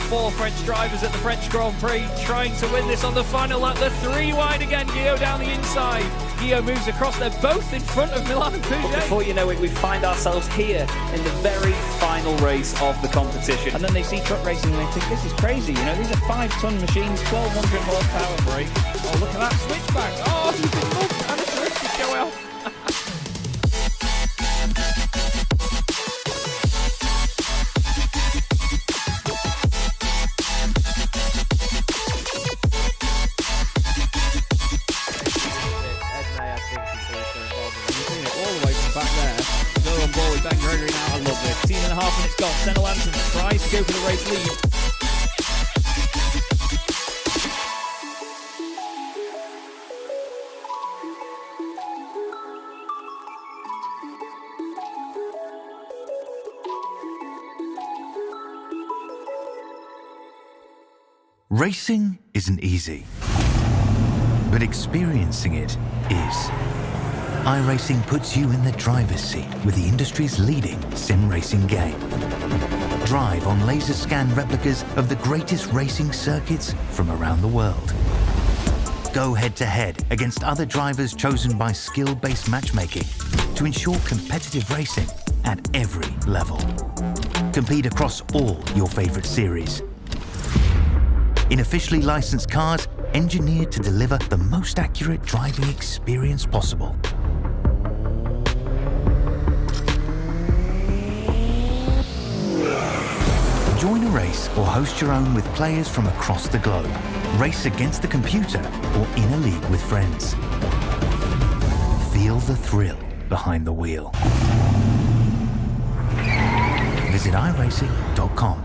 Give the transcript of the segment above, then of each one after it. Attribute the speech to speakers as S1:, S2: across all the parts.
S1: 4 French drivers at the French Grand Prix trying to win this on the final lap. The 3 wide again, Guillaume down the inside. Guillaume moves across, they're both in front of Milan and Pouget.
S2: Before you know it, we find ourselves here in the very final race of the competition.
S3: And then they see truck racing and they think, this is crazy, you know, these are 5-ton machines, 1200 horsepower brake.
S1: Oh, look at that switchback. Oh, he's been mugged and a terrific show off.
S3: Ben Gregory now, I love this. 18.5 minutes gone. Senna Lanson tries to go for the race lead.
S4: Racing isn't easy, but experiencing it is. iRacing puts you in the driver's seat with the industry's leading sim racing game. Drive on laser scan replicas of the greatest racing circuits from around the world. Go head to head against other drivers chosen by skill-based matchmaking to ensure competitive racing at every level. Compete across all your favorite series. In officially licensed cars engineered to deliver the most accurate driving experience possible. Join a race or host your own with players from across the globe. Race against the computer or in a league with friends. Feel the thrill behind the wheel. Visit iRacing.com.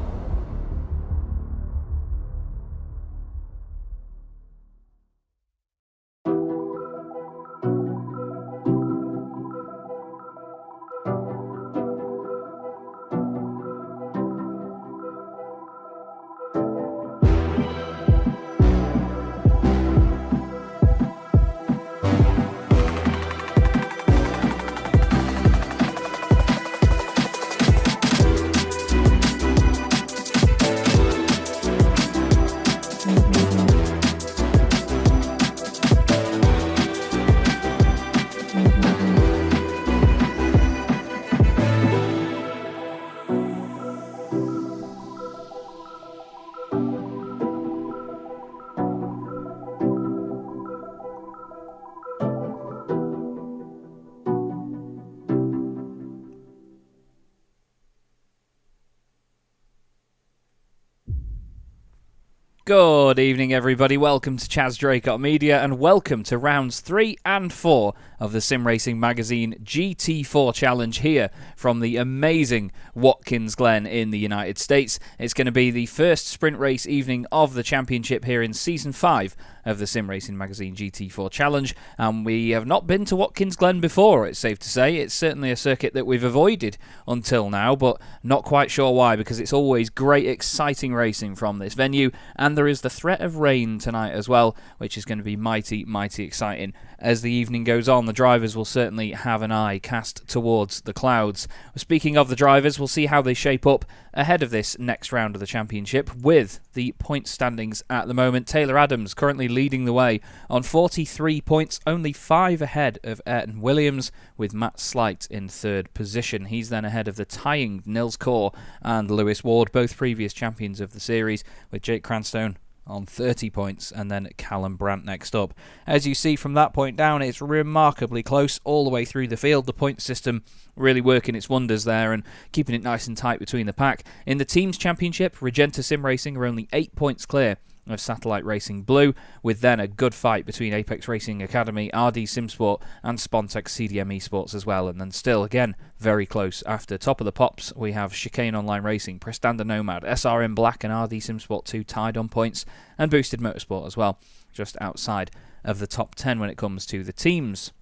S1: Good evening, everybody. Welcome to Chaz Draycott Media, and welcome to rounds 3 and 4 of the Sim Racing Magazine GT4 Challenge here from the amazing Watkins Glen in the United States. It's going to be the first sprint race evening of the championship here in Season 5 of the Sim Racing Magazine GT4 Challenge, and we have not been to Watkins Glen before, it's safe to say. It's certainly a circuit that we've avoided until now, but not quite sure why, because it's always great, exciting racing from this venue, and there is the threat of rain tonight as well, which is going to be mighty, mighty exciting. As the evening goes on, the drivers will certainly have an eye cast towards the clouds. Speaking of the drivers, we'll see how they shape up ahead of this next round of the championship with the point standings at the moment. Taylor Adams currently leading the way on 43 points, only 5 ahead of Ayrton Williams, with Matt Slight in third position. He's then ahead of the tying Nils Kaur and Lewis Ward, both previous champions of the series, with Jake Cranstone on 30 points, and then Callum Brandt next up. As you see from that point down, it's remarkably close all the way through the field. The point system really working its wonders there and keeping it nice and tight between the pack. In the Teams Championship, Regenta Sim Racing are only 8 points clear of Satellite Racing Blue, with then a good fight between Apex Racing Academy, RD Simsport and Spontex CDM Esports as well, and then still again very close after top of the pops we have Chicane Online Racing, Prestanda Nomad, SRM Black and RD Simsport 2 tied on points, and Boosted Motorsport as well, just outside of the top 10 when it comes to the teams.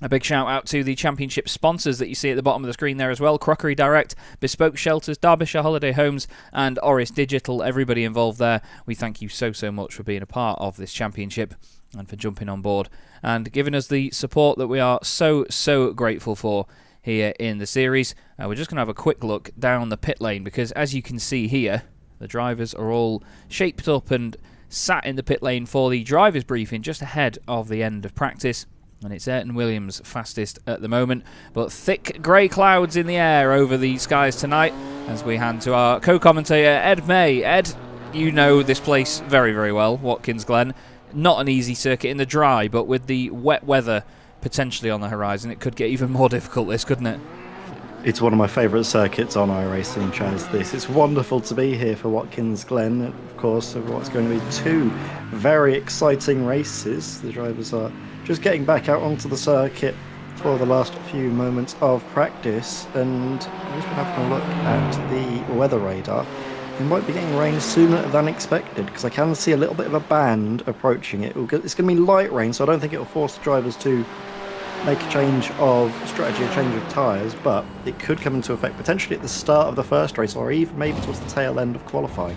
S1: A big shout out to the championship sponsors that you see at the bottom of the screen there as well. Crockery Direct, Bespoke Shelters, Derbyshire Holiday Homes and Orris Digital. Everybody involved there, we thank you so much for being a part of this championship and for jumping on board and giving us the support that we are so grateful for here in the series. We're just going to have a quick look down the pit lane because, as you can see here, The drivers are all shaped up and sat in the pit lane for the drivers' briefing just ahead of the end of practice. And it's Ayrton Williams fastest at the moment, but thick grey clouds in the air over the skies tonight as we hand to our co-commentator Ed May. Ed, you know this place very, very well, Watkins Glen. Not an easy circuit in the dry, but with the wet weather potentially on the horizon, it could get even more difficult, this, couldn't it?
S5: It's one of my favourite circuits on iRacing, Chaz. It's wonderful to be here for Watkins Glen, of course, of what's going to be two very exciting races. The drivers are just getting back out onto the circuit for the last few moments of practice, and I've just been having a look at the weather radar. We might be getting rain sooner than expected, because I can see a little bit of a band approaching it. It's going to be light rain, so I don't think it will force the drivers to make a change of strategy, a change of tyres, but it could come into effect potentially at the start of the first race, or even maybe towards the tail end of qualifying.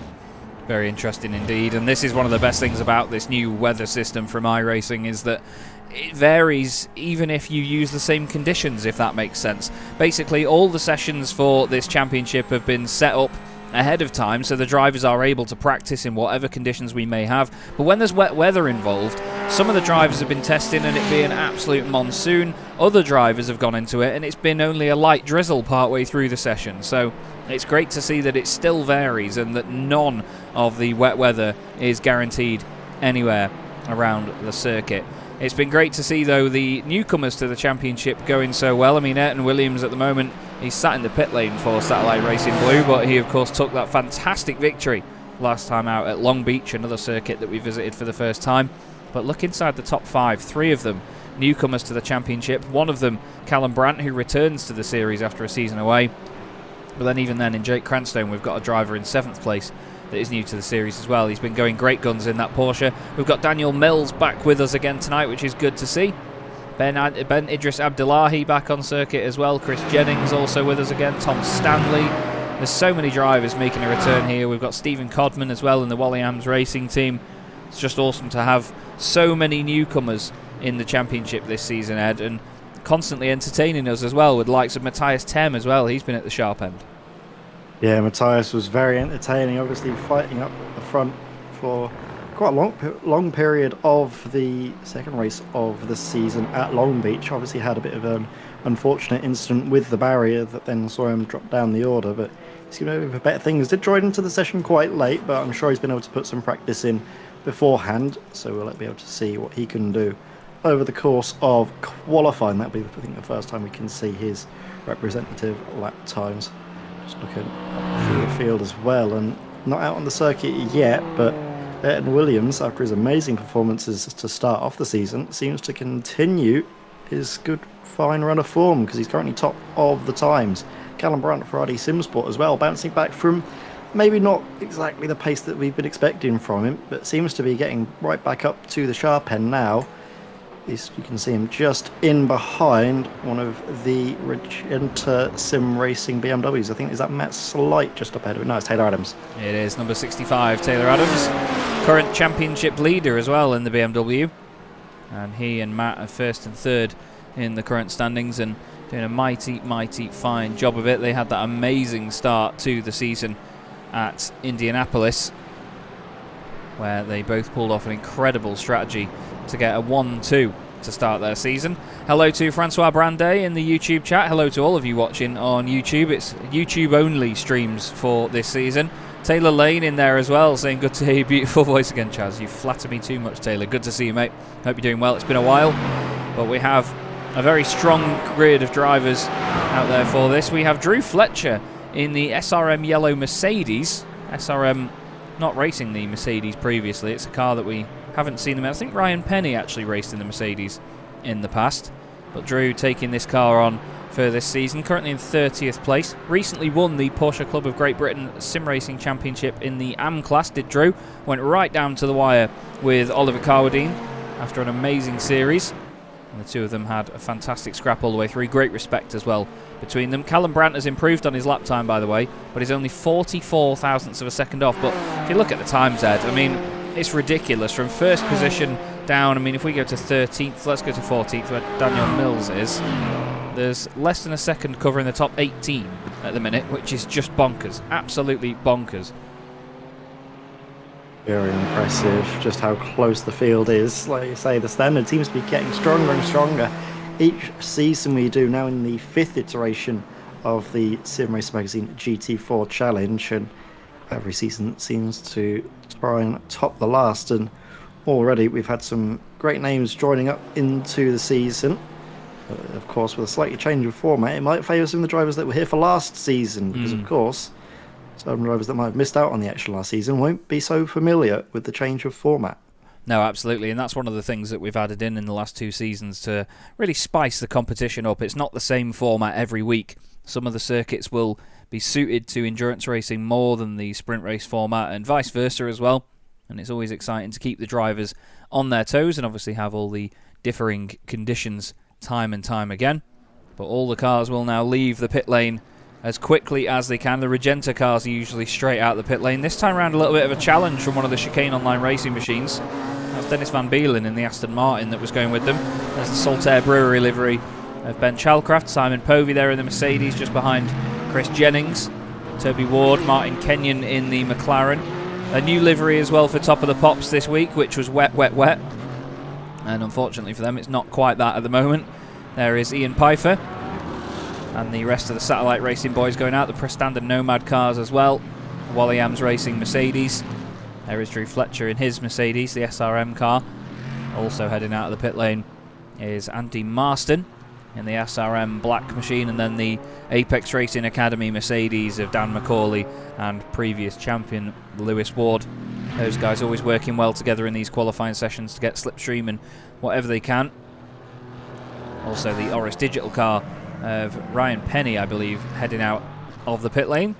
S1: Very interesting indeed, and this is one of the best things about this new weather system from iRacing, is that it varies even if you use the same conditions, if that makes sense. Basically, all the sessions for this championship have been set up ahead of time, so the drivers are able to practice in whatever conditions we may have. But when there's wet weather involved, some of the drivers have been testing and it being an absolute monsoon. Other drivers have gone into it and it's been only a light drizzle partway through the session. So it's great to see that it still varies and that none of the wet weather is guaranteed anywhere around the circuit. It's been great to see, though, the newcomers to the championship going so well. I mean, Ayrton Williams at the moment, he's sat in the pit lane for Satellite Racing Blue, but he, of course, took that fantastic victory last time out at Long Beach, another circuit that we visited for the first time. But look inside the top five, three of them newcomers to the championship. One of them, Callum Brandt, who returns to the series after a season away. But then even then, in Jake Cranstone, we've got a driver in 7th place that is new to the series as well. He's been going great guns in that Porsche. We've got Daniel Mills back with us again tonight, which is good to see. Ben Idris Abdullahi back on circuit as well. Chris Jennings also with us again. Tom Stanley. There's so many drivers making a return here. We've got Stephen Codman as well in the Wallyhams racing team. It's just awesome to have so many newcomers in the championship this season, Ed, and constantly entertaining us as well, with the likes of Matthias Tem as well. He's been at the sharp end.
S5: Yeah, Matthias was very entertaining, obviously fighting up at the front for quite a long period of the second race of the season at Long Beach. Obviously had a bit of an unfortunate incident with the barrier that then saw him drop down the order, but he's going to have better things. Did join into the session quite late, but I'm sure he's been able to put some practice in beforehand, so we'll be able to see what he can do over the course of qualifying. That'll be, I think, the first time we can see his representative lap times. Just looking through the field as well, and not out on the circuit yet, but Ayrton Williams, after his amazing performances to start off the season, seems to continue his good, fine run of form, because he's currently top of the times. Callum Brandt for RD Simsport as well, bouncing back from maybe not exactly the pace that we've been expecting from him, but seems to be getting right back up to the sharp end now. You can see him just in behind one of the Regenta Sim Racing BMWs. I think, is that Matt Slight just up ahead of it? No, it's Taylor Adams. It
S1: is, number 65, Taylor Adams. Current championship leader as well in the BMW. And he and Matt are first and third in the current standings and doing a mighty, mighty fine job of it. They had that amazing start to the season at Indianapolis, where they both pulled off an incredible strategy to get a 1-2 to start their season. Hello to Francois Brandet in the YouTube chat. Hello to all of you watching on YouTube. It's YouTube only streams for this season. Taylor Lane in there as well, saying good to hear your beautiful voice again, Chaz. You flatter me too much, Taylor. Good to see you, mate. Hope you're doing well. It's been a while, but we have a very strong grid of drivers out there for this. We have Drew Fletcher in the SRM yellow Mercedes. SRM not racing the Mercedes previously. It's a car that we haven't seen them. I think Ryan Penny actually raced in the Mercedes in the past, but Drew taking this car on for this season, currently in 30th place. Recently won the Porsche Club of Great Britain Sim Racing Championship in the AM class, did Drew. Went right down to the wire with Oliver Carwadine after an amazing series, and the two of them had a fantastic scrap all the way through. Great respect as well between them. Callum Brandt has improved on his lap time, by the way, but he's only 44 thousandths of a second off. But if you look at the times, Ed, I mean, it's ridiculous. From first position down, I mean, if we go to 13th, let's go to 14th, where Daniel Mills is. There's less than a second covering the top 18 at the minute, which is just bonkers. Absolutely bonkers.
S5: Very impressive just how close the field is. Like you say, the standard seems to be getting stronger and stronger each season we do, now in the 5th iteration of the Sim Racing Magazine GT4 Challenge, and every season seems to try and top the last, and already we've had some great names joining up into the season. Of course, with a slightly change of format, it might favour some of the drivers that were here for last season, because of course some drivers that might have missed out on the action last season won't be so familiar with the change of format.
S1: No, absolutely, and that's one of the things that we've added in the last 2 seasons to really spice the competition up. It's not the same format every week. Some of the circuits will be suited to endurance racing more than the sprint race format, and vice versa as well. And it's always exciting to keep the drivers on their toes and obviously have all the differing conditions time and time again. But all the cars will now leave the pit lane as quickly as they can. The Regenta cars are usually straight out the pit lane. This time around, a little bit of a challenge from one of the Chicane Online racing machines. That's Dennis Van Beelen in the Aston Martin that was going with them. There's the Saltaire Brewery livery of Ben Chalcraft. Simon Povey there in the Mercedes, just behind Chris Jennings. Toby Ward, Martin Kenyon in the McLaren. A new livery as well for Top of the Pops this week, which was wet, wet, wet. And unfortunately for them, it's not quite that at the moment. There is Ian Pfeiffer and the rest of the Satellite Racing boys going out. The Prestanda Nomad cars as well. Wally Ams Racing Mercedes. There is Drew Fletcher in his Mercedes, the SRM car. Also heading out of the pit lane is Andy Marston in the SRM black machine, and then the Apex Racing Academy Mercedes of Dan McCauley and previous champion Lewis Ward. Those guys always working well together in these qualifying sessions to get slipstream and whatever they can. Also the Orris Digital car of Ryan Penny, I believe, heading out of the pit lane.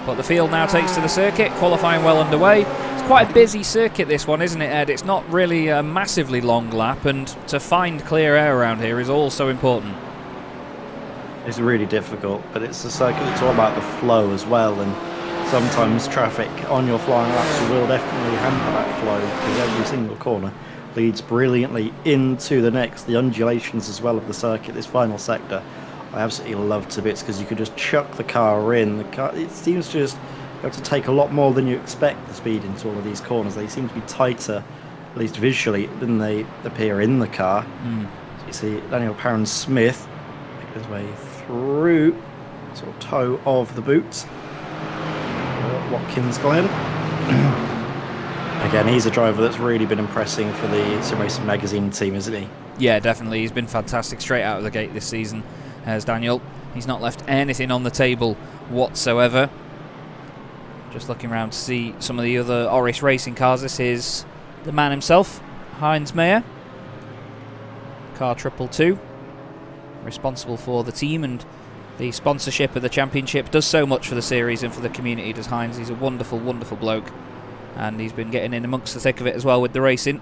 S1: But the field now takes to the circuit, qualifying well underway. It's quite a busy circuit, this one, isn't it, Ed? It's not really a massively long lap, and to find clear air around here is all so important.
S5: It's really difficult, but it's a circuit that's all about the flow as well, and sometimes traffic on your flying laps will definitely hamper that flow, because every single corner leads brilliantly into the next. The undulations as well of the circuit, this final sector, I absolutely love to bits, because you can just chuck the car in. The car, it seems to just have to take a lot more than you expect the speed into all of these corners. They seem to be tighter, at least visually, than they appear in the car. So you see Daniel Parron-Smith make his way through, sort of toe of the boot. Watkins Glen. Again, he's a driver that's really been impressing for the Sim Racing Magazine team, isn't he?
S1: Yeah, definitely. He's been fantastic straight out of the gate this season, as Daniel. He's not left anything on the table whatsoever. Just looking around to see some of the other Orris racing cars. This is the man himself, Heinz Meyer. Car 222. Responsible for the team and the sponsorship of the championship. Does so much for the series and for the community, does Heinz. He's a wonderful, wonderful bloke. And he's been getting in amongst the thick of it as well with the racing.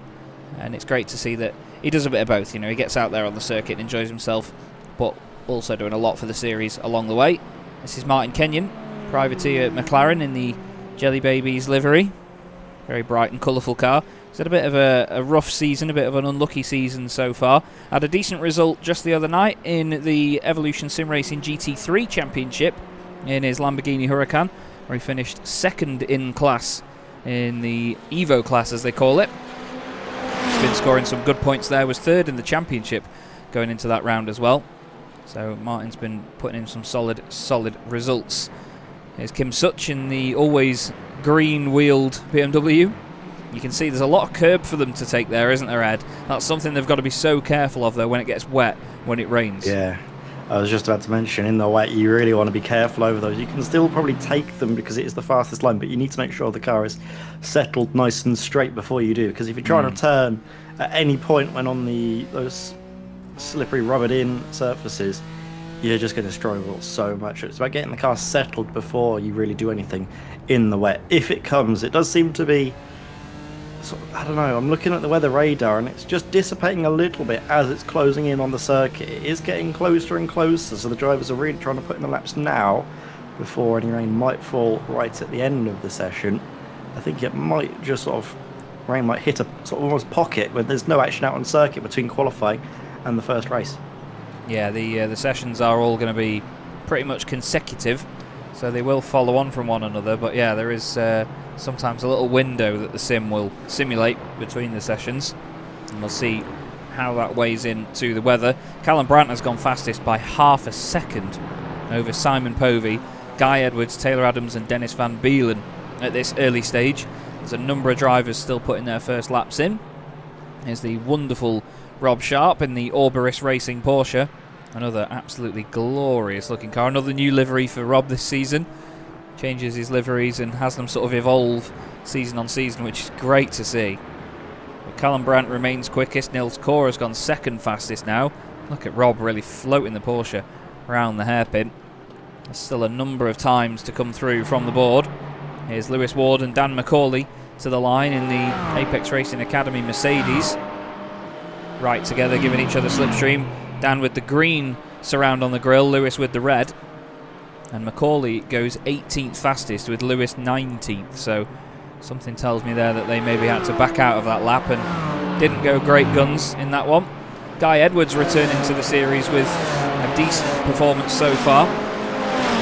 S1: And it's great to see that he does a bit of both. You know, he gets out there on the circuit and enjoys himself, but also doing a lot for the series along the way. This is Martin Kenyon, privateer at McLaren in the Jelly Babies livery. Very bright and colourful car. He's had a bit of a rough season, a bit of an unlucky season so far. Had a decent result just the other night in the Evolution Sim Racing GT3 Championship in his Lamborghini Huracan, where he finished second in class in the Evo class, as they call it. He's been scoring some good points there, was third in the championship going into that round as well. So Martin's been putting in some solid results. Here's Kim Such in the always green-wheeled BMW. You can see there's a lot of curb for them to take there, isn't there, Ed? That's something they've got to be so careful of, though, when it gets wet, when it rains.
S5: Yeah, I was just about to mention, in the wet, you really want to be careful over those. You can still probably take them because it is the fastest line, but you need to make sure the car is settled nice and straight before you do, because if you're trying to turn at any point when on those slippery, rubbered-in surfaces, you're just going to struggle so much. It's about getting the car settled before you really do anything in the wet. If it comes, it does seem to be, I don't know, I'm looking at the weather radar and it's just dissipating a little bit as it's closing in on the circuit. It is getting closer and closer, so the drivers are really trying to put in the laps now before any rain might fall right at the end of the session. I think it might just rain might hit a sort of almost pocket where there's no action out on circuit between qualifying and the first race.
S1: Yeah, the sessions are all going to be pretty much consecutive, so they will follow on from one another. But yeah, there is sometimes a little window that the sim will simulate between the sessions, and we'll see how that weighs into the weather. Callum Brandt has gone fastest by half a second over Simon Povey, Guy Edwards, Taylor Adams and Dennis Van Beelen at this early stage. There's a number of drivers still putting their first laps in. Here's the wonderful Rob Sharp in the Orris Racing Porsche. Another absolutely glorious looking car. Another new livery for Rob this season. Changes his liveries and has them sort of evolve season on season, which is great to see. But Callum Brandt remains quickest. Nils Core has gone second fastest now. Look at Rob really floating the Porsche around the hairpin. There's still a number of times to come through from the board. Here's Lewis Ward and Dan McCauley to the line in the Apex Racing Academy Mercedes. Right together, giving each other slipstream. Dan with the green surround on the grille, Lewis with the red. And McCauley goes 18th fastest with Lewis 19th. So something tells me there that they maybe had to back out of that lap and didn't go great guns in that one. Guy Edwards returning to the series with a decent performance so far.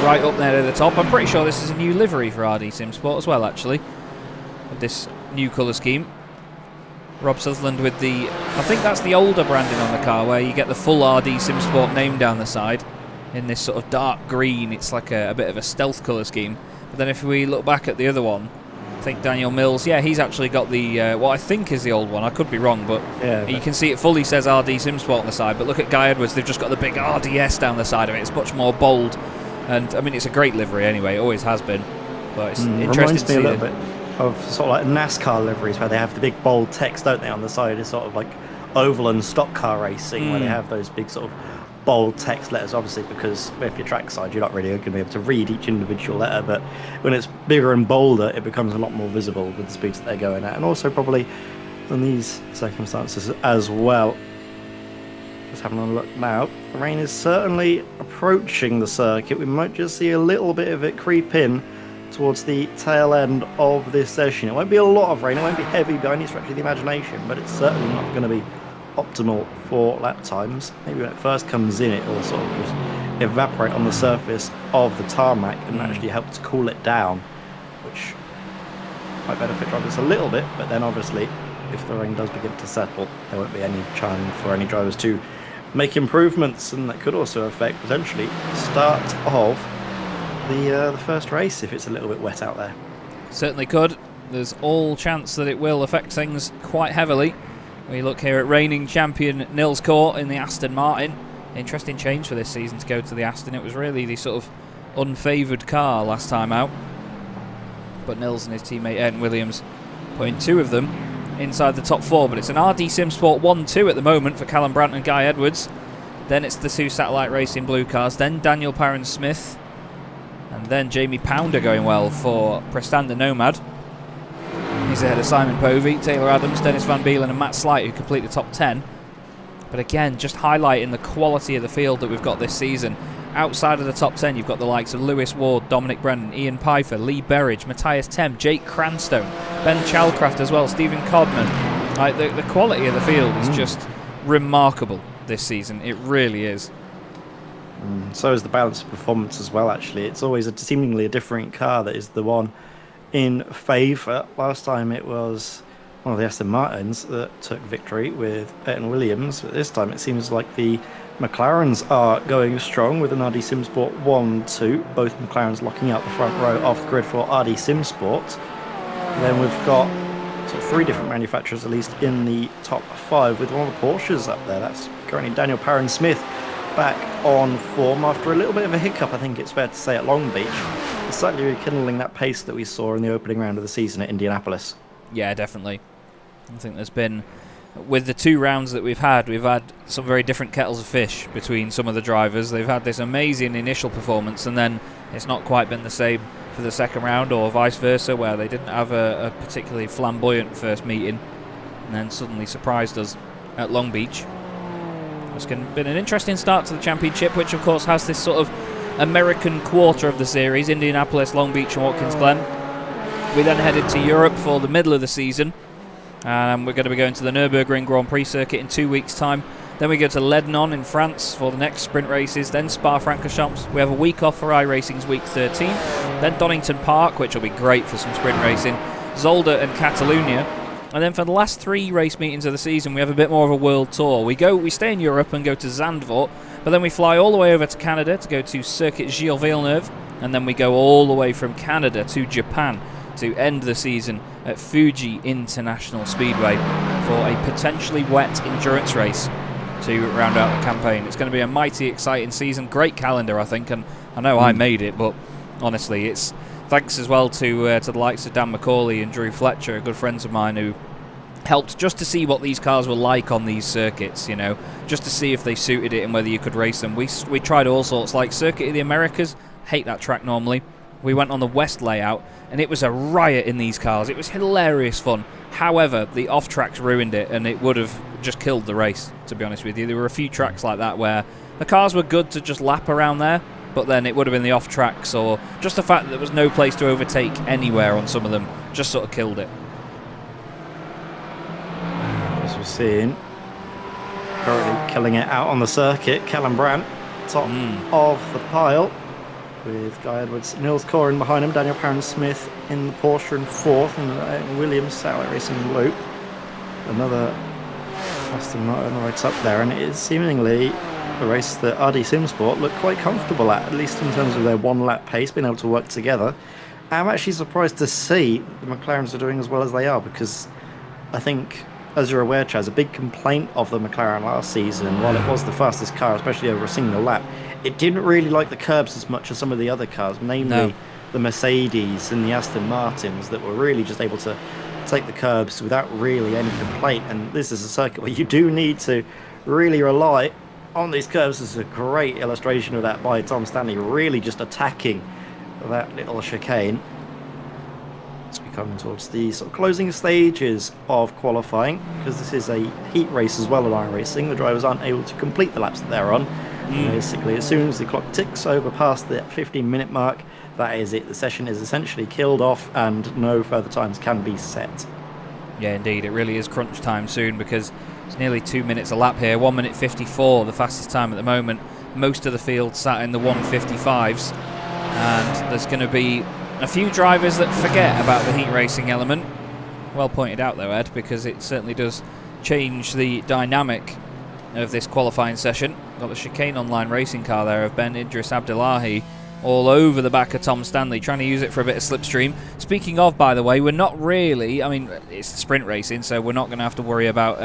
S1: Right up there at the top. I'm pretty sure this is a new livery for RD Sim Sport as well, actually, with this new colour scheme. Rob Sutherland with the, I think that's the older branding on the car, where you get the full RD Sim Sport name down the side in this sort of dark green. It's like a bit of a stealth colour scheme. But then if we look back at the other one, I think Daniel Mills, yeah, he's actually got the what I think is the old one. I could be wrong, but yeah, you can see it fully says RD Sim Sport on the side. But look at Guy Edwards, they've just got the big RDS down the side of it. It's much more bold. And I mean, it's a great livery anyway, it always has been. But it's interesting
S5: reminds
S1: to
S5: me
S1: see
S5: a little bit of sort of like NASCAR liveries where they have the big bold text, don't they, on the side? It's sort of like oval and stock car racing where they have those big sort of bold text letters, obviously, because if you're trackside, you're not really going to be able to read each individual letter. But when it's bigger and bolder, it becomes a lot more visible with the speeds that they're going at, and also probably in these circumstances as well. Just having a look now, the rain is certainly approaching the circuit. We might just see a little bit of it creep in towards the tail end of this session. It won't be a lot of rain, it won't be heavy by any stretch of the imagination, but it's certainly not going to be optimal for lap times. Maybe when it first comes in, it will sort of just evaporate on the surface of the tarmac and actually help to cool it down, which might benefit drivers a little bit. But then obviously, if the rain does begin to settle, there won't be any chance for any drivers to make improvements, and that could also affect potentially the start of the first race if it's a little bit wet out there.
S1: Certainly could. There's all chance that it will affect things quite heavily. We look here at reigning champion Nils Core in the Aston Martin. Interesting change for this season to go to the Aston. It was really the sort of unfavoured car last time out, but Nils and his teammate Ayrton Williams putting two of them inside the top four. But it's an RD Sim Sport 1-2 at the moment for Callum Brandt and Guy Edwards. Then it's the two Satellite Racing blue cars, then Daniel Parron-Smith, and then Jamie Pounder going well for Preston the Nomad. He's ahead of Simon Povey, Taylor Adams, Dennis Van Beelen and Matt Slight, who complete the top 10. But again, just highlighting the quality of the field that we've got this season. Outside of the top 10, you've got the likes of Lewis Ward, Dominic Brennan, Ian Pfeiffer, Lee Berridge, Matthias Tem, Jake Cranstone, Ben Chalcraft as well, Stephen Codman. Like the quality of the field is just remarkable this season. It really is.
S5: So is the balance of performance as well, actually. It's always seemingly a different car that is the one in favour. Last time it was one of the Aston Martins that took victory with Ayrton Williams, but this time it seems like the McLarens are going strong with an RD Sim Sport 1-2. Both McLarens locking out the front row of the grid for RD Sim Sport. And then we've got sort of three different manufacturers at least in the top five, with one of the Porsches up there. That's currently Daniel Parron-Smith back on form after a little bit of a hiccup, I think it's fair to say, at Long Beach. It's slightly rekindling that pace that we saw in the opening round of the season at Indianapolis.
S1: Yeah, definitely. I think there's been, with the two rounds that we've had some very different kettles of fish between some of the drivers. They've had this amazing initial performance, and then it's not quite been the same for the second round, or vice versa, where they didn't have a particularly flamboyant first meeting and then suddenly surprised us at Long Beach. It's been an interesting start to the championship, which of course has this sort of American quarter of the series, Indianapolis, Long Beach and Watkins Glen. We then headed to Europe for the middle of the season, and we're going to be going to the Nürburgring Grand Prix circuit in 2 weeks' time Then we go to Lebanon in France for the next sprint races. Then Spa-Francorchamps. We have a week off for iRacing's week 13. Then Donington Park, which will be great for some sprint racing. Zolder and Catalunya. And then for the last 3 race meetings of the season, we have a bit more of a world tour. We stay in Europe and go to Zandvoort, but then we fly all the way over to Canada to go to Circuit Gilles Villeneuve, and then we go all the way from Canada to Japan to end the season at Fuji International Speedway for a potentially wet endurance race to round out the campaign. It's going to be a mighty exciting season. Great calendar, I think, and I know I made it, but honestly, it's thanks as well to the likes of Dan McCauley and Drew Fletcher, good friends of mine, who helped just to see what these cars were like on these circuits, just to see if they suited it and whether you could race them. We tried all sorts, like Circuit of the Americas. Hate that track normally. We went on the West layout, and it was a riot in these cars. It was hilarious fun. However, the off-tracks ruined it, and it would have just killed the race, to be honest with you. There were a few tracks like that where the cars were good to just lap around there, but then it would have been the off-tracks, or just the fact that there was no place to overtake anywhere on some of them just sort of killed it.
S5: As we're seeing, currently killing it out on the circuit, Callum Brandt, top of the pile, with Guy Edwards, Nils Corin behind him, Daniel Parron-Smith in the Porsche in 4th, and Williams Satellite Racing Loop. Another Aston Martin right up there, and it is seemingly a race that RD Simsport looked quite comfortable at least in terms of their 1-lap pace, being able to work together. I'm actually surprised to see the McLarens are doing as well as they are, because I think, as you're aware, Chaz, a big complaint of the McLaren last season, while it was the fastest car, especially over a single lap, it didn't really like the curbs as much as some of the other cars, namely the Mercedes and the Aston Martins, that were really just able to take the curbs without really any complaint. And this is a circuit where you do need to really rely on these curves. This is a great illustration of that by Tom Stanley, really just attacking that little chicane. As we come towards the sort of closing stages of qualifying, because this is a heat race as well at iRacing, the drivers aren't able to complete the laps that they're on. Basically, as soon as the clock ticks over past the 15-minute mark, that is it. The session is essentially killed off and no further times can be set.
S1: Yeah, indeed. It really is crunch time soon, because it's nearly 2 minutes a lap here. 1 minute 54, the fastest time at the moment. Most of the field sat in the 155s. And there's going to be a few drivers that forget about the heat racing element. Well pointed out though, Ed, because it certainly does change the dynamic of this qualifying session. Got the chicane online racing car there of Ben Idris Abdullahi all over the back of Tom Stanley, trying to use it for a bit of slipstream. Speaking of, by the way, we're not really, I mean, it's sprint racing, so we're not going to have to worry about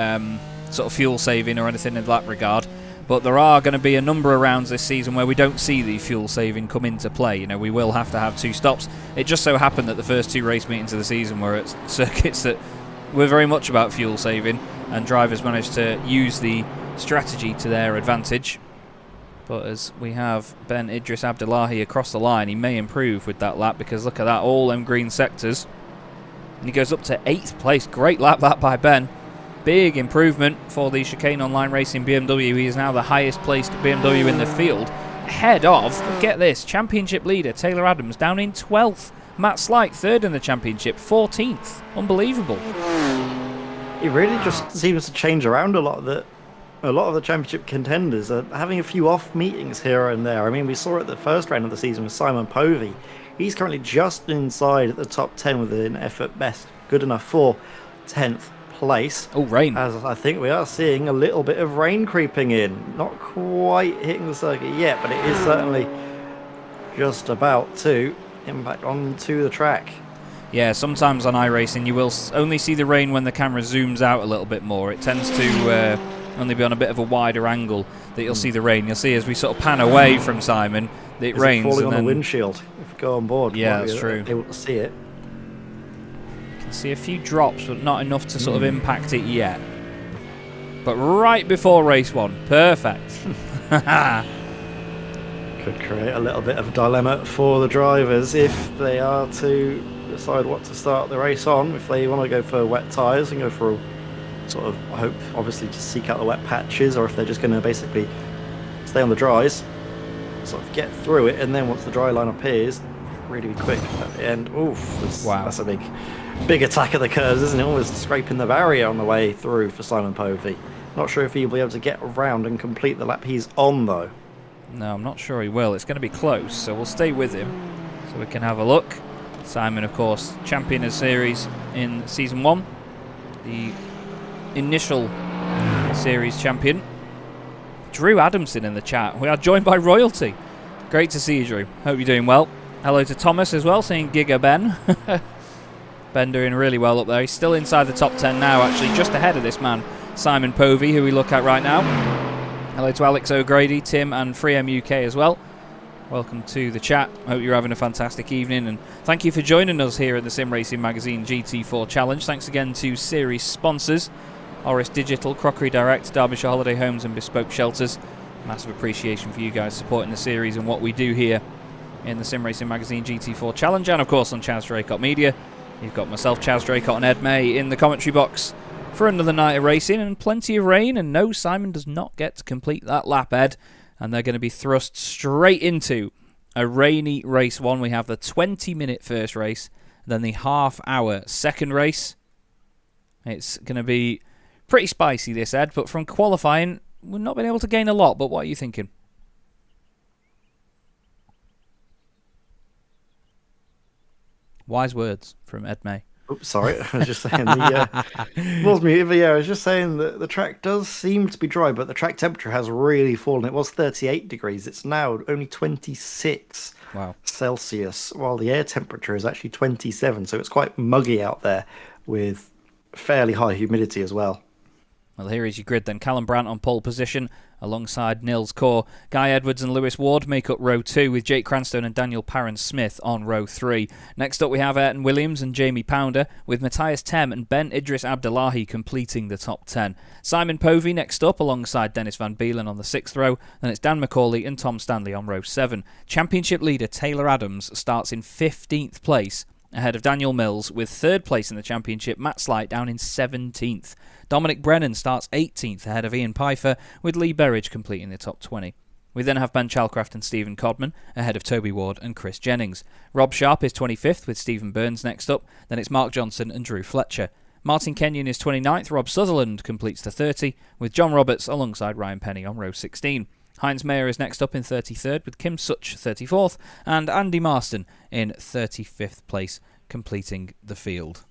S1: sort of fuel saving or anything in that regard. But there are going to be a number of rounds this season where we don't see the fuel saving come into play. We will have to have 2 stops. It just so happened that the first 2 race meetings of the season were at circuits that were very much about fuel saving, and drivers managed to use the strategy to their advantage. But as we have Ben Idris Abdullahi across the line, he may improve with that lap, because look at that, all them green sectors. And he goes up to 8th place. Great lap that by Ben. Big improvement for the Chicane Online Racing BMW. He is now the highest placed BMW in the field, ahead of, get this, championship leader Taylor Adams down in 12th. Matt Slight 3rd in the championship, 14th. Unbelievable.
S5: It really just seems to change around a lot of the championship contenders are having a few off meetings here and there. I mean, we saw it the first round of the season with Simon Povey. He's currently just inside the top 10 with an effort best good enough for 10th place.
S1: Oh, rain.
S5: As I think we are seeing a little bit of rain creeping in. Not quite hitting the circuit yet, but it is certainly just about to impact onto the track.
S1: Yeah, sometimes on iRacing you will only see the rain when the camera zooms out a little bit more. It tends to only be on a bit of a wider angle that you'll see the rain. You'll see as we sort of pan away from Simon, it rains.
S5: Falling
S1: and
S5: on
S1: then
S5: the windshield if you go on board.
S1: Yeah, that's true.
S5: Able to see it.
S1: You can see a few drops, but not enough to sort of impact it yet. But right before race 1, perfect.
S5: Could create a little bit of a dilemma for the drivers if they are to decide what to start the race on. If they want to go for wet tyres and go for sort of, I hope, obviously, to seek out the wet patches, or if they're just going to basically stay on the dries, sort of get through it, and then once the dry line appears, really be quick at the end. Oof, that's a big attack of the curves, isn't it? Almost scraping the barrier on the way through for Simon Povey. Not sure if he'll be able to get around and complete the lap he's on, though.
S1: No, I'm not sure he will. It's going to be close, so we'll stay with him so we can have a look. Simon, of course, champion of series in Season 1. The initial series champion. Drew Adamson in the chat. We are joined by royalty. Great to see you, Drew. Hope you're doing well. Hello to Thomas as well, saying Giga Ben. Ben doing really well up there. He's still inside the top 10 now, actually, just ahead of this man, Simon Povey, who we look at right now. Hello to Alex O'Grady, Tim, and FreeM UK as well. Welcome to the chat. Hope you're having a fantastic evening, and thank you for joining us here at the Sim Racing Magazine GT4 Challenge. Thanks again to series sponsors, Orris Digital, Crockery Direct, Derbyshire Holiday Homes, and Bespoke Shelters. Massive appreciation for you guys supporting the series and what we do here in the Sim Racing Magazine GT4 Challenge, and of course on Chaz Draycott Media. You've got myself, Chaz Draycott, and Ed May in the commentary box for another night of racing, and plenty of rain, and no, Simon does not get to complete that lap, Ed, and they're going to be thrust straight into a rainy race one. We have the 20-minute first race, then the half-hour second race. It's going to be pretty spicy, this, Ed, but from qualifying, we've not been able to gain a lot, but what are you thinking? Wise words from Ed May.
S5: Oops, sorry, I was just saying was me, but yeah, I was just saying that the track does seem to be dry, but the track temperature has really fallen. It was 38 degrees. It's now only 26 Celsius, while the air temperature is actually 27. So it's quite muggy out there with fairly high humidity as well.
S1: Well, here is your grid then. Callum Brandt on pole position alongside Nils Kaur. Guy Edwards and Lewis Ward make up row 2 with Jake Cranstone and Daniel Parron-Smith on row 3. Next up we have Ayrton Williams and Jamie Pounder with Matthias Tem and Ben Idris Abdullahi completing the top 10. Simon Povey next up alongside Dennis Van Beelen on the 6th row. Then it's Dan McCauley and Tom Stanley on row 7. Championship leader Taylor Adams starts in 15th place ahead of Daniel Mills, with 3rd place in the championship Matt Slight down in 17th. Dominic Brennan starts 18th ahead of Ian Pfeiffer, with Lee Berridge completing the top 20. We then have Ben Chalcraft and Stephen Codman ahead of Toby Ward and Chris Jennings. Rob Sharp is 25th with Stephen Burns next up. Then it's Mark Johnson and Drew Fletcher. Martin Kenyon is 29th. Rob Sutherland completes to 30, with John Roberts alongside Ryan Penny on row 16. Heinz Mayer is next up in 33rd, with Kim Such 34th, and Andy Marston in 35th place, completing the field.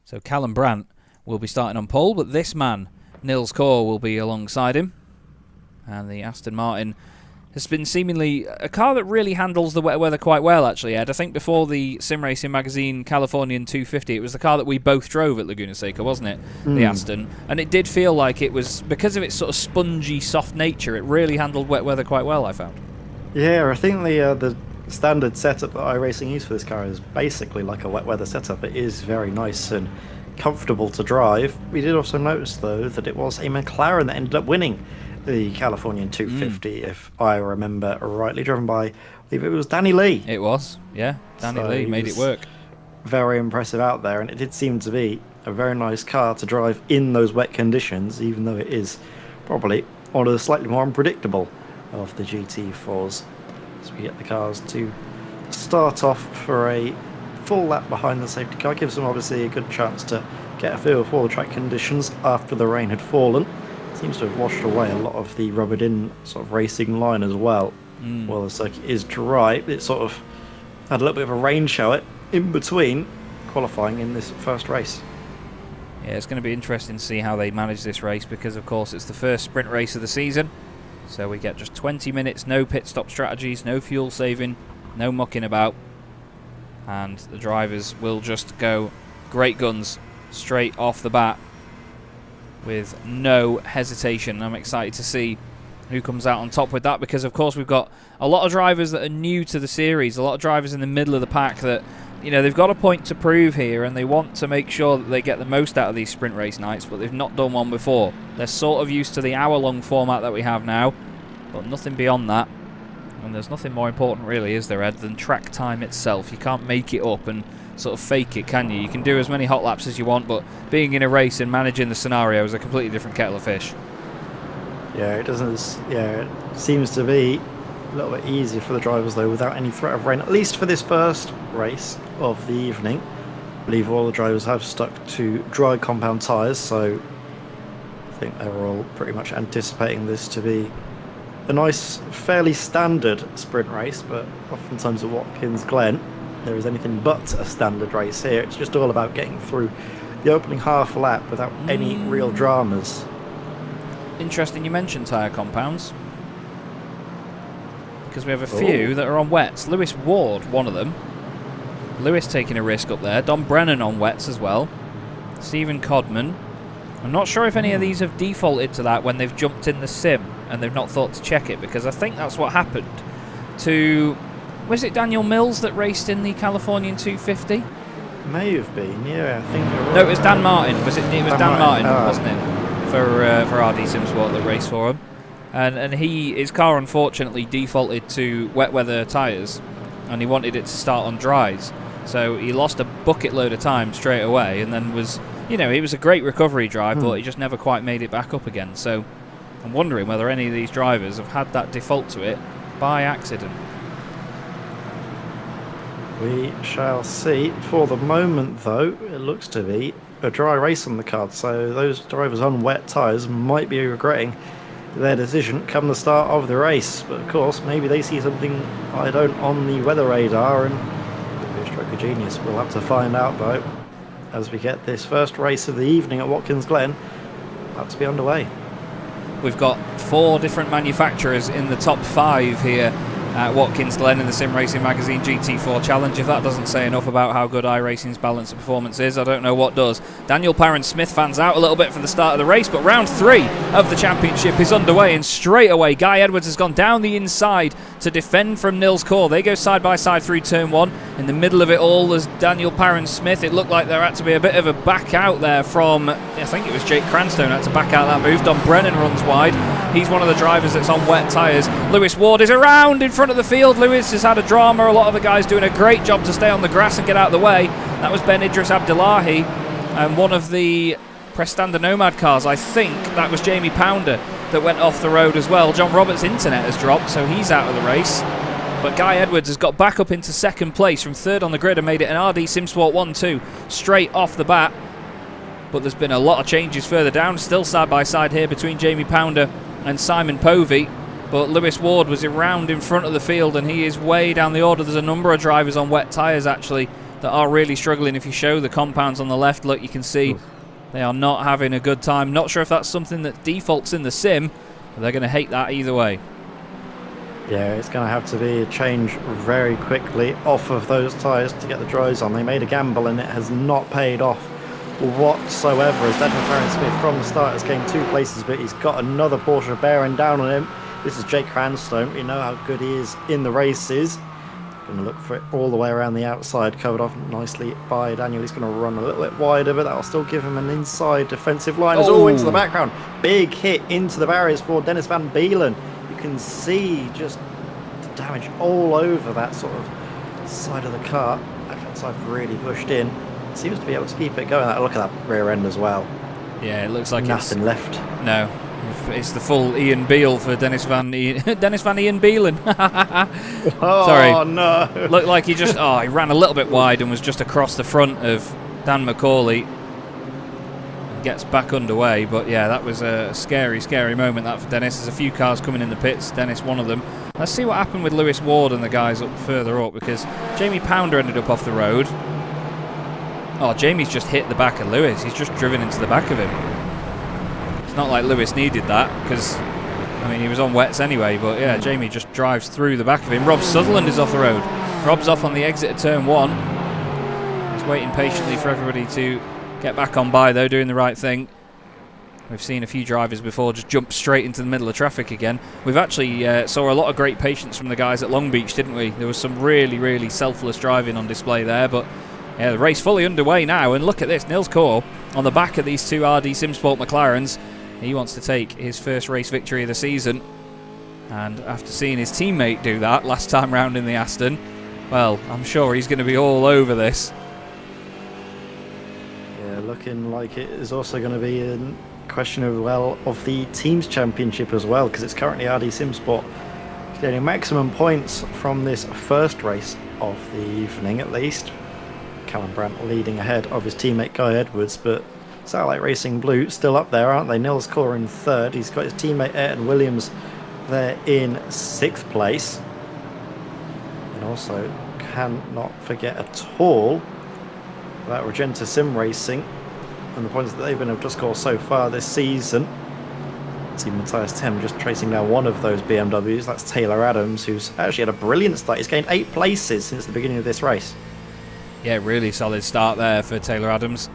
S1: So Callum Brandt will be starting on pole, but this man, Nils Kaur, will be alongside him. And the Aston Martin has been seemingly a car that really handles the wet weather quite well, actually, Ed. I think before the Sim Racing Magazine Californian 250, it was the car that we both drove at Laguna Seca, wasn't it? The Aston. And it did feel like it was, because of its sort of spongy, soft nature, it really handled wet weather quite well, I found.
S5: Yeah, I think the standard setup that iRacing used for this car is basically like a wet weather setup. It is very nice and comfortable to drive. We did also notice, though, that it was a McLaren that ended up winning the Californian 250, if I remember rightly, driven by, I believe it was Danny Lee.
S1: It was, yeah. Danny Lee made it work.
S5: Very impressive out there, and it did seem to be a very nice car to drive in those wet conditions, even though it is probably one of the slightly more unpredictable of the GT4s. So we get the cars to start off for a full lap behind the safety car. Gives them obviously a good chance to get a feel for the track conditions after the rain had fallen. Seems to have washed away a lot of the rubbered in sort of racing line as well. While the circuit is dry, it sort of had a little bit of a rain shower in between qualifying in this first race.
S1: Yeah, it's going to be interesting to see how they manage this race, because of course it's the first sprint race of the season. So we get just 20 minutes, no pit stop strategies, no fuel saving, no mucking about. And the drivers will just go great guns straight off the bat with no hesitation. I'm excited to see who comes out on top with that, because of course we've got a lot of drivers that are new to the series, a lot of drivers in the middle of the pack that, you know, they've got a point to prove here and they want to make sure that they get the most out of these sprint race nights, but they've not done one before. They're sort of used to the hour-long format that we have now, but nothing beyond that. And there's nothing more important really, is there, Ed, than track time itself. You can't make it up and sort of fake it, can you? You can do as many hot laps as you want, but being in a race and managing the scenario is a completely different kettle of fish.
S5: Yeah, it doesn't. Yeah, it seems to be a little bit easier for the drivers though, without any threat of rain. At least for this first race of the evening, I believe all the drivers have stuck to dry compound tyres, so think they were all pretty much anticipating this to be a nice, fairly standard sprint race, but oftentimes at Watkins Glen, there is anything but a standard race here. It's just all about getting through the opening half lap without any real dramas.
S1: Interesting you mentioned tyre compounds, because we have a few that are on wets. Lewis Ward, one of them. Lewis taking a risk up there. Don Brennan on wets as well. Stephen Codman. I'm not sure if any of these have defaulted to that when they've jumped in the sim and they've not thought to check it, because I think that's what happened to... Was it Daniel Mills that raced in the Californian 250?
S5: May have been, yeah, I think you're right.
S1: No, it was Dan Martin. It was Dan Martin,
S5: Oh.
S1: wasn't it? For RD Simsport that raced for him. And his car unfortunately defaulted to wet weather tyres, and he wanted it to start on dries. So he lost a bucket load of time straight away, and then was, it was a great recovery drive, but he just never quite made it back up again. So I'm wondering whether any of these drivers have had that default to it by accident.
S5: We shall see. For the moment, though, it looks to be a dry race on the card, so those drivers on wet tyres might be regretting their decision come the start of the race. But of course, maybe they see something I don't on the weather radar, and it could be a stroke of genius. We'll have to find out, though, as we get this first race of the evening at Watkins Glen about to be underway.
S1: We've got 4 different manufacturers in the top 5 here at Watkins Glen in the Sim Racing Magazine GT4 Challenge. If that doesn't say enough about how good iRacing's balance of performance is, I don't know what does. Daniel Parent-Smith fans out a little bit for the start of the race, but round 3 of the championship is underway, and straight away Guy Edwards has gone down the inside to defend from Nils Kaur. They go side by side through turn 1. In the middle of it all, there's Daniel Parent-Smith. It looked like there had to be a bit of a back out there from, I think it was Jake Cranstone had to back out that move. Don Brennan runs wide. He's one of the drivers that's on wet tyres. Lewis Ward is around in front of the field. Lewis has had a drama. A lot of the guys doing a great job to stay on the grass and get out of the way. That was Ben Idris Abdullahi, and one of the Prestanda Nomad cars, I think that was Jamie Pounder, that went off the road as well. John Roberts' internet has dropped, so he's out of the race. But Guy Edwards has got back up into second place from third on the grid and made it an RD Simsport 1-2 straight off the bat. But there's been a lot of changes further down, still side by side here between Jamie Pounder and Simon Povey. But Lewis Ward was around in front of the field, and he is way down the order. There's a number of drivers on wet tyres actually that are really struggling. If you show the compounds on the left, look, you can see they are not having a good time. Not sure if that's something that defaults in the sim, but they're going to hate that either way.
S5: Yeah, it's going to have to be a change very quickly off of those tyres to get the dries on. They made a gamble and it has not paid off whatsoever, as Daniel Parent-Smith from the start has gained 2 places, but he's got another Porsche bearing down on him. This is Jake Cranstone. We know how good he is in the races. Going to look for it all the way around the outside, covered off nicely by Daniel. He's going to run a little bit wider, but that'll still give him an inside defensive line. It's all into the background. Big hit into the barriers for Dennis Van Beelen. You can see just the damage all over that sort of side of the car. That side really pushed in. Seems to be able to keep it going. Look at that rear end as well.
S1: Yeah, it looks like
S5: nothing left.
S1: No, it's the full Ian Beale for Dennis Van Ian Beelen.
S5: Oh,
S1: sorry.
S5: No.
S1: Looked like he just he ran a little bit wide and was just across the front of Dan McCauley. Gets back underway, but yeah, that was a scary moment that for Dennis. There's a few cars coming in the pits, Dennis one of them. Let's see what happened with Lewis Ward and the guys up further up, because Jamie Pounder ended up off the road. Oh, Jamie's just hit the back of Lewis. He's just driven into the back of him. It's not like Lewis needed that, because, I mean, he was on wets anyway, but yeah, Jamie just drives through the back of him. Rob Sutherland is off the road. Rob's off on the exit of turn 1. He's waiting patiently for everybody to get back on by, though, doing the right thing. We've seen a few drivers before just jump straight into the middle of traffic again. We've actually saw a lot of great patience from the guys at Long Beach, didn't we? There was some really selfless driving on display there, but yeah, the race fully underway now, and look at this, Nils Kaur on the back of these 2 RD Simsport McLarens. He wants to take his first race victory of the season, and after seeing his teammate do that last time round in the Aston, well, I'm sure he's going to be all over this.
S5: Yeah, looking like it is also going to be a question of the teams championship as well, because it's currently RD Simsport getting maximum points from this first race of the evening at least. Callum Brandt leading ahead of his teammate Guy Edwards, but Satellite Racing Blue still up there, aren't they? Nils Kaur in third. He's got his teammate Ayrton Williams there in 6th place. And also cannot forget at all about Regenta Sim Racing and the points that they've been able to score so far this season. See Matthias Tem just tracing down one of those BMWs. That's Taylor Adams, who's actually had a brilliant start. He's gained 8 places since the beginning of this race.
S1: Yeah, really solid start there for Taylor Adams.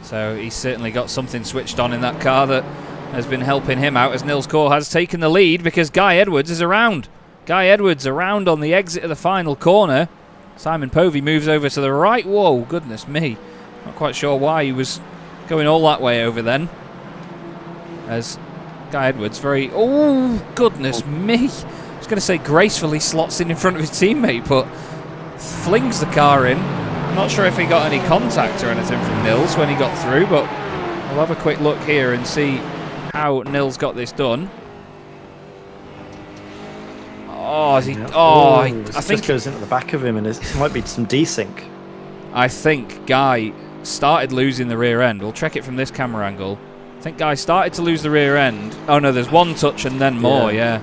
S1: So he's certainly got something switched on in that car that has been helping him out, as Nils Kaur has taken the lead because Guy Edwards is around. Guy Edwards around on the exit of the final corner. Simon Povey moves over to the right. Whoa, goodness me. Not quite sure why he was going all that way over then. As Guy Edwards oh, goodness me. I was going to say gracefully slots in front of his teammate, but flings the car in. I'm not sure if he got any contact or anything from Nils when he got through, but we'll have a quick look here and see how Nils got this done. Oh, is he?
S5: Yeah.
S1: Oh, I
S5: This
S1: think
S5: just goes into the back of him, and it might be some desync.
S1: I think Guy started losing the rear end. We'll check it from this camera angle. I think Guy started to lose the rear end. Oh no, there's one touch and then more. Yeah.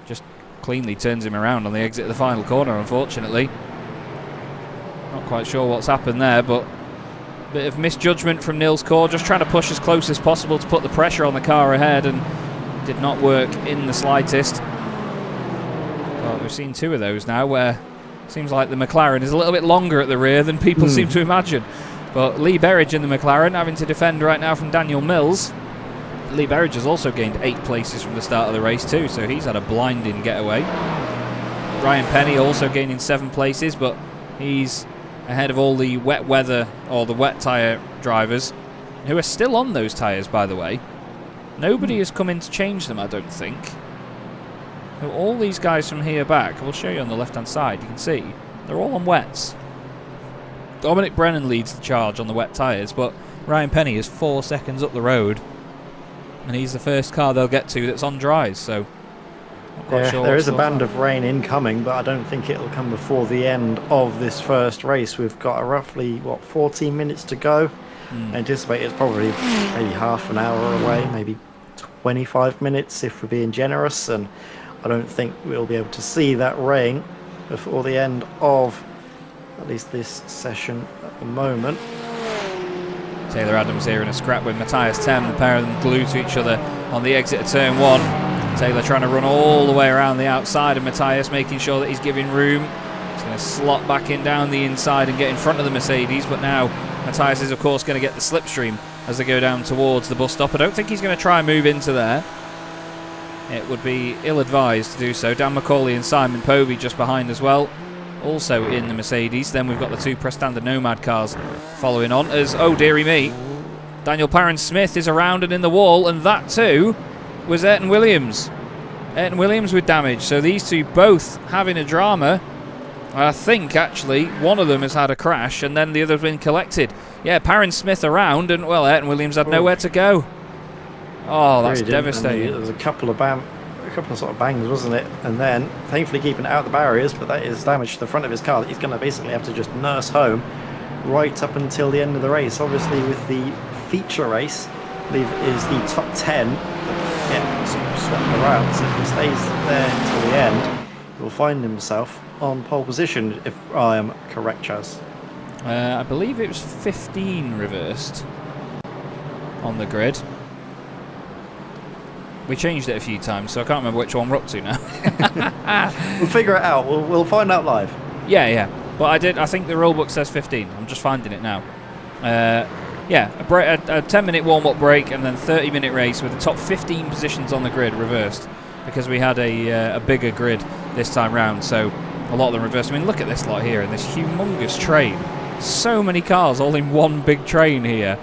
S1: Just cleanly turns him around on the exit of the final corner, unfortunately. Not quite sure what's happened there, but a bit of misjudgment from Nils Kaur, just trying to push as close as possible to put the pressure on the car ahead, and did not work in the slightest. Well, we've seen 2 of those now where it seems like the McLaren is a little bit longer at the rear than people seem to imagine. But Lee Berridge in the McLaren having to defend right now from Daniel Mills. Lee Berridge has also gained 8 places from the start of the race too, so he's had a blinding getaway. Ryan Penny also gaining 7 places, but he's ahead of all the wet weather or the wet tyre drivers, who are still on those tyres, by the way. Nobody has come in to change them, I don't think. So all these guys from here back, we'll show you on the left hand side, you can see they're all on wets. Dominic Brennan leads the charge on the wet tyres, but Ryan Penny is 4 seconds up the road, and he's the first car they'll get to that's on dries, so
S5: Yeah, there is a band of rain incoming, but I don't think it'll come before the end of this first race. We've got roughly, 14 minutes to go. I anticipate it's probably maybe half an hour away, maybe 25 minutes if we're being generous, and I don't think we'll be able to see that rain before the end of at least this session at the moment.
S1: Taylor Adams here in a scrap with Matthias Tem, the pair of them glued to each other on the exit of turn 1. Taylor trying to run all the way around the outside of Matthias, making sure that he's giving room. He's going to slot back in down the inside and get in front of the Mercedes, but now Matthias is of course going to get the slipstream as they go down towards the bus stop. I don't think he's going to try and move into there. It would be ill-advised to do so. Dan McCauley and Simon Povey just behind as well, also in the Mercedes. Then we've got the 2 Prestanda Nomad cars following on as, oh dearie me, Daniel Parron-Smith is around and in the wall, and that too was Ayrton Williams. Ayrton Williams with damage, so these 2 both having a drama. I think actually one of them has had a crash and then the other's been collected. Yeah, Parron-Smith around, and well, Ayrton Williams had nowhere to go. Oh, that's devastating.
S5: There was a couple of sort of bangs, wasn't it? And then, thankfully keeping it out the barriers, but that is damage to the front of his car that he's going to basically have to just nurse home right up until the end of the race. Obviously, with the feature race, I believe it is the top 10 that get sort of swapped around. So if he stays there until the end, he will find himself on pole position, if I am correct, Chaz.
S1: I believe it was 15 reversed on the grid. We changed it a few times, so I can't remember which one we're up to now.
S5: We'll figure it out. We'll find out live.
S1: Yeah. But I think the rulebook says 15. I'm just finding it now. Yeah, a 10-minute warm-up break and then 30-minute race with the top 15 positions on the grid reversed, because we had a bigger grid this time round, so a lot of them reversed. I mean, look at this lot here in this humongous train. So many cars all in one big train here.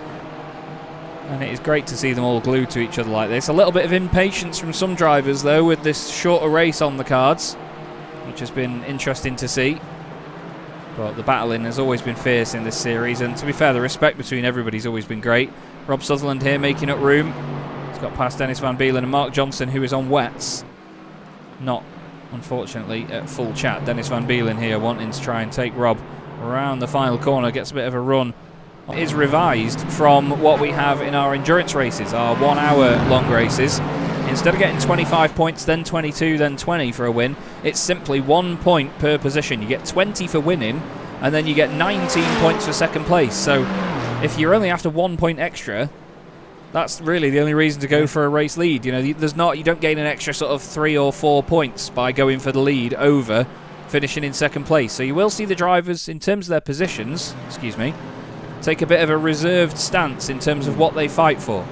S1: And it is great to see them all glued to each other like this. A little bit of impatience from some drivers, though, with this shorter race on the cards, which has been interesting to see. But the battling has always been fierce in this series, and to be fair, the respect between everybody's always been great. Rob Sutherland here making up room. He's got past Dennis Van Beelen and Mark Johnson, who is on wets. Not, unfortunately, at full chat. Dennis Van Beelen here wanting to try and take Rob around the final corner. Gets a bit of a run is revised from what we have in our endurance races, our 1 hour long races. Instead of getting 25 points, then 22, then 20 for a win, it's simply 1 point per position. You get 20 for winning, and then you get 19 points for second place. So if you're only after 1 point extra, that's really the only reason to go for a race lead. You know, you don't gain an extra sort of 3 or 4 points by going for the lead over finishing in second place. So you will see the drivers, in terms of their positions, take a bit of a reserved stance in terms of what they fight for.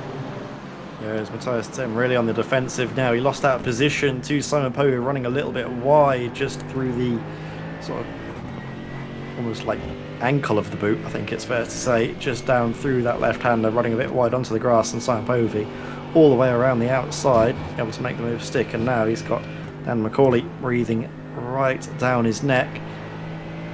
S5: Yeah, as Matthias Tim really on the defensive now. He lost out of position to Simon Povey, running a little bit wide just through the sort of almost like ankle of the boot, I think it's fair to say, just down through that left-hander, running a bit wide onto the grass, and Simon Povey all the way around the outside, able to make the move stick, and now he's got Dan McCauley breathing right down his neck.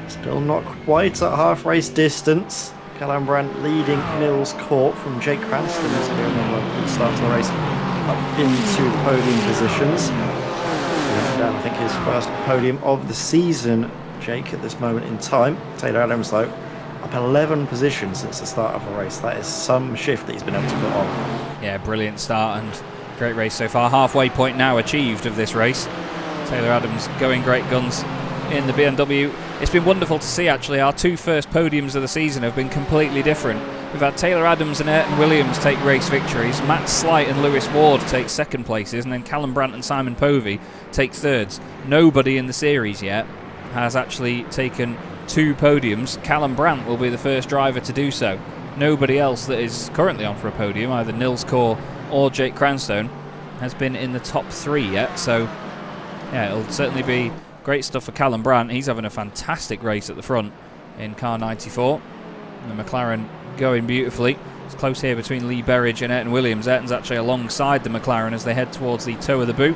S5: Still not quite at half race distance. Callum Brandt leading Mills Court from Jake Cranston, who's going to start to the race up into the podium positions. And I think his first podium of the season, Jake, at this moment in time. Taylor Adams, though, up 11 positions since the start of the race. That is some shift that he's been able to put on.
S1: Yeah, brilliant start and great race so far. Halfway point now achieved of this race. Taylor Adams going great guns in the BMW. It's been wonderful to see, actually. Our 2 first podiums of the season have been completely different. We've had Taylor Adams and Ayrton Williams take race victories, Matt Slight and Lewis Ward take second places, and then Callum Brandt and Simon Povey take thirds. Nobody in the series yet has actually taken 2 podiums. Callum Brandt will be the first driver to do so. Nobody else that is currently on for a podium, either Nils Core or Jake Cranstone, has been in the top 3 yet. So yeah, it'll certainly be great stuff for Callum Brandt. He's having a fantastic race at the front in car 94. And the McLaren going beautifully. It's close here between Lee Berridge and Ayrton Williams. Ayrton's actually alongside the McLaren as they head towards the toe of the boot.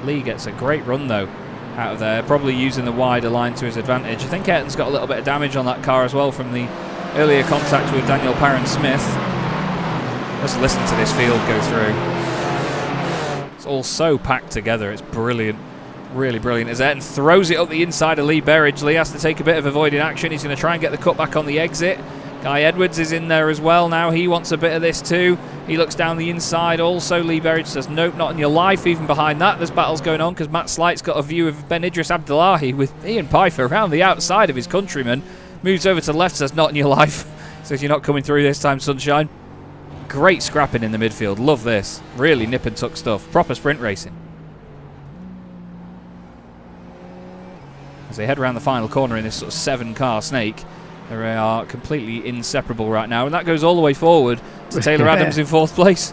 S1: Lee gets a great run though out of there, probably using the wider line to his advantage. I think Ayrton's got a little bit of damage on that car as well from the earlier contact with Daniel Parron-Smith. Just listen to this field go through. It's all so packed together. It's brilliant. Really brilliant as Ayrton throws it up the inside of Lee Berridge. Lee has to take a bit of avoiding action. He's going to try and get the cut back on the exit. Guy Edwards is in there as well now. He wants a bit of this too. He looks down the inside also. Lee Berridge says, nope, not in your life. Even behind that, there's battles going on because Matt Slight's got a view of Ben Idris Abdullahi with Ian Pfeiffer around the outside of his countryman. Moves over to the left, says, not in your life. Says, you're not coming through this time, sunshine. Great scrapping in the midfield. Love this. Really nip and tuck stuff. Proper sprint racing. As they head around the final corner in this sort of 7-car snake, they are completely inseparable right now, and that goes all the way forward to Taylor Adams in 4th place.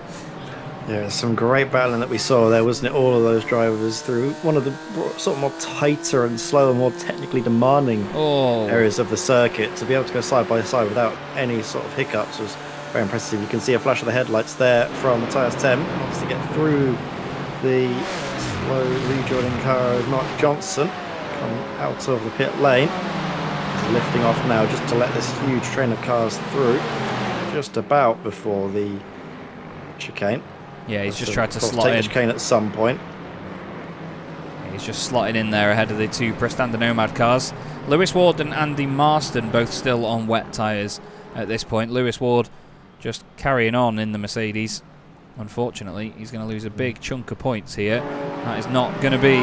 S5: Yeah, some great battling that we saw there, wasn't it? All of those drivers through one of the sort of more tighter and slower, more technically demanding areas of the circuit. To be able to go side by side without any sort of hiccups was very impressive. You can see a flash of the headlights there from Matthias Tem. Obviously get through the slow rejoining car of Mark Johnson. Come out of the pit lane. Lifting off now just to let this huge train of cars through just about before the chicane.
S1: Yeah, he's just tried to slot in.
S5: The chicane at some point.
S1: He's just slotting in there ahead of the 2 Prestanda Nomad cars. Lewis Ward and Andy Marston both still on wet tyres at this point. Lewis Ward just carrying on in the Mercedes. Unfortunately, he's going to lose a big chunk of points here. That is not going to be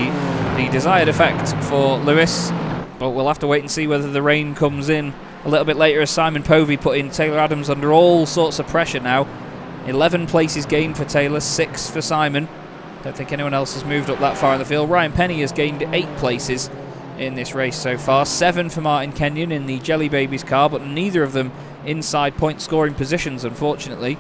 S1: the desired effect for Lewis. But we'll have to wait and see whether the rain comes in a little bit later as Simon Povey putting Taylor Adams under all sorts of pressure now. 11 places gained for Taylor, 6 for Simon. Don't think anyone else has moved up that far in the field. Ryan Penny has gained 8 places in this race so far. 7 for Martin Kenyon in the Jelly Babies car, but neither of them inside point scoring positions, unfortunately.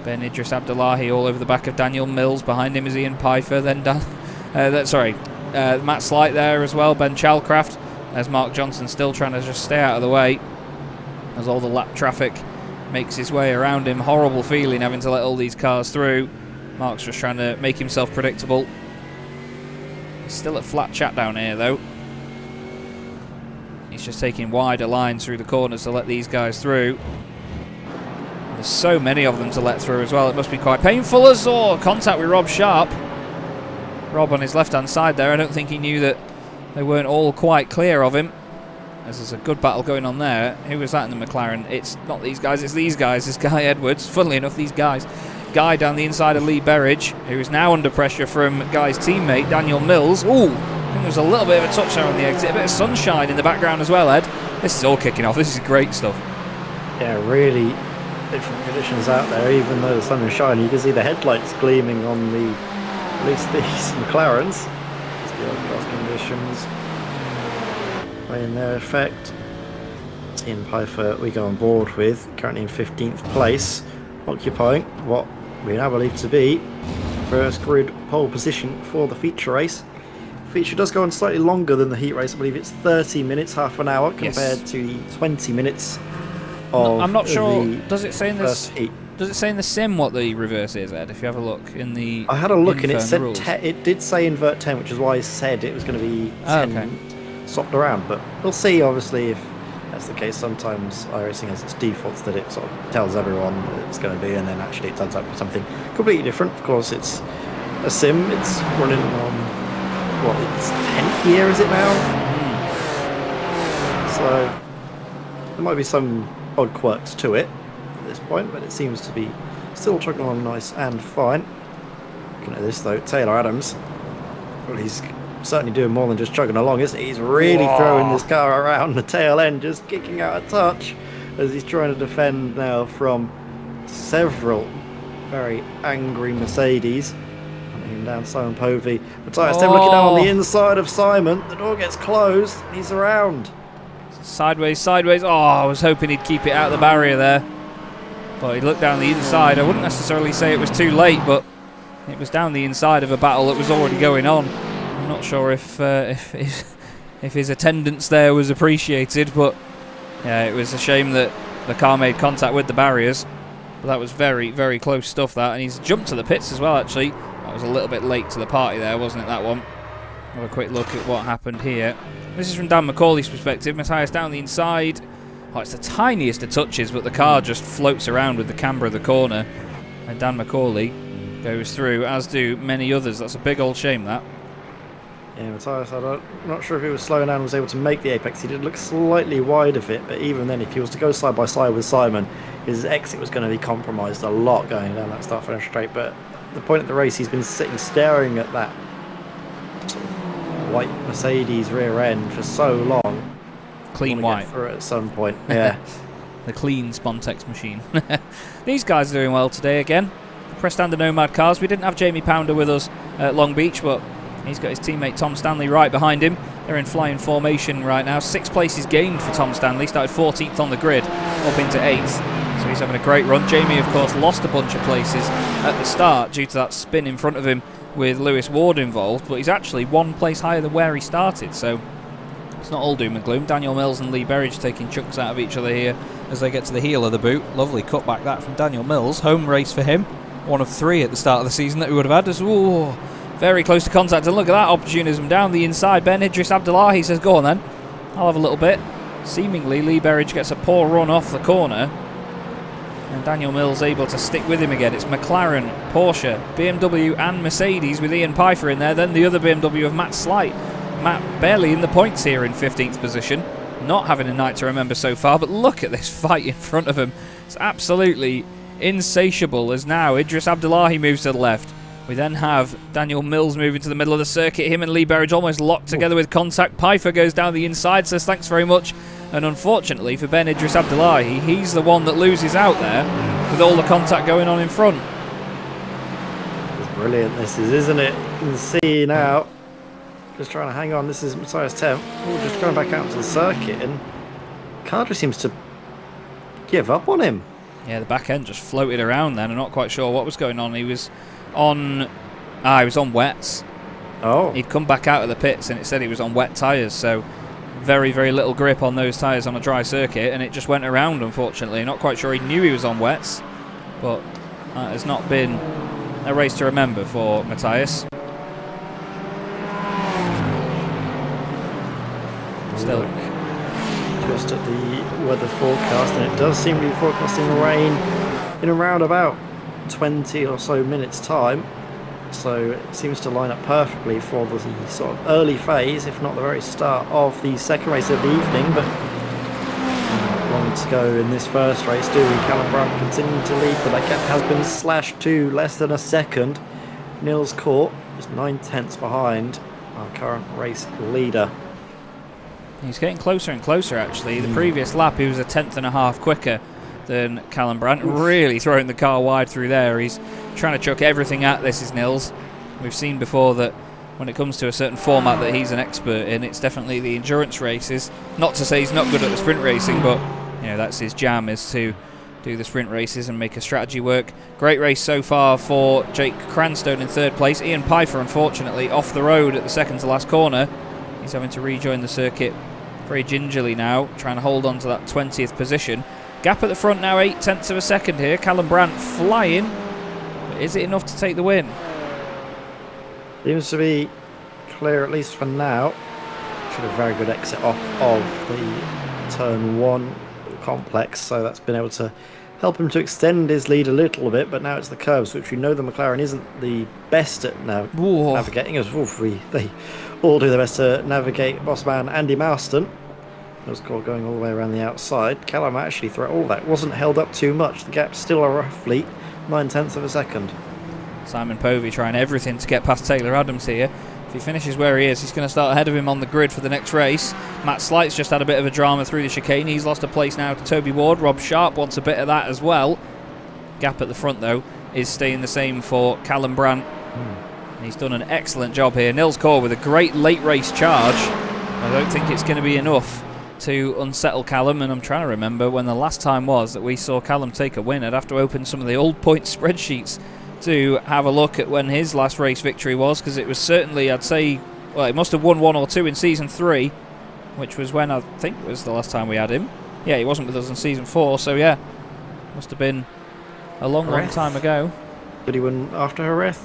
S1: Ben Idris Abdullahi all over the back of Daniel Mills. Behind him is Ian Pfeiffer. Then Matt Slight there as well. Ben Chalcraft. There's Mark Johnson still trying to just stay out of the way as all the lap traffic makes his way around him. Horrible feeling having to let all these cars through. Mark's just trying to make himself predictable. He's still at flat chat down here though. He's just taking wider lines through the corners to let these guys through. There's so many of them to let through as well. It must be quite painful as contact with Rob Sharp. Rob on his left hand side there. I don't think he knew that they weren't all quite clear of him. as there's a good battle going on there. Who was that in the McLaren? It's not these guys, it's these guys. It's Guy Edwards. Funnily enough, these guys. Guy down the inside of Lee Berridge, who is now under pressure from Guy's teammate, Daniel Mills. Ooh, I think there's a little bit of a touch there on the exit. A bit of sunshine in the background as well, Ed. This is all kicking off. This is great stuff.
S5: Yeah, really different conditions out there. Even though the sun is shining, you can see the headlights gleaming on at least these McLarens. It's the overcast conditions playing their effect. Ian Pfeiffer we go on board with, currently in 15th place, occupying what we now believe to be first grid pole position for the feature race. Feature does go on slightly longer than the heat race. I believe it's 30 minutes, half an hour, compared to the 20 minutes of
S1: I'm not sure.
S5: the
S1: Does it say in
S5: first
S1: this?
S5: heat.
S1: Does it say in the sim what the reverse is, Ed? If you have a look in the.
S5: I had a look and it
S1: info
S5: said
S1: rules.
S5: it did say invert 10, which is why I said it was going to be 10
S1: okay.
S5: swapped around. But we'll see, obviously, if that's the case. Sometimes iRacing has its defaults that it sort of tells everyone that it's going to be, and then actually it turns out to be something completely different. Of course, it's a sim. It's running on, what, its 10th year, is it now? So there might be some odd quirks to it at this point, but it seems to be still chugging along nice and fine. Looking at this though, Taylor Adams, well, he's certainly doing more than just chugging along, isn't he? He's really throwing this car around the tail end, just kicking out a touch as he's trying to defend now from several very angry Mercedes. Hunting him down, Simon Povey. Matthias Tim looking down on the inside of Simon. The door gets closed and he's around.
S1: Sideways, sideways. Oh, I was hoping he'd keep it out of the barrier there. But he looked down the inside. I wouldn't necessarily say it was too late, but it was down the inside of a battle that was already going on. I'm not sure if his attendance there was appreciated, but yeah, it was a shame that the car made contact with the barriers. But that was very, very close stuff, that. And he's jumped to the pits as well, actually. That was a little bit late to the party there, wasn't it, that one? Have a quick look at what happened here. This is from Dan McCauley's perspective. Matthias down the inside. Oh, it's the tiniest of touches, but the car just floats around with the camber of the corner. And Dan McCauley goes through, as do many others. That's a big old shame, that.
S5: Yeah, Matthias, I'm not sure if he was slowing down and was able to make the apex. He did look slightly wide of it, but even then, if he was to go side by side with Simon, his exit was going to be compromised a lot going down that start finish straight. But at the point of the race, he's been sitting staring at that sort of white Mercedes rear end for so long.
S1: Clean white.
S5: Through it at some point, yeah.
S1: The clean Spontex machine. These guys are doing well today again. The Press Standard Nomad cars. We didn't have Jamie Pounder with us at Long Beach, but he's got his teammate Tom Stanley right behind him. They're in flying formation right now. 6 places gained for Tom Stanley. Started 14th on the grid, up into 8th. So he's having a great run. Jamie, of course, lost a bunch of places at the start due to that spin in front of him with Lewis Ward involved, but he's actually 1 place higher than where he started, so it's not all doom and gloom. Daniel Mills and Lee Berridge taking chunks out of each other here as they get to the heel of the boot. Lovely cutback that from Daniel Mills. Home race for him. 1 of 3 at the start of the season that we would have had. Ooh, very close to contact, and look at that opportunism down the inside. Ben Idris Abdullahi says, go on then, I'll have a little bit. Seemingly Lee Berridge gets a poor run off the corner, and Daniel Mills able to stick with him again. It's McLaren, Porsche, BMW and Mercedes with Ian Pfeiffer in there. Then the other BMW of Matt Slight. Matt barely in the points here in 15th position. Not having a night to remember so far, but look at this fight in front of him. It's absolutely insatiable as now Idris Abdullahi moves to the left. We then have Daniel Mills moving to the middle of the circuit. Him and Lee Berridge almost locked together with contact. Pfeiffer goes down the inside, says thanks very much. And unfortunately for Ben Idris Abdullahi, he's the one that loses out there with all the contact going on in front.
S5: It's brilliant, this is, isn't it? You can see now, just trying to hang on. This is Matthias Temp. Just going back out to the circuit, and car just seems to give up on him.
S1: Yeah, the back end just floated around then. I'm not quite sure what was going on. He was on wets.
S5: Oh.
S1: He'd come back out of the pits and it said he was on wet tyres, so very, very little grip on those tyres on a dry circuit, and it just went around, unfortunately. Not quite sure he knew he was on wets, but that has not been a race to remember for Matthias. Still.
S5: Just at the weather forecast, and it does seem to be forecasting rain in around about 20 or so minutes time. So it seems to line up perfectly for the sort of early phase, if not the very start of the second race of the evening. But not long to go in this first race. Callum Brandt continuing to lead, but that gap has been slashed to less than a second. Nils Court is 9/10 behind our current race leader.
S1: He's getting closer and closer, actually. The previous lap, he was a 10.5 quicker than Callum Brandt. Really throwing the car wide through there. He's trying to chuck everything at this, is Nils. We've seen before that when it comes to a certain format that he's an expert in, it's definitely the endurance races. Not to say he's not good at the sprint racing, but you know, that's his jam, is to do the sprint races and make a strategy work. Great race so far for Jake Cranstone in third place. Ian Pfeiffer, unfortunately, off the road at the second to last corner. He's having to rejoin the circuit very gingerly now, trying to hold on to that 20th position. Gap at the front now, 0.8 of a second here. Callum Brandt flying, but is it enough to take the win?
S5: Seems to be clear, at least for now. Should have a very good exit off of the turn 1 complex, so that's been able to help him to extend his lead a little bit. But now it's the curves, which we know the McLaren isn't the best at navigating. As they all do their best to navigate. Boss man Andy Marston was going all the way around the outside. Callum actually, throughout all that, wasn't held up too much. The gap's still a roughly 0.9 of a second.
S1: Simon Povey trying everything to get past Taylor Adams here. If he finishes where he is, he's going to start ahead of him on the grid for the next race. Matt Slight's just had a bit of a drama through the chicane. He's lost a place now to Toby Ward. Rob Sharp wants a bit of that as well. Gap at the front, though, is staying the same for Callum Brandt. He's done an excellent job here. Nils Core with a great late race charge. I don't think it's going to be enough to unsettle Callum, and I'm trying to remember when the last time was that we saw Callum take a win. I'd have to open some of the old point spreadsheets to have a look at when his last race victory was, because it was certainly, I'd say, well, he must have won 1 or 2 in season 3, which was when I think was the last time we had him. Yeah, he wasn't with us in season 4, so yeah, must have been a long time ago.
S5: Did he win after Jerez?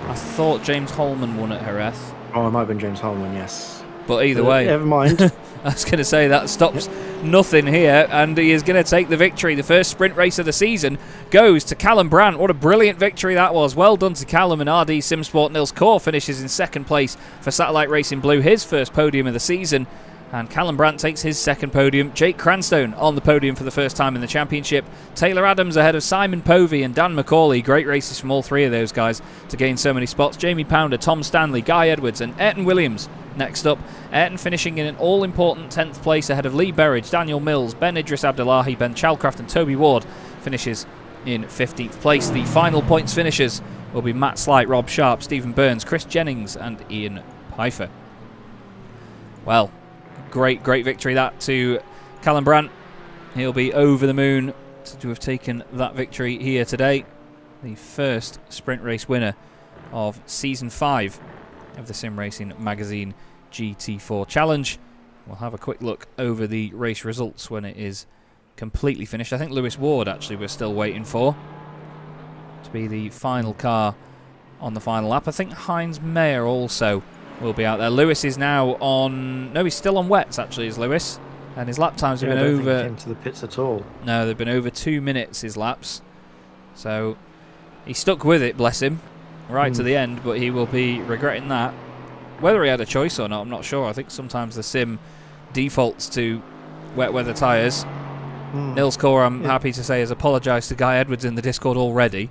S1: I thought James Holman won at Jerez.
S5: Oh, it might have been James Holman, yes.
S1: But either way,
S5: never mind.
S1: I was going to say that stops nothing here, and he is going to take the victory. The first sprint race of the season goes to Callum Brandt. What a brilliant victory that was. Well done to Callum, and RD Simsport Nils Core finishes in second place for Satellite Racing Blue, his first podium of the season. And Callum Brandt takes his second podium. Jake Cranstone on the podium for the first time in the championship. Taylor Adams ahead of Simon Povey and Dan McCauley. Great races from all three of those guys to gain so many spots. Jamie Pounder, Tom Stanley, Guy Edwards and Ayrton Williams next up. Ayrton finishing in an all-important 10th place ahead of Lee Berridge, Daniel Mills, Ben Idris Abdullahi, Ben Chalcraft and Toby Ward finishes in 15th place. The final points finishers will be Matt Slight, Rob Sharp, Stephen Burns, Chris Jennings and Ian Pfeiffer. Well, great victory that to Callum Brandt. He'll be over the moon to have taken that victory here today. The first sprint race winner of Season 5 of the Sim Racing Magazine GT4 Challenge. We'll have a quick look over the race results when it is completely finished. I think Lewis Ward actually we're still waiting for to be the final car on the final lap. I think Heinz Mayer also will be out there. Lewis is now on... No, he's still on wets, actually, is Lewis. And his lap times have been over...
S5: I don't think he came to the pits at all.
S1: No, they've been over 2 minutes, his laps. So, he stuck with it, bless him, right to the end, but he will be regretting that. Whether he had a choice or not, I'm not sure. I think sometimes the sim defaults to wet weather tyres. Nils Core, I'm happy to say, has apologised to Guy Edwards in the Discord already.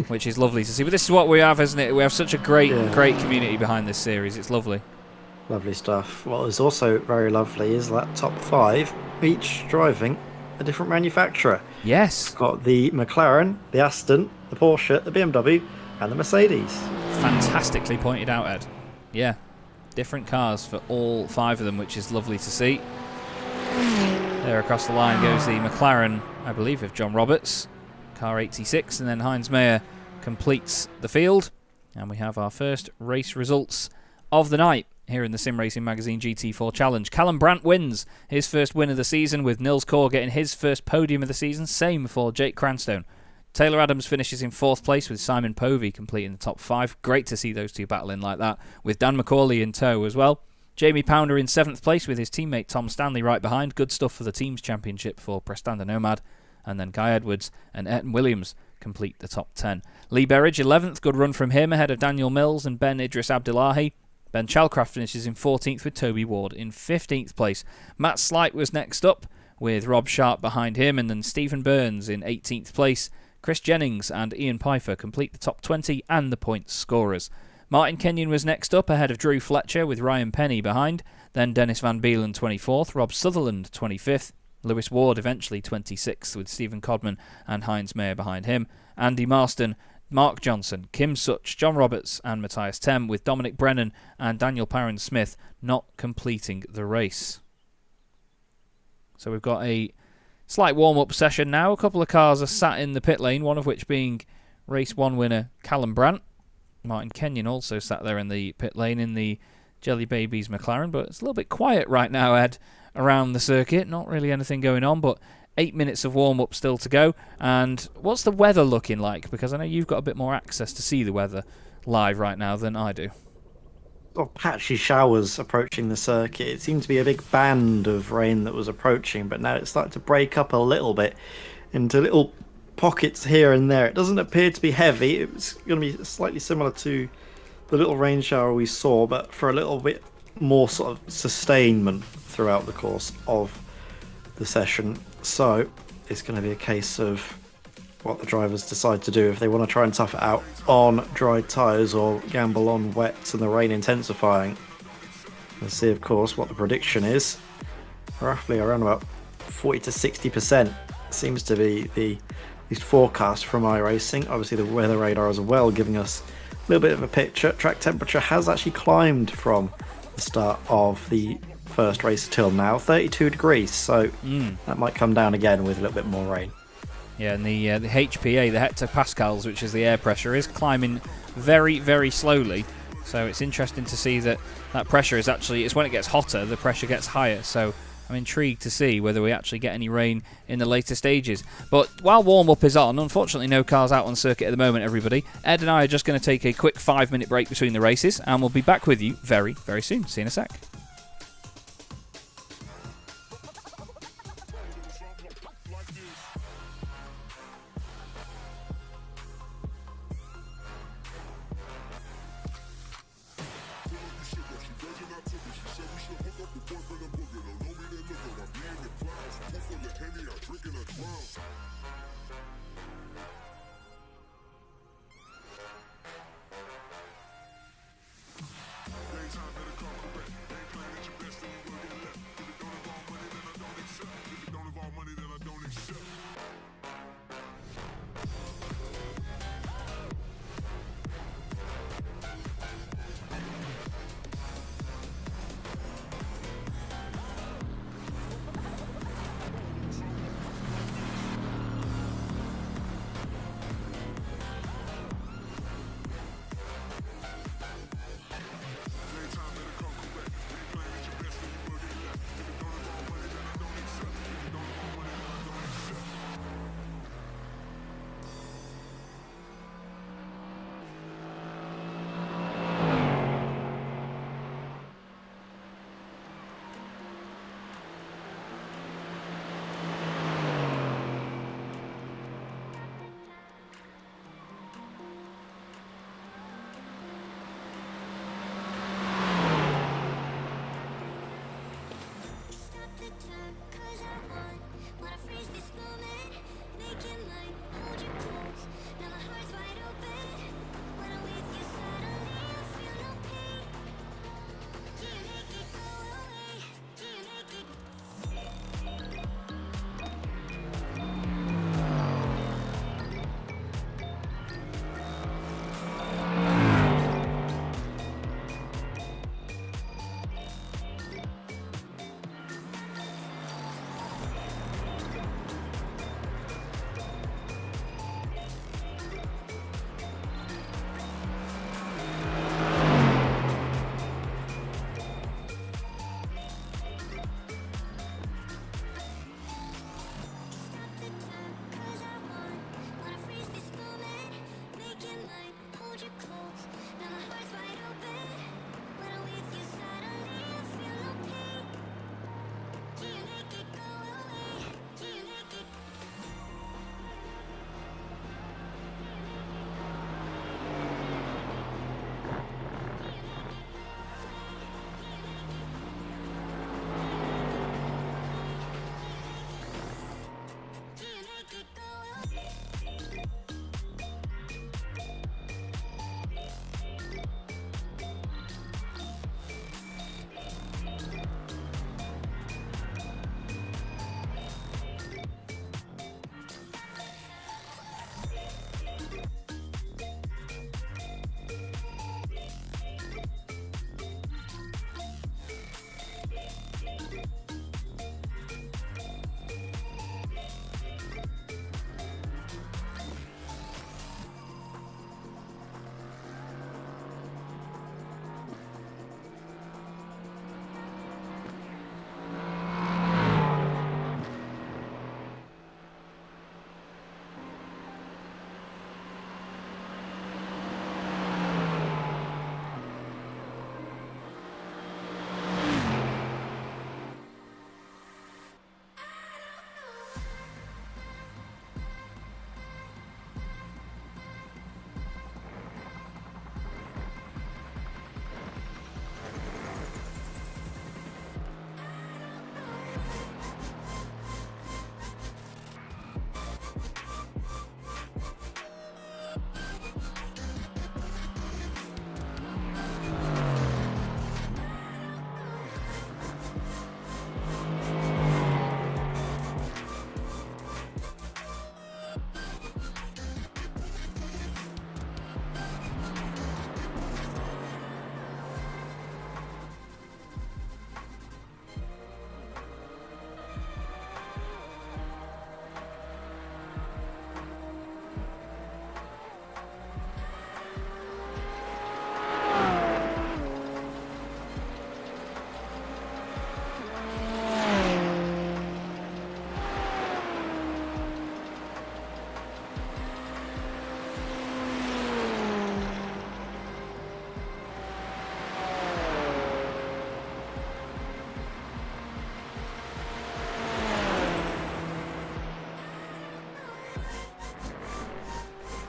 S1: Which is lovely to see. But this is what we have, isn't it? We have such a great community behind this series. It's lovely.
S5: Lovely stuff. What is also very lovely is that top 5, each driving a different manufacturer.
S1: Yes.
S5: We've got the McLaren, the Aston, the Porsche, the BMW, and the Mercedes.
S1: Fantastically pointed out, Ed. Yeah. Different cars for all 5 of them, which is lovely to see. There across the line goes the McLaren, I believe, of John Roberts. Car 86, and then Heinz Mayer completes the field, and we have our first race results of the night here in the Sim Racing Magazine GT4 Challenge. Callum Brandt wins his first win of the season, with Nils Core getting his first podium of the season. Same for Jake Cranstone. Taylor Adams finishes in 4th place, with Simon Povey completing the top 5. Great to see those two battling like that, with Dan McCauley in tow as well. Jamie Pounder in 7th place, with his teammate Tom Stanley right behind. Good stuff for the team's championship for Prestanda Nomad. And then Guy Edwards and Ayrton Williams complete the top 10. Lee Berridge 11th, good run from him ahead of Daniel Mills and Ben Idris Abdullahi. Ben Chalcraft finishes in 14th with Toby Ward in 15th place. Matt Slight was next up with Rob Sharp behind him, and then Stephen Burns in 18th place. Chris Jennings and Ian Pfeiffer complete the top 20 and the points scorers. Martin Kenyon was next up ahead of Drew Fletcher with Ryan Penny behind. Then Dennis Van Beelen 24th, Rob Sutherland 25th. Lewis Ward eventually 26th with Stephen Codman and Heinz Mayer behind him. Andy Marston, Mark Johnson, Kim Such, John Roberts and Matthias Tem, with Dominic Brennan and Daniel Parron-Smith not completing the race. So we've got a slight warm-up session now. A couple of cars are sat in the pit lane, one of which being race 1 winner Callum Brandt. Martin Kenyon also sat there in the pit lane in the Jelly Babies McLaren, but it's a little bit quiet right now, Ed, around the circuit. Not really anything going on, but 8 minutes of warm-up still to go. And what's the weather looking like? Because I know you've got a bit more access to see the weather live right now than I do.
S5: Patchy showers approaching the circuit. It seemed to be a big band of rain that was approaching, but now it's starting to break up a little bit into little pockets here and there. It doesn't appear to be heavy. It's going to be slightly similar to the little rain shower we saw, but for a little bit more sort of sustainment throughout the course of the session. So it's going to be a case of what the drivers decide to do, if they want to try and tough it out on dry tyres or gamble on wets and the rain intensifying. Let's see, of course, what the prediction is. Roughly around about 40 to 60% seems to be the least forecast from iRacing. Obviously the weather radar as well giving us a little bit of a picture. Track temperature has actually climbed from the start of the first race till now, 32 degrees, so that might come down again with a little bit more rain.
S1: Yeah, and the HPA, the hectopascals, which is the air pressure, is climbing very, very slowly. So it's interesting to see that pressure is actually, it's when it gets hotter, the pressure gets higher. So I'm intrigued to see whether we actually get any rain in the later stages. But while warm-up is on, unfortunately no cars out on circuit at the moment, everybody. Ed and I are just going to take a quick 5-minute break between the races, and we'll be back with you very, very soon. See you in a sec.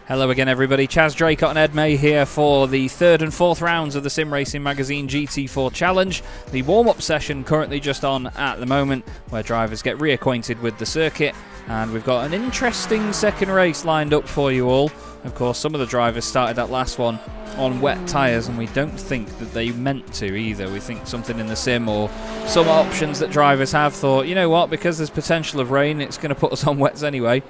S1: Hello again, everybody. Chaz, Draycott and Ed May here for the third and fourth rounds of the Sim Racing Magazine GT4 Challenge. The warm-up session currently just on at the moment, where drivers get reacquainted with the circuit. And we've got an interesting second race lined up for you all. Of course, some of the drivers started that last one on wet tyres, and we don't think that they meant to either. We think something in the sim or some options that drivers have thought, you know what, because there's potential of rain, it's going to put us on wets anyway.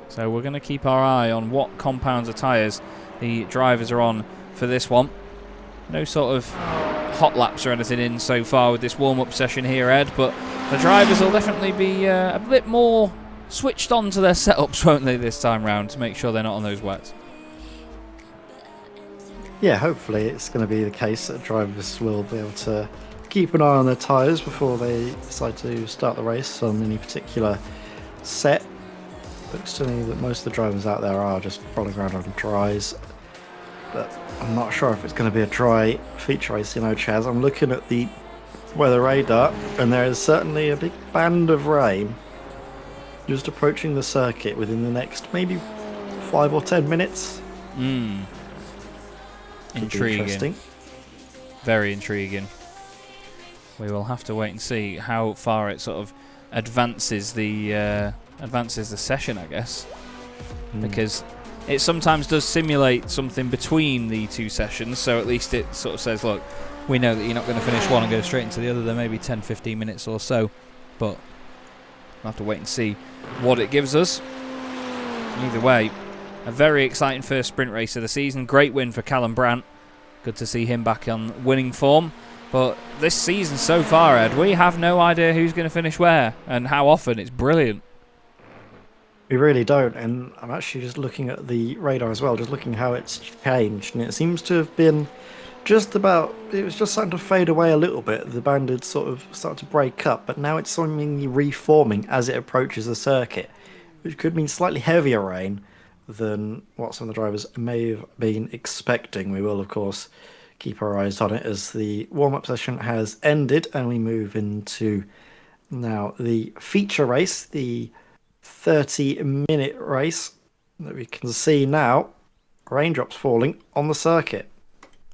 S1: So we're going to keep our eye on what compounds of tyres the drivers are on for this one. No sort of hot laps or anything in so far with this warm-up session here, Ed, but the drivers will definitely be a bit more switched on to their setups, won't they, this time round, to make sure they're not on those wets.
S5: Yeah, hopefully it's going to be the case that drivers will be able to keep an eye on their tyres before they decide to start the race on any particular set. Looks to me that most of the drivers out there are just rolling around on dries, but I'm not sure if it's going to be a dry feature race, you know, Chaz. I'm looking at the weather radar, and there is certainly a big band of rain just approaching the circuit within the next maybe 5 or 10 minutes.
S1: Intriguing. Very intriguing. We will have to wait and see how far it sort of advances the session, I guess, because it sometimes does simulate something between the two sessions, so at least it sort of says, look, we know that you're not going to finish one and go straight into the other. There may be 10-15 minutes or so, but we'll have to wait and see what it gives us. Either way, a very exciting first sprint race of the season. Great win for Callum Brandt. Good to see him back on winning form. But this season so far, Ed, we have no idea who's going to finish where and how often. It's brilliant.
S5: We really don't, and I'm actually just looking at the radar as well, just looking how it's changed, and it seems to have been just about, it was just starting to fade away a little bit. The band had sort of started to break up, but now it's seemingly reforming as it approaches the circuit, which could mean slightly heavier rain than what some of the drivers may have been expecting. We will, of course, keep our eyes on it as the warm-up session has ended, and we move into now the feature race, the 30-minute race that we can see now. Raindrops falling on the circuit.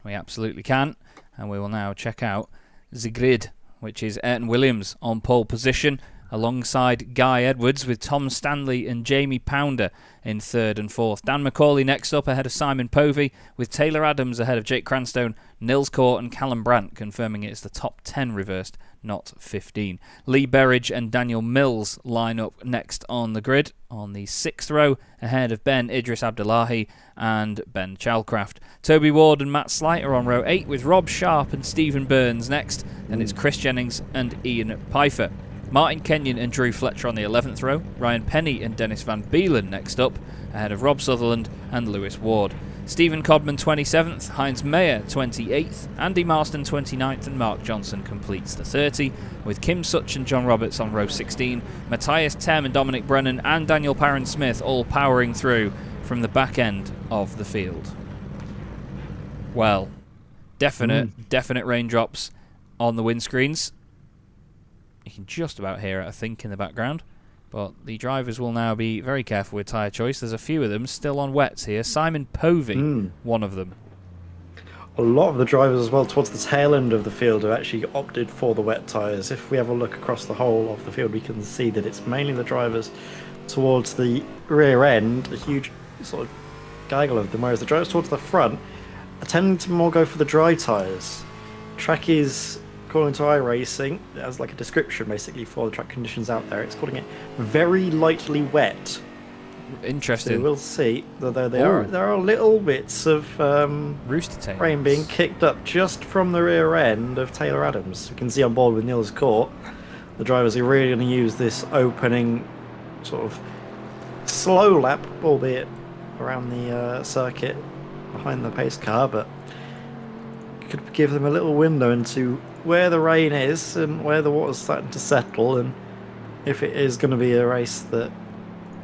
S1: We absolutely can, and we will now check out the grid, which is Ayrton Williams on pole position alongside Guy Edwards, with Tom Stanley and Jamie Pounder in third and fourth. Dan McCauley next up ahead of Simon Povey, with Taylor Adams ahead of Jake Cranstone, Nils Court and Callum Brandt confirming it's the top 10 reversed, not 15. Lee Berridge and Daniel Mills line up next on the grid on the sixth row, ahead of Ben Idris Abdullahi and Ben Chalcraft. Toby Ward and Matt Slater on row 8, with Rob Sharp and Stephen Burns next. Then it's Chris Jennings and Ian Pfeiffer. Martin Kenyon and Drew Fletcher on the 11th row. Ryan Penny and Dennis Van Beelen next up, ahead of Rob Sutherland and Lewis Ward. Stephen Codman 27th, Heinz Mayer 28th, Andy Marston 29th, and Mark Johnson completes the 30, with Kim Such and John Roberts on row 16, Matthias Tem and Dominic Brennan and Daniel Parron-Smith all powering through from the back end of the field. Well, definite raindrops on the windscreens. You can just about hear it, I think, in the background. But the drivers will now be very careful with tyre choice. There's a few of them still on wets here. Simon Povey, one of them.
S5: A lot of the drivers as well towards the tail end of the field have actually opted for the wet tyres. If we have a look across the whole of the field, we can see that it's mainly the drivers towards the rear end, a huge sort of gaggle of them, whereas the drivers towards the front are tending to more go for the dry tyres. Track is, according to iRacing, as like a description basically for the track conditions out there, it's calling it very lightly wet.
S1: Interesting.
S5: So we'll see, although there are little bits of
S1: rooster tails
S5: rain being kicked up just from the rear end of Taylor Adams. You can see on board with Nils Court, the drivers are really going to use this opening sort of slow lap, albeit around the circuit behind the pace car, but could give them a little window into where the rain is and where the water's starting to settle, and if it is going to be a race that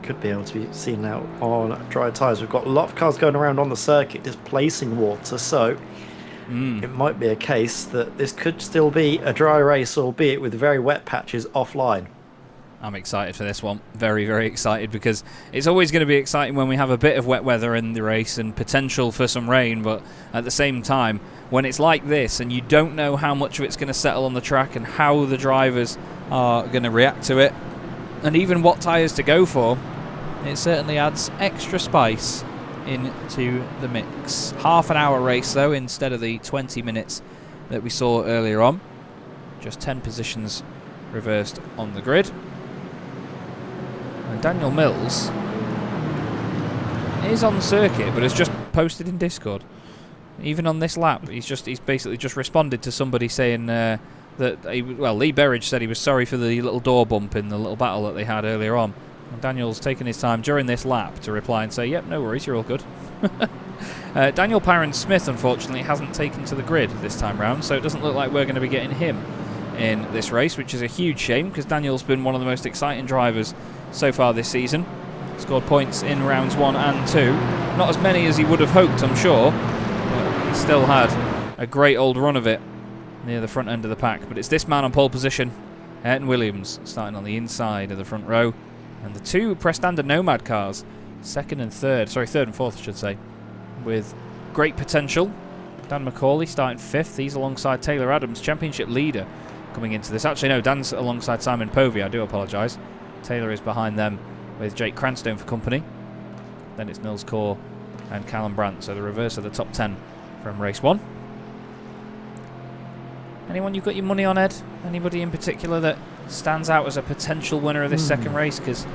S5: could be able to be seen out on dry tyres. We've got a lot of cars going around on the circuit displacing water, so it might be a case that this could still be a dry race, albeit with very wet patches offline.
S1: I'm excited for this one. Very, very excited, because it's always going to be exciting when we have a bit of wet weather in the race and potential for some rain, but at the same time, when it's like this and you don't know how much of it's going to settle on the track and how the drivers are going to react to it, and even what tyres to go for, it certainly adds extra spice into the mix. Half an hour race though, instead of the 20 minutes that we saw earlier on. Just 10 positions reversed on the grid. And Daniel Mills is on circuit, but has just posted in Discord. Even on this lap, he's basically just responded to somebody saying that Lee Berridge said he was sorry for the little door bump in the little battle that they had earlier on. And Daniel's taken his time during this lap to reply and say, yep, no worries, you're all good. Daniel Pyron-Smith, unfortunately, hasn't taken to the grid this time round, so it doesn't look like we're going to be getting him in this race, which is a huge shame, because Daniel's been one of the most exciting drivers so far this season. Scored points in rounds 1 and 2. Not as many as he would have hoped, I'm sure, but he still had a great old run of it near the front end of the pack. But it's this man on pole position, Ayrton Williams, starting on the inside of the front row. And the two Prestanda Nomad cars, third and fourth I should say, with great potential. Dan McCauley starting 5th. He's alongside Taylor Adams, championship leader, coming into this. Actually, no, Dan's alongside Simon Povey. I do apologise. Taylor is behind them with Jake Cranstone for company. Then it's Nils Core and Callum Brandt. So the reverse of the top 10 from race 1. Anyone you've got your money on, Ed? Anybody in particular that stands out as a potential winner of this second race? Because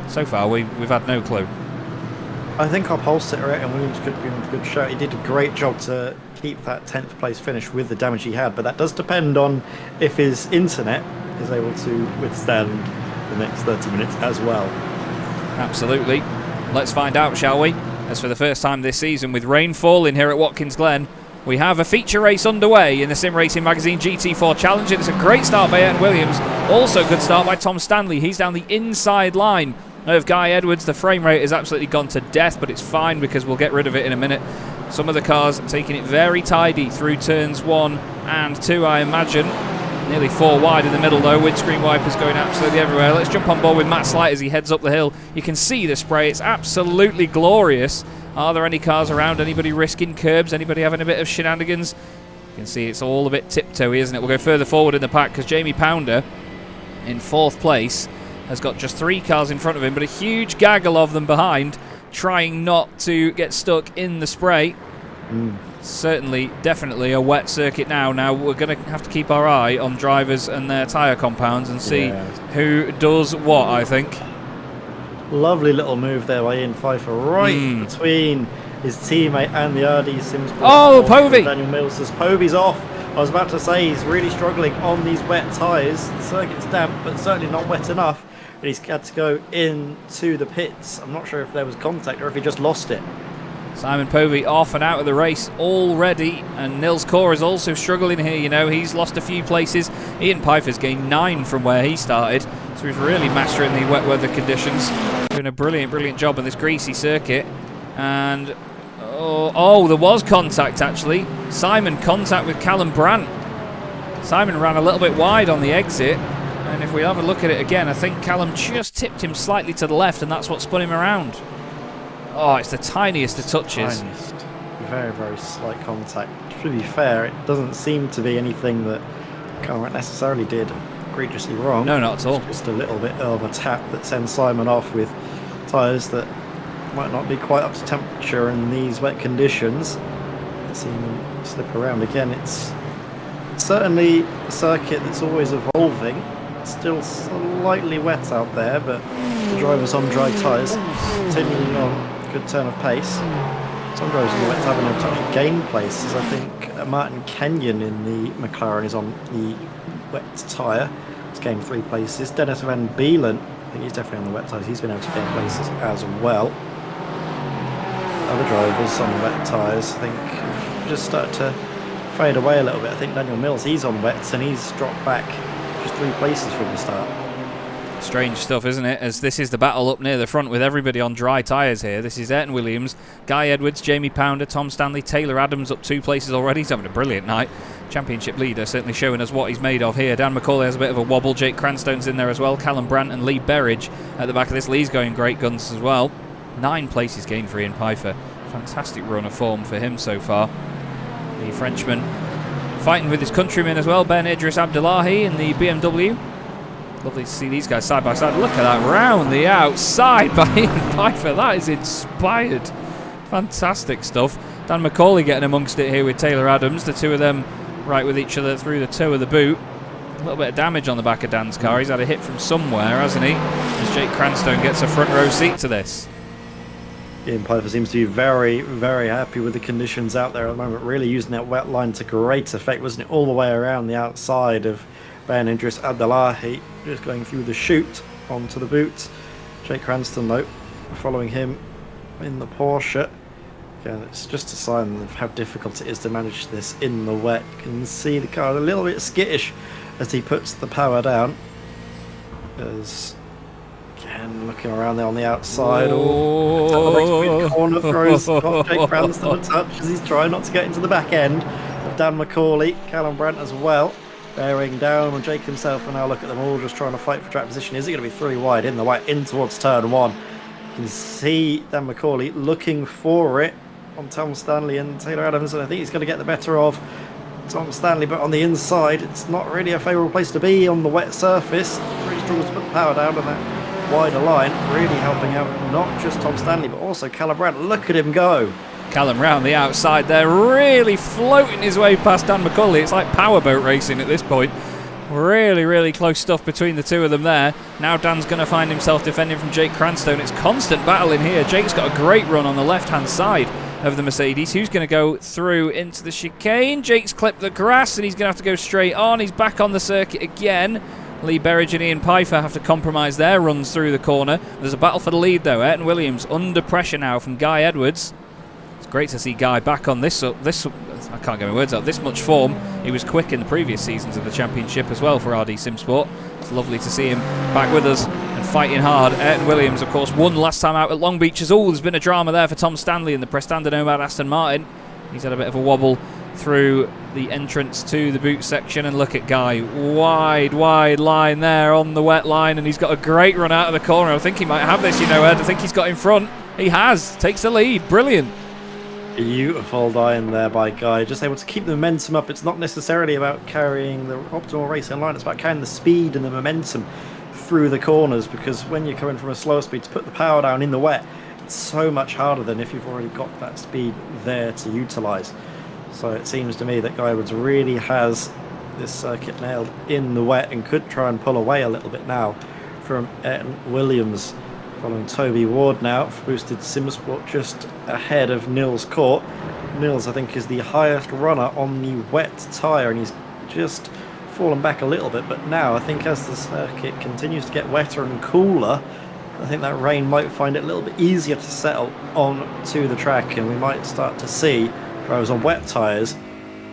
S1: so far we've had no clue.
S5: I think our pole sitter and Williams could be in a good show. He did a great job to keep that 10th place finish with the damage he had, but that does depend on if his internet is able to withstand the next 30 minutes as well.
S1: Absolutely. Let's find out, shall we? As for the first time this season, with rain falling here at Watkins Glen, we have a feature race underway in the Sim Racing Magazine GT4 Challenge. It's a great start by Ayrton Williams. Also good start by Tom Stanley. He's down the inside line of Guy Edwards. The frame rate has absolutely gone to death, but it's fine because we'll get rid of it in a minute. Some of the cars taking it very tidy through turns 1 and 2, I imagine. Nearly 4 wide in the middle though, windscreen wipers going absolutely everywhere. Let's jump on board with Matt Slight as he heads up the hill. You can see the spray, it's absolutely glorious. Are there any cars around? Anybody risking curbs? Anybody having a bit of shenanigans? You can see it's all a bit tiptoey, isn't it? We'll go further forward in the pack because Jamie Pounder in 4th place has got just 3 cars in front of him, but a huge gaggle of them behind, trying not to get stuck in the spray. Certainly, definitely a wet circuit now. Now we're going to have to keep our eye on drivers and their tyre compounds and see who does what, I think.
S5: Lovely little move there by Ian Pfeiffer, right between his teammate and the RD Sims.
S1: Oh, Povey!
S5: Daniel Mills says Povey's off. I was about to say he's really struggling on these wet tyres. The circuit's damp, but certainly not wet enough. But he's had to go into the pits. I'm not sure if there was contact or if he just lost it.
S1: Simon Povey off and out of the race already, and Nils Core is also struggling here. You know, he's lost a few places. Ian Pfeiffer's gained 9 from where he started, so he's really mastering the wet weather conditions, doing a brilliant job on this greasy circuit. And there was contact actually. Simon contact with Callum Brandt. Simon ran a little bit wide on the exit, and if we have a look at it again, I think Callum just tipped him slightly to the left, and that's what spun him around. Oh, it's the tiniest of touches.
S5: Very, very slight contact. To be fair, it doesn't seem to be anything that Cartwright necessarily did egregiously wrong.
S1: No, not at all.
S5: It's just a little bit of a tap that sends Simon off with tyres that might not be quite up to temperature in these wet conditions. Let's see him slip around again. It's certainly a circuit that's always evolving. It's still slightly wet out there, but the driver's on dry tyres, continuing on. Good turn of pace. Some drivers on the wet haven't been able to gain places. I think Martin Kenyon in the McLaren is on the wet tyre. He's gained 3 places. Dennis Van Beelen, I think he's definitely on the wet tyres. He's been able to gain places as well. Other drivers on the wet tyres, I think, have just started to fade away a little bit. I think Daniel Mills, he's on wets and he's dropped back just 3 places from the start.
S1: Strange stuff, isn't it? As this is the battle up near the front with everybody on dry tyres here. This is Ayrton Williams, Guy Edwards, Jamie Pounder, Tom Stanley, Taylor Adams up 2 places already. He's having a brilliant night. championship leader, certainly showing us what he's made of here. Dan McCauley has a bit of a wobble. Jake Cranstone's in there as well. Callum Brandt and Lee Berridge at the back of this. Lee's going great guns as well. 9 places gained for Ian Pfeiffer. Fantastic run of form for him so far. The Frenchman fighting with his countryman as well, Ben Idris Abdullahi in the BMW. Lovely to see these guys side by side. Look at that round the outside by Ian Pfeiffer. That is inspired. Fantastic stuff. Dan McCauley getting amongst it here with Taylor Adams. The two of them right with each other through the toe of the boot. A little bit of damage on the back of Dan's car. He's had a hit from somewhere, hasn't he? As Jake Cranstone gets a front row seat to this.
S5: Ian Pfeiffer seems to be very, very happy with the conditions out there at the moment. Really using that wet line to great effect, wasn't it? All the way around the outside of Ben Idris Abdullahi, just going through the chute onto the boot. Jake Cranstone, though, following him in the Porsche. Again, it's just a sign of how difficult it is to manage this in the wet. You can see the car a little bit skittish as he puts the power down. As again, looking around there on the outside. The corner throws Jake Cranstone a touch as he's trying not to get into the back end of Dan McCauley. Callum Brandt as well, bearing down on Jake himself. And now look at them all just trying to fight for track position. Is it going to be 3 wide in the white in towards turn 1? You can see Dan McCauley looking for it on Tom Stanley and Taylor Adams, and I think he's going to get the better of Tom Stanley, but on the inside it's not really a favourable place to be on the wet surface. Really struggles to put the power down on that wider line, really helping out not just Tom Stanley but also Callum Brandt. Look at him go.
S1: Callum round the outside there, really floating his way past Dan McCauley. It's like powerboat racing at this point. Really, really close stuff between the two of them there. Now Dan's going to find himself defending from Jake Cranstone. It's constant battle in here. Jake's got a great run on the left-hand side of the Mercedes. Who's going to go through into the chicane? Jake's clipped the grass and he's going to have to go straight on. He's back on the circuit again. Lee Berridge and Ian Pfeiffer have to compromise their runs through the corner. There's a battle for the lead though. Ayrton Williams under pressure now from Guy Edwards. It's great to see Guy back on this I can't get my words out, this much form. He was quick in the previous seasons of the championship as well for RD Simsport. It's lovely to see him back with us and fighting hard. Ayrton Williams, of course, won last time out at Long Beach. There's been a drama there for Tom Stanley in the Prestanda Nomad Aston Martin. He's had a bit of a wobble through the entrance to the boot section, and look at Guy, wide line there on the wet line, and he's got a great run out of the corner. I think he might have this, you know, Ed. I think he's got in front. He has, takes the lead, brilliant.
S5: Beautiful line there by Guy, just able to keep the momentum up. It's not necessarily about carrying the optimal racing line, it's about carrying the speed and the momentum through the corners, because when you're coming from a slower speed, to put the power down in the wet, it's so much harder than if you've already got that speed there to utilise. So it seems to me that Guy Edwards really has this circuit nailed in the wet and could try and pull away a little bit now from Ayrton Williams. Following Toby Ward now for Boosted Simsport, just ahead of Nils Court. Nils, I think, is the highest runner on the wet tyre, and he's just fallen back a little bit. But now I think as the circuit continues to get wetter and cooler, I think that rain might find it a little bit easier to settle onto the track, and we might start to see drivers on wet tyres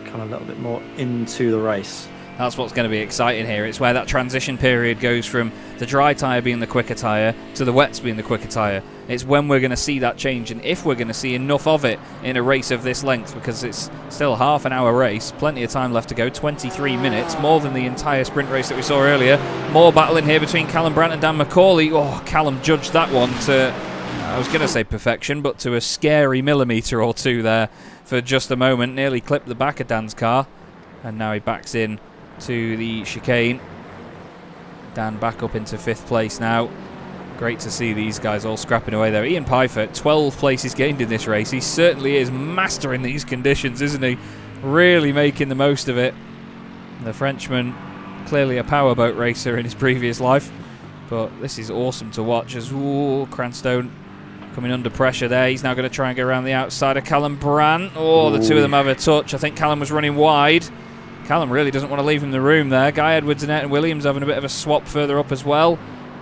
S5: come a little bit more into the race.
S1: That's what's going to be exciting here. It's where that transition period goes from the dry tyre being the quicker tyre to the wets being the quicker tyre. It's when we're going to see that change, and if we're going to see enough of it in a race of this length, because it's still a half an hour race, plenty of time left to go, 23 minutes, more than the entire sprint race that we saw earlier. More battle in here between Callum Brandt and Dan McCauley. Oh, Callum judged that one to, I was going to say perfection, but to a scary millimetre or two there for just a moment. Nearly clipped the back of Dan's car, and now he backs in to the chicane. Dan back up into 5th place now. Great to see these guys all scrapping away there. Ian Pfeiffer, 12 places gained in this race. He certainly is mastering these conditions, isn't he? Really making the most of it. The Frenchman, clearly a powerboat racer in his previous life, but this is awesome to watch as Cranstone coming under pressure there. He's now going to try and go around the outside of Callum Brandt. Oh, the two of them have a touch. I think Callum was running wide. Callum really doesn't want to leave him the room there. Guy Edwards and Ayrton Williams having a bit of a swap further up as well.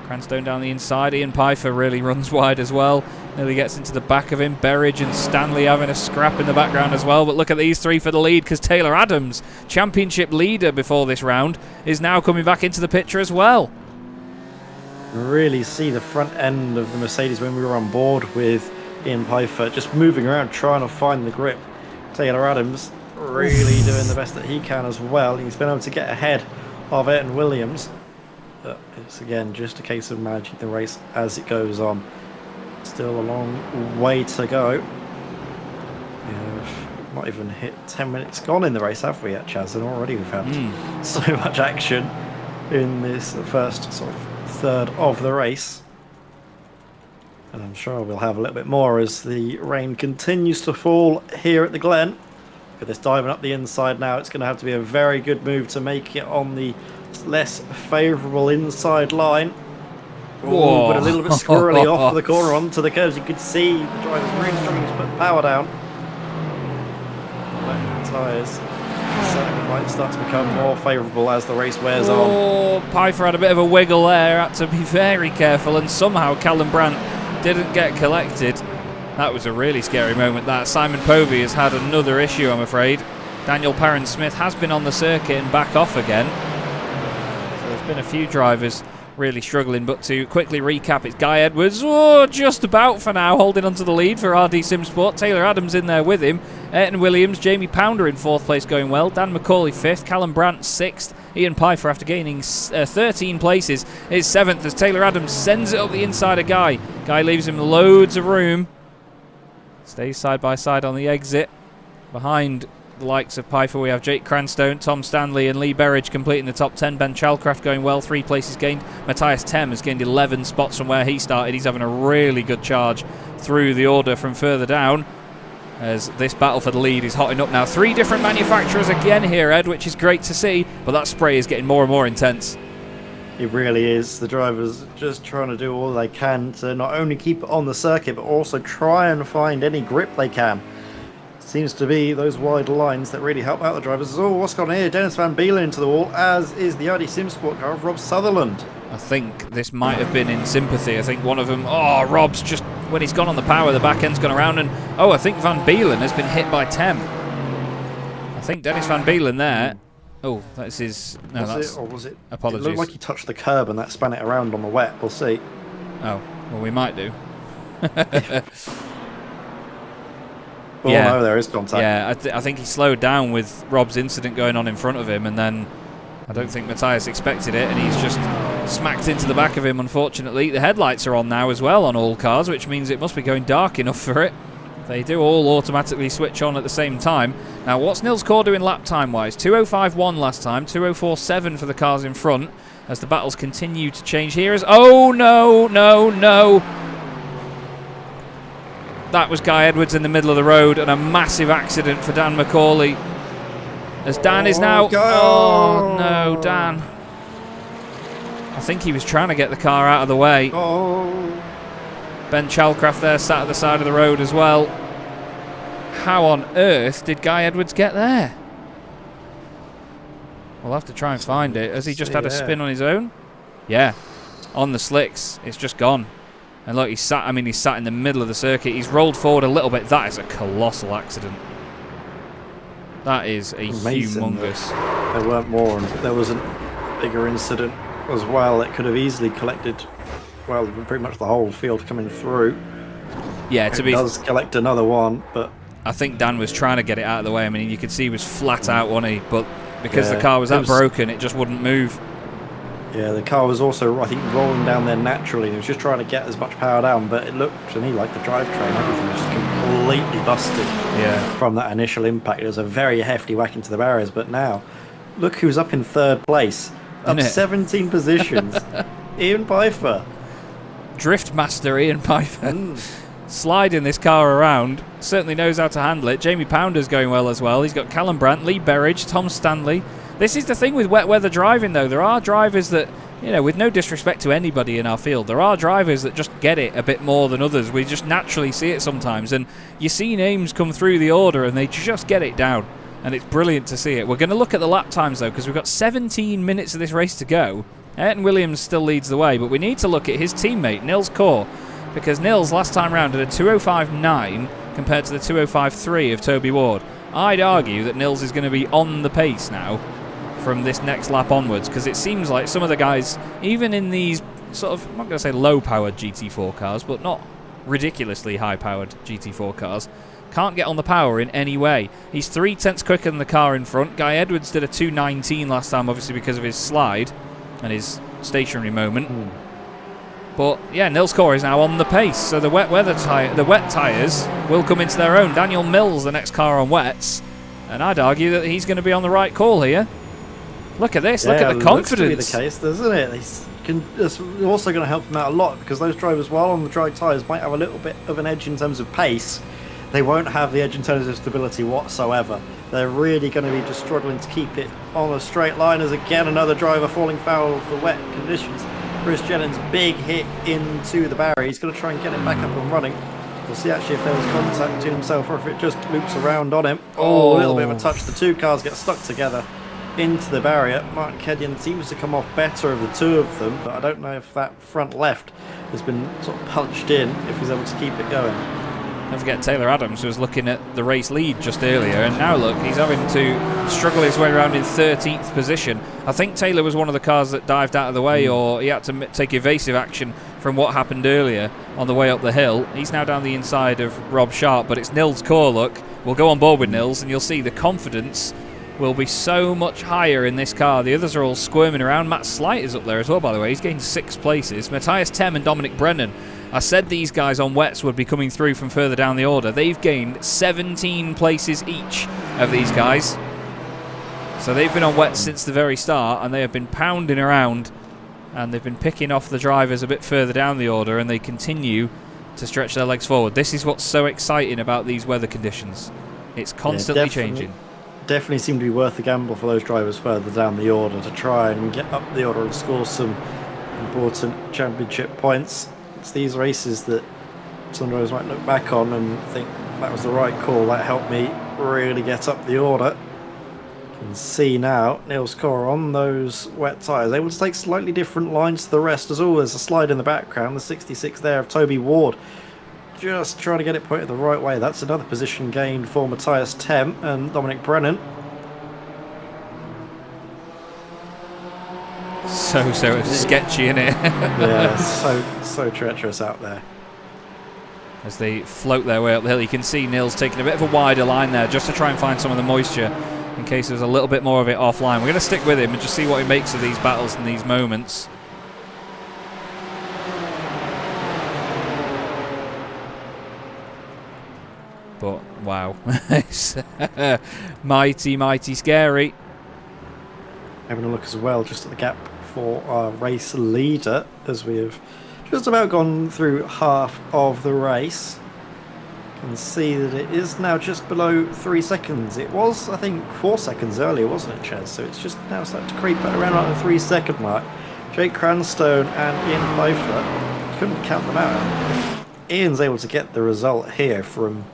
S1: Cranstone down the inside. Ian Pfeiffer really runs wide as well. Nearly gets into the back of him. Berridge and Stanley having a scrap in the background as well. But look at these three for the lead, because Taylor Adams, championship leader before this round, is now coming back into the picture as well.
S5: Really see the front end of the Mercedes when we were on board with Ian Pfeiffer, just moving around trying to find the grip. Taylor Adams really doing the best that he can as well. He's been able to get ahead of Ayrton Williams. But it's again just a case of managing the race as it goes on. Still a long way to go. We've not even hit 10 minutes gone in the race, have we, at Chaz? And already we've had so much action in this first sort of third of the race. And I'm sure we'll have a little bit more as the rain continues to fall here at the Glen. Look at this diving up the inside now. It's going to have to be a very good move to make it on the less favourable inside line. Oh, but a little bit squirrely off the corner onto the curves. You could see the driver's really struggling to put the power down. The tyres certainly might start to become more favourable as the race wears on.
S1: Oh, Pfeiffer had a bit of a wiggle there. Had to be very careful, and somehow Callum Brandt didn't get collected. That was a really scary moment. That Simon Povey has had another issue, I'm afraid. Daniel Parent-Smith has been on the circuit and back off again. So there's been a few drivers really struggling, but to quickly recap, it's Guy Edwards, just about for now, holding onto the lead for RD Simsport. Taylor Adams in there with him. Ayrton Williams, Jamie Pounder in 4th place going well. Dan McCauley 5th, Callum Brandt 6th. Ian Pfeiffer, after gaining 13 places, is 7th as Taylor Adams sends it up the inside of Guy. Guy leaves him loads of room. Stays side by side on the exit. Behind the likes of Pfeiffer, we have Jake Cranstone, Tom Stanley and Lee Berridge completing the top 10. Ben Chalcraft going well, 3 places gained. Matthias Tem has gained 11 spots from where he started. He's having a really good charge through the order from further down, as this battle for the lead is hotting up now. 3 different manufacturers again here, Ed, which is great to see, but that spray is getting more and more intense.
S5: It really is. The drivers just trying to do all they can to not only keep it on the circuit, but also try and find any grip they can. Seems to be those wide lines that really help out the drivers. Oh, what's gone here? Dennis Van Beelen into the wall, as is the RD Simsport car of Rob Sutherland.
S1: I think this might have been in sympathy. I think one of them, Rob's just, when he's gone on the power, the back end's gone around, and I think Van Beelen has been hit by Tem. I think Dennis Van Beelen there. Oh, that's his. No,
S5: was it?
S1: Apologies.
S5: It looked like he touched the curb and that span it around on the wet. We'll see.
S1: Oh, well, we might do.
S5: Oh, yeah. No, there is contact.
S1: Yeah, I think he slowed down with Rob's incident going on in front of him, and then I don't think Matthias expected it, and he's just smacked into the back of him, unfortunately. The headlights are on now as well on all cars, which means it must be going dark enough for it. They do all automatically switch on at the same time. Now, what's Nils Kaur doing lap time-wise? 2:05.1 last time, 2:04.7 for the cars in front, as the battles continue to change here. Oh, no. That was Guy Edwards in the middle of the road, and a massive accident for Dan McCauley. As Dan is now... Oh, no, Dan. I think he was trying to get the car out of the way. Ben Chalcraft there sat at the side of the road as well. How on earth did Guy Edwards get there? We'll have to try and find it. Has he just had a spin on his own? Yeah. On the slicks. It's just gone. And look, he's sat in the middle of the circuit. He's rolled forward a little bit. That is a colossal accident. That is a humongous.
S5: There weren't more, and there was a bigger incident as well. It could have easily collected, well, pretty much the whole field coming through.
S1: Yeah,
S5: it does collect another one, but
S1: I think Dan was trying to get it out of the way. I mean, you could see he was flat out, wasn't he? But because the car was that broken, it just wouldn't move.
S5: Yeah, the car was also, I think, rolling down there naturally. He was just trying to get as much power down, but it looked to me like the drivetrain, everything was just completely busted from that initial impact. It was a very hefty whack into the barriers, but now, look who's up in 3rd place. Up 17 positions. Ian Pfeiffer.
S1: Drift master Ian Pfeiffer. Sliding this car around. Certainly knows how to handle it. Jamie Pounder's going well as well. He's got Callum Brandt, Lee Berridge, Tom Stanley. This is the thing with wet weather driving, though. There are drivers that, with no disrespect to anybody in our field, there are drivers that just get it a bit more than others. We just naturally see it sometimes. And you see names come through the order and they just get it down. And it's brilliant to see it. We're going to look at the lap times, though, because we've got 17 minutes of this race to go. Ayrton Williams still leads the way, but we need to look at his teammate, Nils Kaur, because Nils last time round had a 2:05.9 compared to the 2:05.3 of Toby Ward. I'd argue that Nils is going to be on the pace now from this next lap onwards, because it seems like some of the guys, even in these sort of, I'm not going to say low-powered GT4 cars, but not ridiculously high-powered GT4 cars, Can't get on the power in any way. He's 3/10 quicker than the car in front. Guy Edwards did a 2:19 last time, obviously because of his slide and his stationary moment. But yeah, Nils Core is now on the pace, so the wet tyres will come into their own. Daniel Mills, the next car on wets, and I'd argue that he's going to be on the right call here. Look at this, look at the confidence.
S5: Looks to be the case, doesn't it? It's also going to help them out a lot, because those drivers, while on the dry tyres, might have a little bit of an edge in terms of pace. They won't have the edge in terms of stability whatsoever. They're really going to be just struggling to keep it on a straight line, as again another driver falling foul of the wet conditions. Chris Jennings, big hit into the barrier. He's going to try and get it back up and running. We'll see actually if there was contact between himself or if it just loops around on him. Oh, a little bit of a touch. The two cars get stuck together into the barrier. Martin Kedyon seems to come off better of the two of them, but I don't know if that front left has been sort of punched in, if he's able to keep it going.
S1: Don't forget Taylor Adams, who was looking at the race lead just earlier, and now look, he's having to struggle his way around in 13th position. I think Taylor was one of the cars that dived out of the way, or he had to take evasive action from what happened earlier on the way up the hill. He's now down the inside of Rob Sharp, but it's Nils Core, look. We'll go on board with Nils, and you'll see the confidence will be so much higher in this car. The others are all squirming around. Matt Slight is up there as well, by the way. He's gained 6 places. Matthias Tem and Dominic Brennan. I said these guys on wets would be coming through from further down the order. They've gained 17 places each of these guys. So they've been on wets since the very start, and they have been pounding around, and they've been picking off the drivers a bit further down the order, and they continue to stretch their legs forward. This is what's so exciting about these weather conditions. It's constantly changing.
S5: Definitely seem to be worth the gamble for those drivers further down the order to try and get up the order and score some important championship points. It's these races that some drivers might look back on and think that was the right call, that helped me really get up the order. You can see now Nils Core on those wet tyres, able to take slightly different lines to the rest. As always, a slide in the background, the 66 there of Toby Ward, just trying to get it pointed the right way. That's another position gained for Matthias Tem and Dominic Brennan.
S1: So sketchy, isn't it?
S5: Yeah, so treacherous out there.
S1: As they float their way up the hill, you can see Nils taking a bit of a wider line there just to try and find some of the moisture in case there's a little bit more of it offline. We're going to stick with him and just see what he makes of these battles and these moments. But wow, it's mighty scary.
S5: Having a look as well just at the gap for our race leader, as we have just about gone through half of the race. You can see that it is now just below 3 seconds. It was, I think, 4 seconds earlier, wasn't it, Chaz? So it's just now starting to creep around like the 3 second mark. Jake Cranstone and Ian Pfeiffer, couldn't count them out. If Ian's able to get the result here from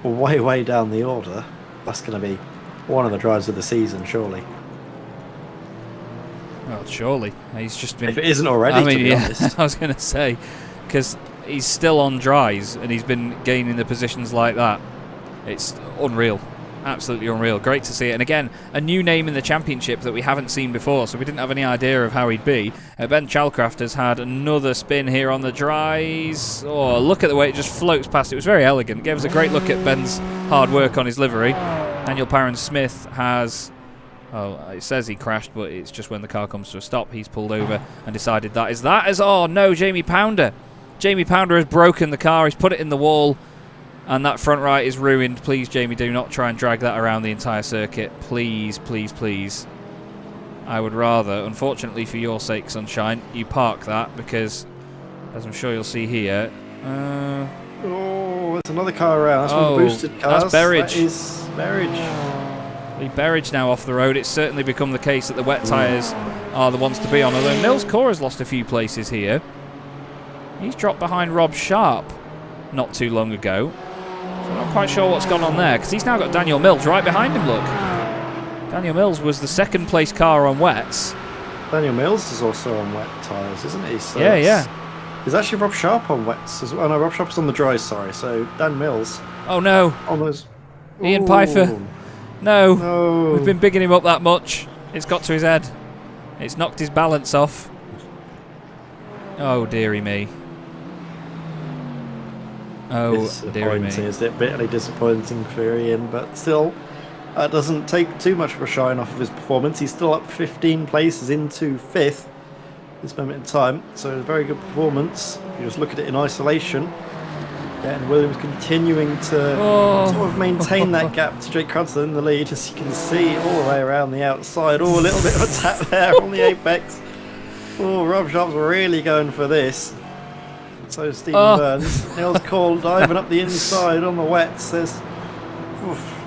S5: way down the order, that's going to be one of the drives of the season, surely.
S1: Well, surely. He's just been...
S5: If it isn't already, to be honest.
S1: I was going to say, because he's still on dries and he's been gaining the positions like that. It's unreal. Absolutely unreal. Great to see it. And again, a new name in the championship that we haven't seen before, so we didn't have any idea of how he'd be. Ben Chalcraft has had another spin here on the dries. Oh, look at the way it just floats past. It was very elegant. Gave us a great look at Ben's hard work on his livery. Daniel Parron-Smith has... Oh, it says he crashed, but it's just when the car comes to a stop, he's pulled over and decided that is that. Oh no, Jamie Pounder. Jamie Pounder has broken the car. He's put it in the wall, and that front right is ruined. Please, Jamie, do not try and drag that around the entire circuit. Please, please, please. I would rather, unfortunately for your sake, Sunshine, you park that, because, as I'm sure you'll see here...
S5: oh, there's another car around. That's one of the boosted cars.
S1: That's Berridge.
S5: That is Berridge.
S1: Berridge now off the road. It's certainly become the case that the wet tyres are the ones to be on, although Nils Core has lost a few places here. He's dropped behind Rob Sharp not too long ago. So I'm not quite sure what's gone on there, because he's now got Daniel Mills right behind him, look. Daniel Mills was the second place car on wets.
S5: Daniel Mills is also on wet tyres, isn't he? So
S1: yeah.
S5: There's actually Rob Sharp on wets as well. Oh no, Rob Sharp's on the dry, sorry. So Dan Mills.
S1: Oh no.
S5: On those...
S1: Ian Pfeiffer. No. We've been bigging him up that much. It's got to his head. It's knocked his balance off. Oh, dearie me. Oh, dear me.
S5: It's bitterly disappointing for Ian, but still, that doesn't take too much of a shine off of his performance. He's still up 15 places into 5th at this moment in time, so a very good performance. If you just look at it in isolation, and Williams continuing to sort of maintain that gap to Jake Cranston in the lead, as you can see all the way around the outside. Oh, a little bit of a tap there on the apex. Oh, Rob Sharp's really going for this. So Stephen Burns. Neil's called diving up the inside on the wet. Says,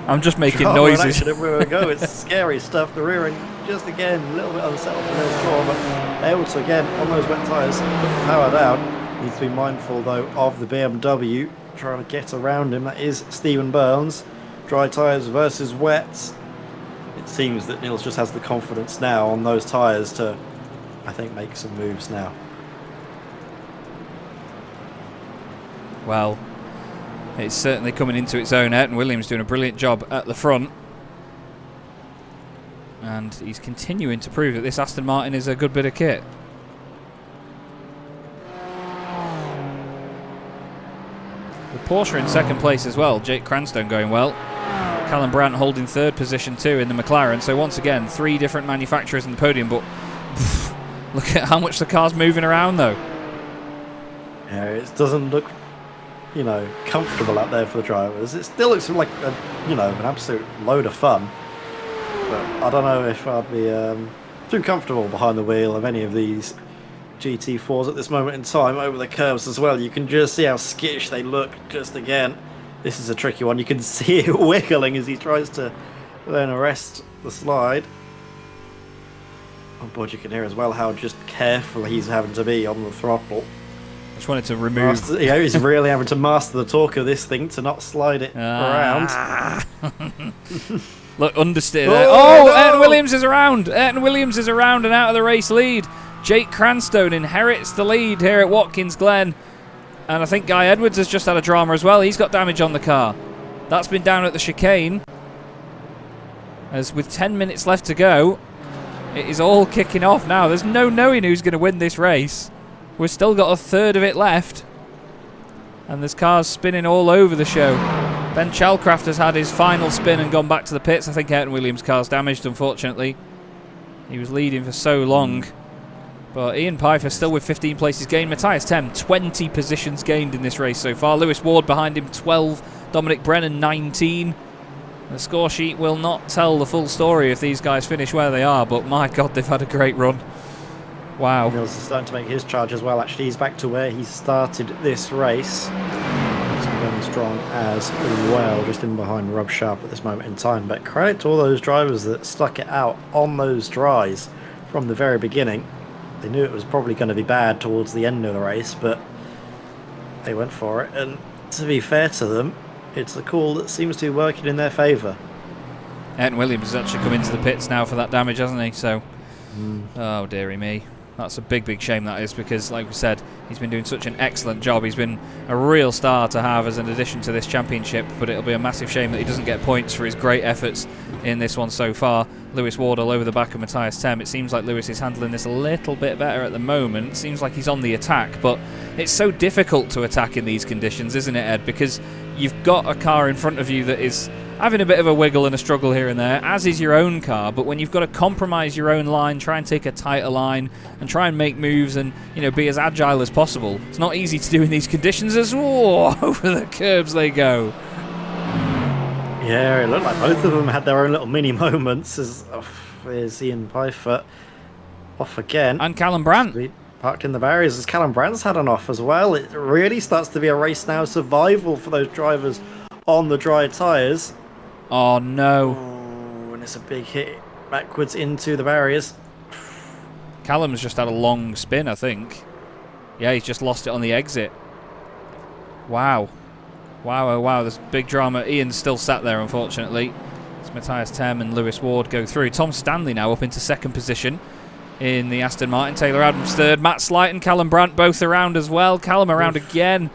S1: I'm just making noises.
S5: Everywhere we go. It's scary stuff. The rear end, just again, a little bit unsettled for Neil's core, but able to again on those wet tyres put the power down. Needs to be mindful though of the BMW trying to get around him. That is Stephen Burns. Dry tyres versus wets. It seems that Niels just has the confidence now on those tyres to, I think, make some moves now.
S1: Well, it's certainly coming into its own. Ayrton Williams doing a brilliant job at the front. And he's continuing to prove that this Aston Martin is a good bit of kit. The Porsche in second place as well. Jake Cranstone going well. Callum Brandt holding third position too in the McLaren. So once again, 3 different manufacturers in the podium. But look at how much the car's moving around though.
S5: Yeah, it doesn't look, you know, comfortable out there for the drivers. It still looks like a, you know, an absolute load of fun. But I don't know if I'd be too comfortable behind the wheel of any of these GT4s at this moment in time over the curves as well. You can just see how skittish they look. Just again, this is a tricky one. You can see it wiggling as he tries to then arrest the slide. On board you can hear as well how just careful he's having to be on the throttle.
S1: I just wanted to remove...
S5: he's really having to master the torque of this thing to not slide it around.
S1: Look, understeer there. No! Ayrton Williams is around. Ayrton Williams is around and out of the race lead. Jake Cranstone inherits the lead here at Watkins Glen. And I think Guy Edwards has just had a drama as well. He's got damage on the car. That's been down at the chicane. As with 10 minutes left to go, it is all kicking off now. There's no knowing who's going to win this race. We've still got a third of it left. And there's cars spinning all over the show. Ben Chalcraft has had his final spin and gone back to the pits. I think Ayrton Williams' car's damaged, unfortunately. He was leading for so long. But Ian Pfeiffer still with 15 places gained. Matthias Tem, 20 positions gained in this race so far. Lewis Ward behind him, 12. Dominic Brennan, 19. The score sheet will not tell the full story if these guys finish where they are, but my God, they've had a great run. Wow.
S5: Mills is starting to make his charge as well. Actually, he's back to where he started this race. He's going strong as well, just in behind Rob Sharp at this moment in time. But credit to all those drivers that stuck it out on those dries from the very beginning. They knew it was probably going to be bad towards the end of the race, but they went for it. And to be fair to them, it's a call that seems to be working in their favour.
S1: Ayrton Williams has actually come into the pits now for that damage, hasn't he? So, oh dearie me. That's a big, big shame, that is, because, like we said, he's been doing such an excellent job. He's been a real star to have as an addition to this championship, but it'll be a massive shame that he doesn't get points for his great efforts in this one so far. Lewis Ward all over the back of Matthias Tem. It seems like Lewis is handling this a little bit better at the moment. It seems like he's on the attack, but it's so difficult to attack in these conditions, isn't it, Ed? Because you've got a car in front of you that is having a bit of a wiggle and a struggle here and there, as is your own car, but when you've got to compromise your own line, try and take a tighter line and try and make moves and, you know, be as agile as possible, it's not easy to do in these conditions as over the curbs they go.
S5: Yeah, it looked like both of them had their own little mini moments. As there's Ian Pfeiffer off again.
S1: And Callum Brandt.
S5: Parked in the barriers as Callum Brandt's had an off as well. It really starts to be a race now, survival for those drivers on the dry tyres.
S1: Oh no.
S5: Oh, and it's a big hit backwards into the barriers.
S1: Callum's just had a long spin, I think. Yeah, he's just lost it on the exit. Wow. Wow, oh wow, there's big drama. Ian's still sat there, unfortunately. It's Matthias Tem and Lewis Ward go through. Tom Stanley now up into second position in the Aston Martin. Taylor Adams third. Matt Slight and Callum Brandt both around as well. Callum around again.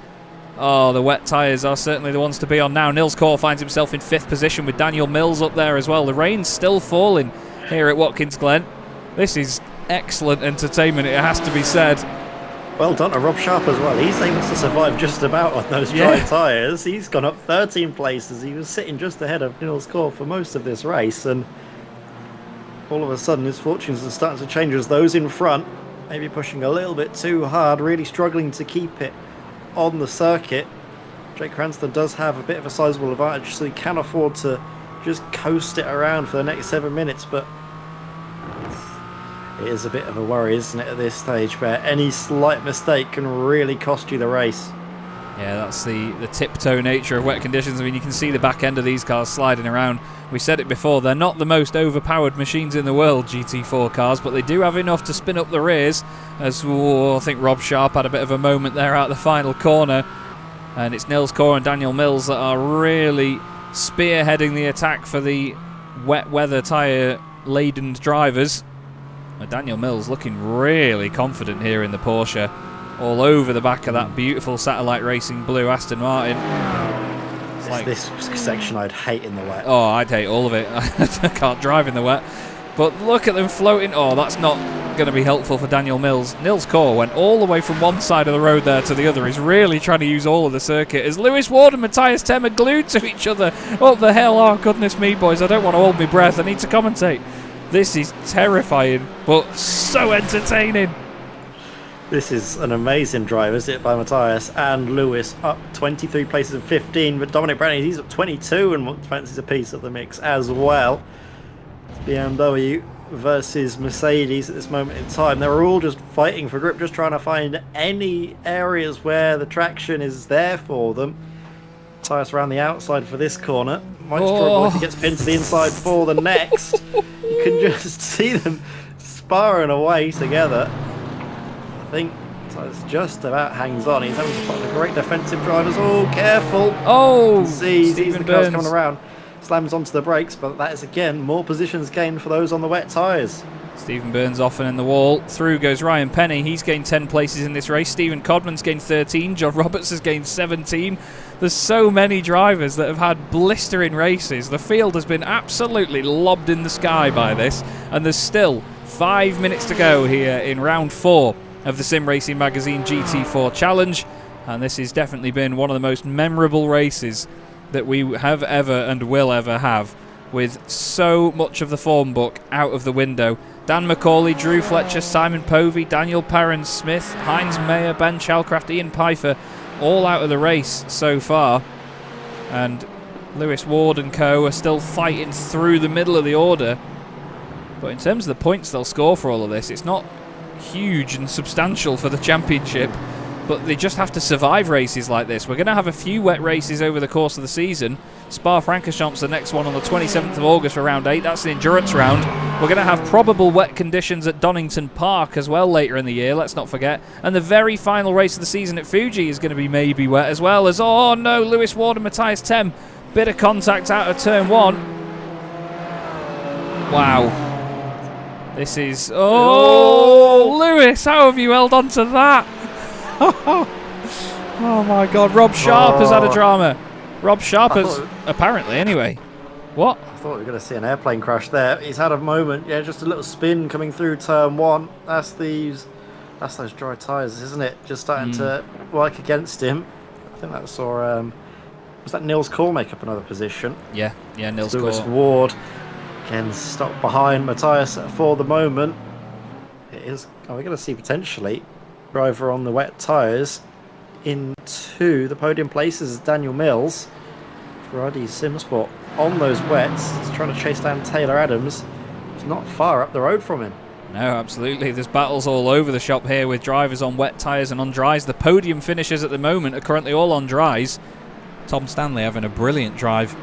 S1: Oh, the wet tyres are certainly the ones to be on now. Nils Kaur finds himself in 5th position with Daniel Mills up there as well. The rain's still falling here at Watkins Glen. This is excellent entertainment, it has to be said.
S5: Well done to Rob Sharp as well. He's able to survive just about on those dry tyres. He's gone up 13 places. He was sitting just ahead of Niels Core for most of this race, and all of a sudden his fortunes are starting to change as those in front, maybe pushing a little bit too hard, really struggling to keep it on the circuit. Jake Cranston does have a bit of a sizable advantage, so he can afford to just coast it around for the next 7 minutes, but it is a bit of a worry, isn't it, at this stage, where any slight mistake can really cost you the race.
S1: Yeah, that's the tiptoe nature of wet conditions. I mean, you can see the back end of these cars sliding around. We said it before, they're not the most overpowered machines in the world, GT4 cars, but they do have enough to spin up the rears, as I think Rob Sharp had a bit of a moment there out the final corner. And it's Niels Core and Daniel Mills that are really spearheading the attack for the wet weather tyre-laden drivers. Daniel Mills looking really confident here in the Porsche, all over the back of that beautiful Satellite Racing blue Aston Martin.
S5: It's like this section I'd hate in the wet.
S1: Oh, I'd hate all of it. I can't drive in the wet. But look at them floating. Oh, that's not going to be helpful for Daniel Mills. Niels Core went all the way from one side of the road there to the other. He's really trying to use all of the circuit as Lewis Ward and Matthias Tem are glued to each other. What the hell? Oh, goodness me, boys. I don't want to hold my breath. I need to commentate. This is terrifying, but so entertaining.
S5: This is an amazing drive, isn't it, by Matthias and Lewis, up 23 places of 15, but Dominic Brennan, he's up 22 and fancies a piece of the mix as well. It's BMW versus Mercedes at this moment in time. They're all just fighting for grip, just trying to find any areas where the traction is there for them. Matthias around the outside for this corner. Might struggle if he gets pinned to the inside for the next. You can just see them sparring away together. I think Matthias just about hangs on. He's having to put on the great defensive drivers. Oh, careful.
S1: Oh,
S5: sees the cars
S1: Burns
S5: coming around. Slams onto the brakes, but that is again more positions gained for those on the wet tyres.
S1: Stephen Burns often in the wall. Through goes Ryan Penny. He's gained 10 places in this race. Stephen Codman's gained 13. John Roberts has gained 17. There's so many drivers that have had blistering races. The field has been absolutely lobbed in the sky by this, and there's still 5 minutes to go here in round 4 of the Sim Racing Magazine GT4 Challenge, and this has definitely been one of the most memorable races that we have ever and will ever have, with so much of the form book out of the window. Dan McCauley, Drew Fletcher, Simon Povey, Daniel Perrin-Smith, Heinz Mayer, Ben Shalcraft, Ian Pfeiffer, all out of the race so far. And Lewis Ward and co are still fighting through the middle of the order. But in terms of the points they'll score for all of this, it's not huge and substantial for the championship, but they just have to survive races like this. We're going to have a few wet races over the course of the season. Spa-Francorchamps the next one on the 27th of August for round 8. That's the endurance round. We're going to have probable wet conditions at Donington Park as well later in the year, let's not forget. And the very final race of the season at Fuji is going to be maybe wet as well, as, oh no, Lewis Ward and Matthias Tem. Bit of contact out of turn 1. Wow. This is... Oh, Lewis, how have you held on to that? Oh my god, Rob Sharp has had a drama. Rob Sharp has, apparently, anyway. What?
S5: I thought we were going to see an airplane crash there. He's had a moment, yeah, just a little spin coming through turn 1. That's those dry tyres, isn't it? Just starting to work against him. I think that saw, was that Niels Core make up another position?
S1: Yeah, Niels
S5: Lewis
S1: Core.
S5: Ward again stopped behind Matthias for the moment. We're going to see potentially driver on the wet tyres into the podium places as Daniel Mills. Ferrari Simsport on those wets. He's trying to chase down Taylor Adams. He's not far up the road from him.
S1: No, absolutely. There's battles all over the shop here with drivers on wet tyres and on dries. The podium finishers at the moment are currently all on dries. Tom Stanley having a brilliant drive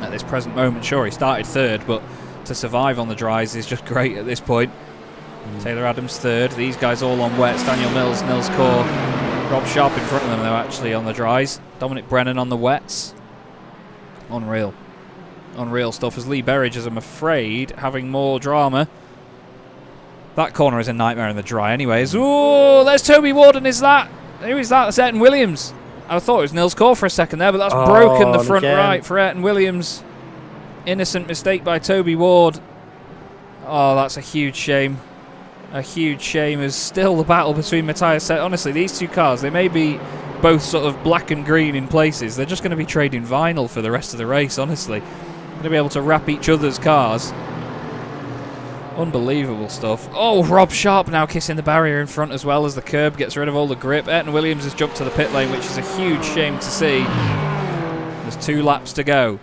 S1: at this present moment. Sure, he started third, but to survive on the dries is just great at this point. Taylor Adams third. These guys all on wets. Daniel Mills, Niels Core, Rob Sharp in front of them, though, actually, on the dries. Dominic Brennan on the wets. Unreal. Unreal stuff, as Lee Berridge is, I'm afraid, having more drama. That corner is a nightmare in the dry anyways. Ooh, there's Toby Warden, is that? Who is that? That's Ayrton Williams. I thought it was Niels Core for a second there, but that's broken the front right for Ayrton Williams. Innocent mistake by Toby Ward. Oh, that's a huge shame. a huge shame as still the battle between Matthias. Honestly, these two cars, they may be both sort of black and green in places. They're just going to be trading vinyl for the rest of the race, honestly. Going to be able to wrap each other's cars. Unbelievable stuff. Oh, Rob Sharp now kissing the barrier in front as well as the curb gets rid of all the grip. Ayrton Williams has jumped to the pit lane, which is a huge shame to see. There's 2 laps to go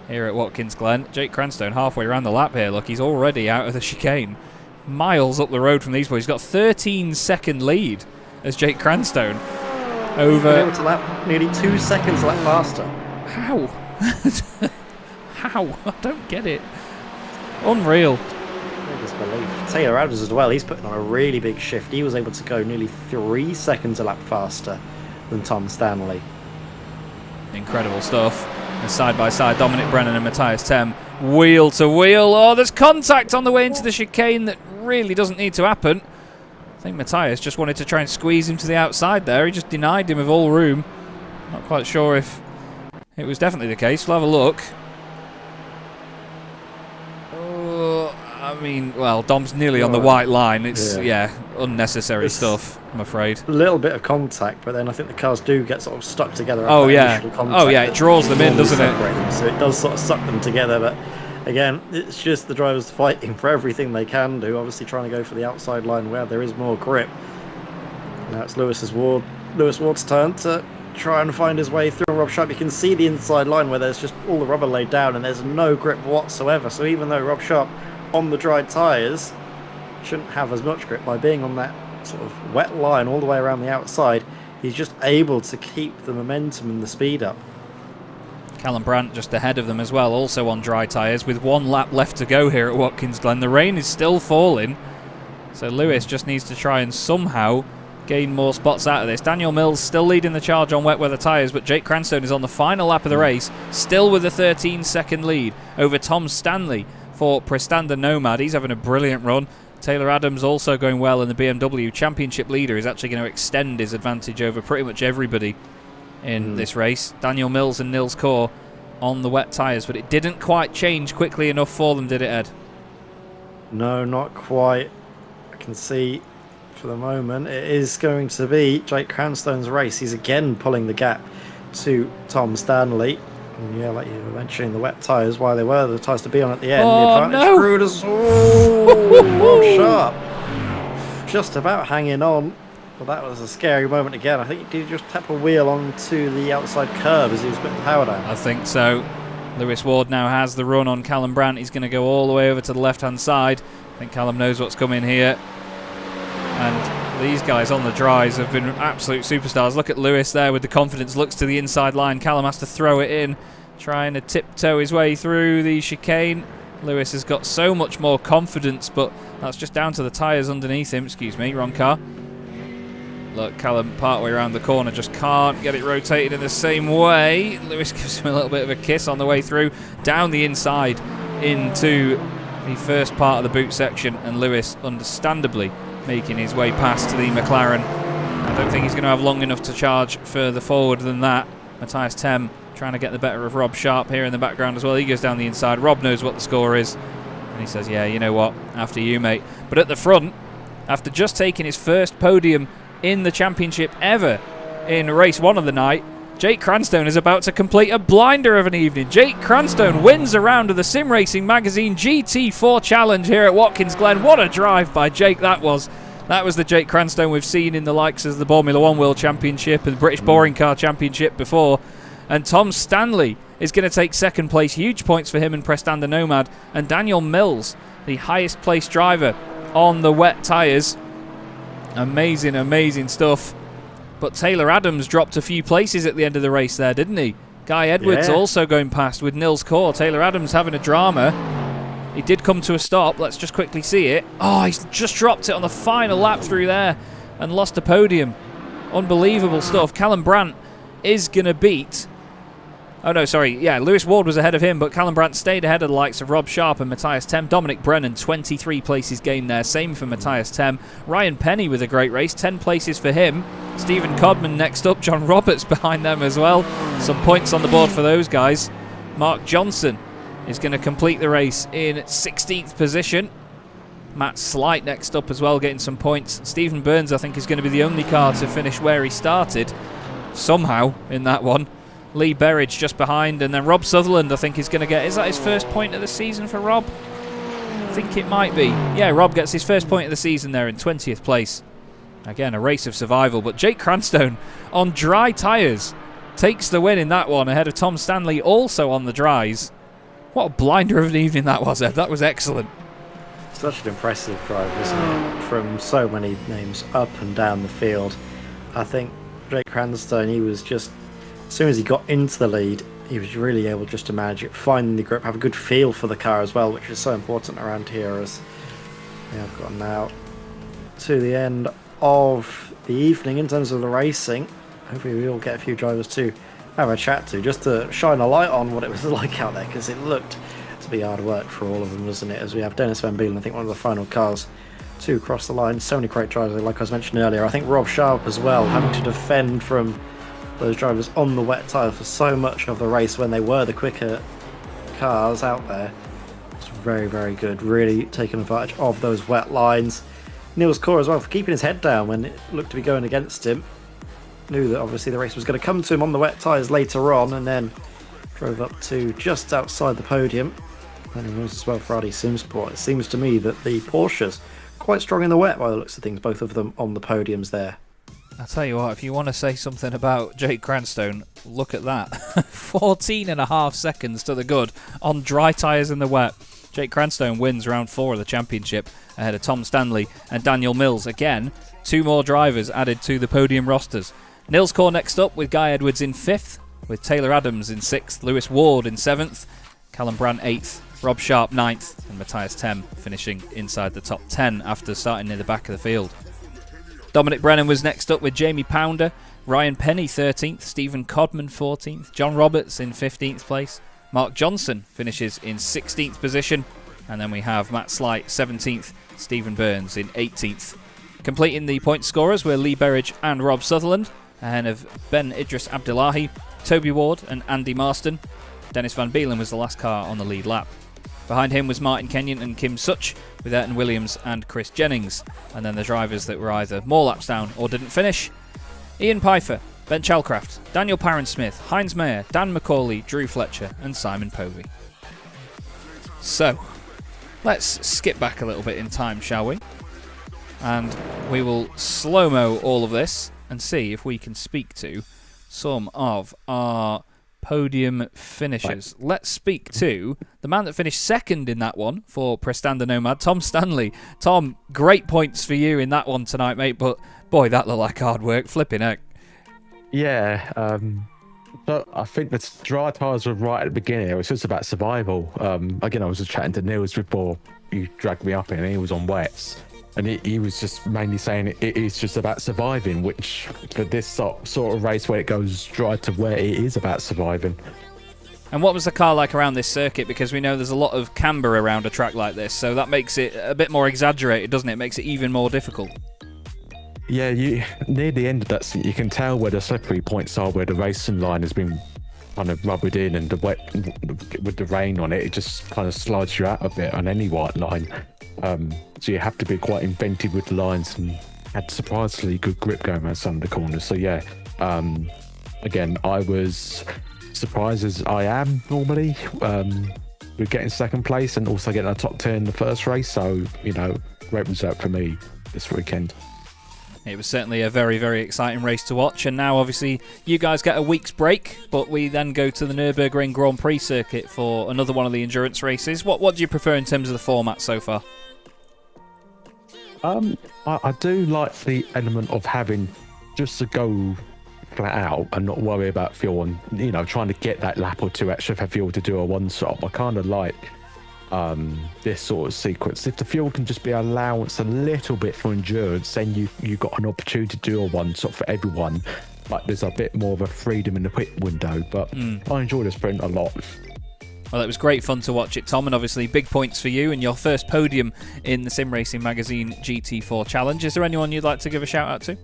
S1: here at Watkins Glen. Jake Cranstone halfway around the lap here. Look, he's already out of the chicane. Miles up the road from these boys. He's got 13-second lead as Jake Cranstone over...
S5: Able to lap nearly 2 seconds lap faster.
S1: How? How? I don't get it. Unreal.
S5: Disbelief. Taylor Adams as well, he's putting on a really big shift. He was able to go nearly 3 seconds a lap faster than Tom Stanley.
S1: Incredible stuff. And side by side, Dominic Brennan and Matthias Tem, wheel to wheel. Oh, there's contact on the way into the chicane that really doesn't need to happen. I think Matthias just wanted to try and squeeze him to the outside there. He just denied him of all room. Not quite sure if it was definitely the case. We'll have a look. Oh, I mean, well, Dom's nearly on the white line. It's, yeah, unnecessary stuff, I'm afraid.
S5: A little bit of contact, but then I think the cars do get sort of stuck together.
S1: Oh, yeah. Oh, yeah, it draws them in, doesn't it?
S5: Them, so it does sort of suck them together, but again, it's just the drivers fighting for everything they can do, obviously trying to go for the outside line where there is more grip. Now it's Lewis Ward's turn to try and find his way through. Rob Sharp, you can see the inside line where there's just all the rubber laid down and there's no grip whatsoever. So even though Rob Sharp on the dry tyres shouldn't have as much grip, by being on that sort of wet line all the way around the outside, he's just able to keep the momentum and the speed up.
S1: Callum Brandt just ahead of them as well, also on dry tyres, with 1 lap left to go here at Watkins Glen. The rain is still falling, so Lewis just needs to try and somehow gain more spots out of this. Daniel Mills still leading the charge on wet weather tyres, but Jake Cranstone is on the final lap of the race, still with a 13-second lead over Tom Stanley for Prestanda Nomad. He's having a brilliant run. Taylor Adams also going well in the BMW Championship leader. Is actually going to extend his advantage over pretty much everybody in this race. Daniel Mills and Nils Kaur on the wet tyres, but it didn't quite change quickly enough for them, did it, Ed?
S5: No, not quite. I can see for the moment it is going to be Jake Cranstone's race. He's again pulling the gap to Tom Stanley. And yeah, like you were mentioning, the wet tyres, while they were the tyres to be on at the end.
S1: Oh,
S5: the advantage screwed us. Oh, Sharp. Just about hanging on. Well, that was a scary moment again. I think he did just tap a wheel onto the outside curb as he was putting the power down.
S1: I think so. Lewis Ward now has the run on Callum Brandt. He's going to go all the way over to the left-hand side. I think Callum knows what's coming here. And these guys on the dries have been absolute superstars. Look at Lewis there with the confidence, looks to the inside line. Callum has to throw it in, trying to tiptoe his way through the chicane. Lewis has got so much more confidence, but that's just down to the tyres underneath him. Excuse me, wrong car. Look, Callum partway around the corner just can't get it rotated in the same way. Lewis gives him a little bit of a kiss on the way through, down the inside into the first part of the boot section, and Lewis understandably making his way past the McLaren. I don't think he's going to have long enough to charge further forward than that. Matthias Tem trying to get the better of Rob Sharp here in the background as well. He goes down the inside. Rob knows what the score is, and he says, yeah, you know what, after you, mate. But at the front, after just taking his first podium in the championship ever in race 1 of the night, Jake Cranstone is about to complete a blinder of an evening. Jake Cranstone wins a round of the Sim Racing Magazine GT4 Challenge here at Watkins Glen. What a drive by Jake that was. That was the Jake Cranstone we've seen in the likes of the Formula 1 World Championship and the British Boring Car Championship before. And Tom Stanley is going to take second place. Huge points for him and Prestanda Nomad. And Daniel Mills, the highest placed driver on the wet tyres. Amazing, amazing stuff. But Taylor Adams dropped a few places at the end of the race there, didn't he? Guy Edwards also going past with Nils Kaur. Taylor Adams having a drama. He did come to a stop. Let's just quickly see it. Oh, he's just dropped it on the final lap through there and lost a podium. Unbelievable stuff. Callum Brandt is going to beat... Oh, no, sorry. Yeah, Lewis Ward was ahead of him, but Callum Brandt stayed ahead of the likes of Rob Sharp and Matthias Tem. Dominic Brennan, 23 places gained there. Same for Matthias Tem. Ryan Penny with a great race, 10 places for him. Stephen Codman next up. John Roberts behind them as well. Some points on the board for those guys. Mark Johnson is going to complete the race in 16th position. Matt Slight next up as well, getting some points. Stephen Burns, I think, is going to be the only car to finish where he started, somehow, in that one. Lee Berridge just behind, and then Rob Sutherland, I think, is going to get... Is that his first point of the season for Rob? I think it might be. Yeah, Rob gets his first point of the season there in 20th place. Again, a race of survival, but Jake Cranstone on dry tyres takes the win in that one, ahead of Tom Stanley, also on the dries. What a blinder of an evening that was, Ed. That was excellent.
S5: Such an impressive drive, isn't it? From so many names up and down the field. I think Jake Cranstone, he was just... As soon as he got into the lead, he was really able just to manage it, find the grip, have a good feel for the car as well, which is so important around here. As we have gotten now to the end of the evening in terms of the racing. Hopefully we all get a few drivers to have a chat to, just to shine a light on what it was like out there, because it looked to be hard work for all of them, wasn't it? As we have Dennis Van Beelen, I think one of the final cars to cross the line. So many great drivers, like I was mentioning earlier. I think Rob Sharp as well, having to defend from those drivers on the wet tyre for so much of the race when they were the quicker cars out there. It's very, very good. Really taking advantage of those wet lines. Niels Core as well for keeping his head down when it looked to be going against him. Knew that obviously the race was going to come to him on the wet tyres later on, and then drove up to just outside the podium. And he was as well for Adi Simsport. It seems to me that the Porsches quite strong in the wet by the looks of things, both of them on the podiums there.
S1: I'll tell you what, if you want to say something about Jake Cranstone, look at that. 14.5 seconds to the good on dry tyres in the wet. Jake Cranstone wins round 4 of the championship ahead of Tom Stanley and Daniel Mills. Again, 2 more drivers added to the podium rosters. Nils Core next up with Guy Edwards in 5th, with Taylor Adams in 6th, Lewis Ward in 7th, Callum Brandt 8th, Rob Sharp 9th, and Matthias Tem finishing inside the top 10 after starting near the back of the field. Dominic Brennan was next up with Jamie Pounder, Ryan Penny 13th, Stephen Codman 14th, John Roberts in 15th place, Mark Johnson finishes in 16th position, and then we have Matt Slight 17th, Stephen Burns in 18th. Completing the point scorers were Lee Berridge and Rob Sutherland, ahead of Ben Idris Abdullahi, Toby Ward and Andy Marston. Dennis Van Beelen was the last car on the lead lap. Behind him was Martin Kenyon and Kim Such, with Ayrton Williams and Chris Jennings. And then the drivers that were either more laps down or didn't finish: Ian Pfeiffer, Ben Chalcraft, Daniel Parent-Smith, Heinz Mayer, Dan McCauley, Drew Fletcher and Simon Povey. So, let's skip back a little bit in time, shall we? And we will slow-mo all of this and see if we can speak to some of our podium finishers. Let's speak to the man that finished second in that one for Prestanda Nomad, Tom Stanley. Tom, great points for you in that one tonight, mate, but boy, that looked like hard work. Flipping heck.
S6: Yeah, but I think the dry tyres were right at the beginning. It was just about survival. Again, I was just chatting to Niels before you dragged me up in, and he was on wets. And he was just mainly saying it is just about surviving, which for this sort of race where it goes dry to wet, it is about surviving.
S1: And what was the car like around this circuit? Because we know there's a lot of camber around a track like this, so that makes it a bit more exaggerated, doesn't it? It makes it even more difficult.
S6: Yeah, near the end of that, you can tell where the slippery points are, where the racing line has been kind of rubbered in, and the wet with the rain on it, it just kind of slides you out a bit on any white line. So you have to be quite inventive with the lines, and had surprisingly good grip going around some of the corners. So yeah, again, I was surprised, as I am normally, with getting second place and also getting a top 10 in the first race. So, you know, great result for me this weekend.
S1: It was certainly a very, very exciting race to watch, and now obviously you guys get a week's break, but we then go to the Nürburgring Grand Prix circuit for another one of the endurance races. What do you prefer in terms of the format so far?
S6: I do like the element of having just to go flat out and not worry about fuel, and, you know, trying to get that lap or two extra for fuel to do a one stop. I kind of like this sort of sequence. If the fuel can just be allowance a little bit for endurance, then you got an opportunity to do a one stop for everyone. Like, there's a bit more of a freedom in the pit window, but I enjoy the sprint a lot.
S1: Well, it was great fun to watch it, Tom, and obviously big points for you and your first podium in the Sim Racing Magazine GT4 Challenge. Is there anyone you'd like to give a shout out to?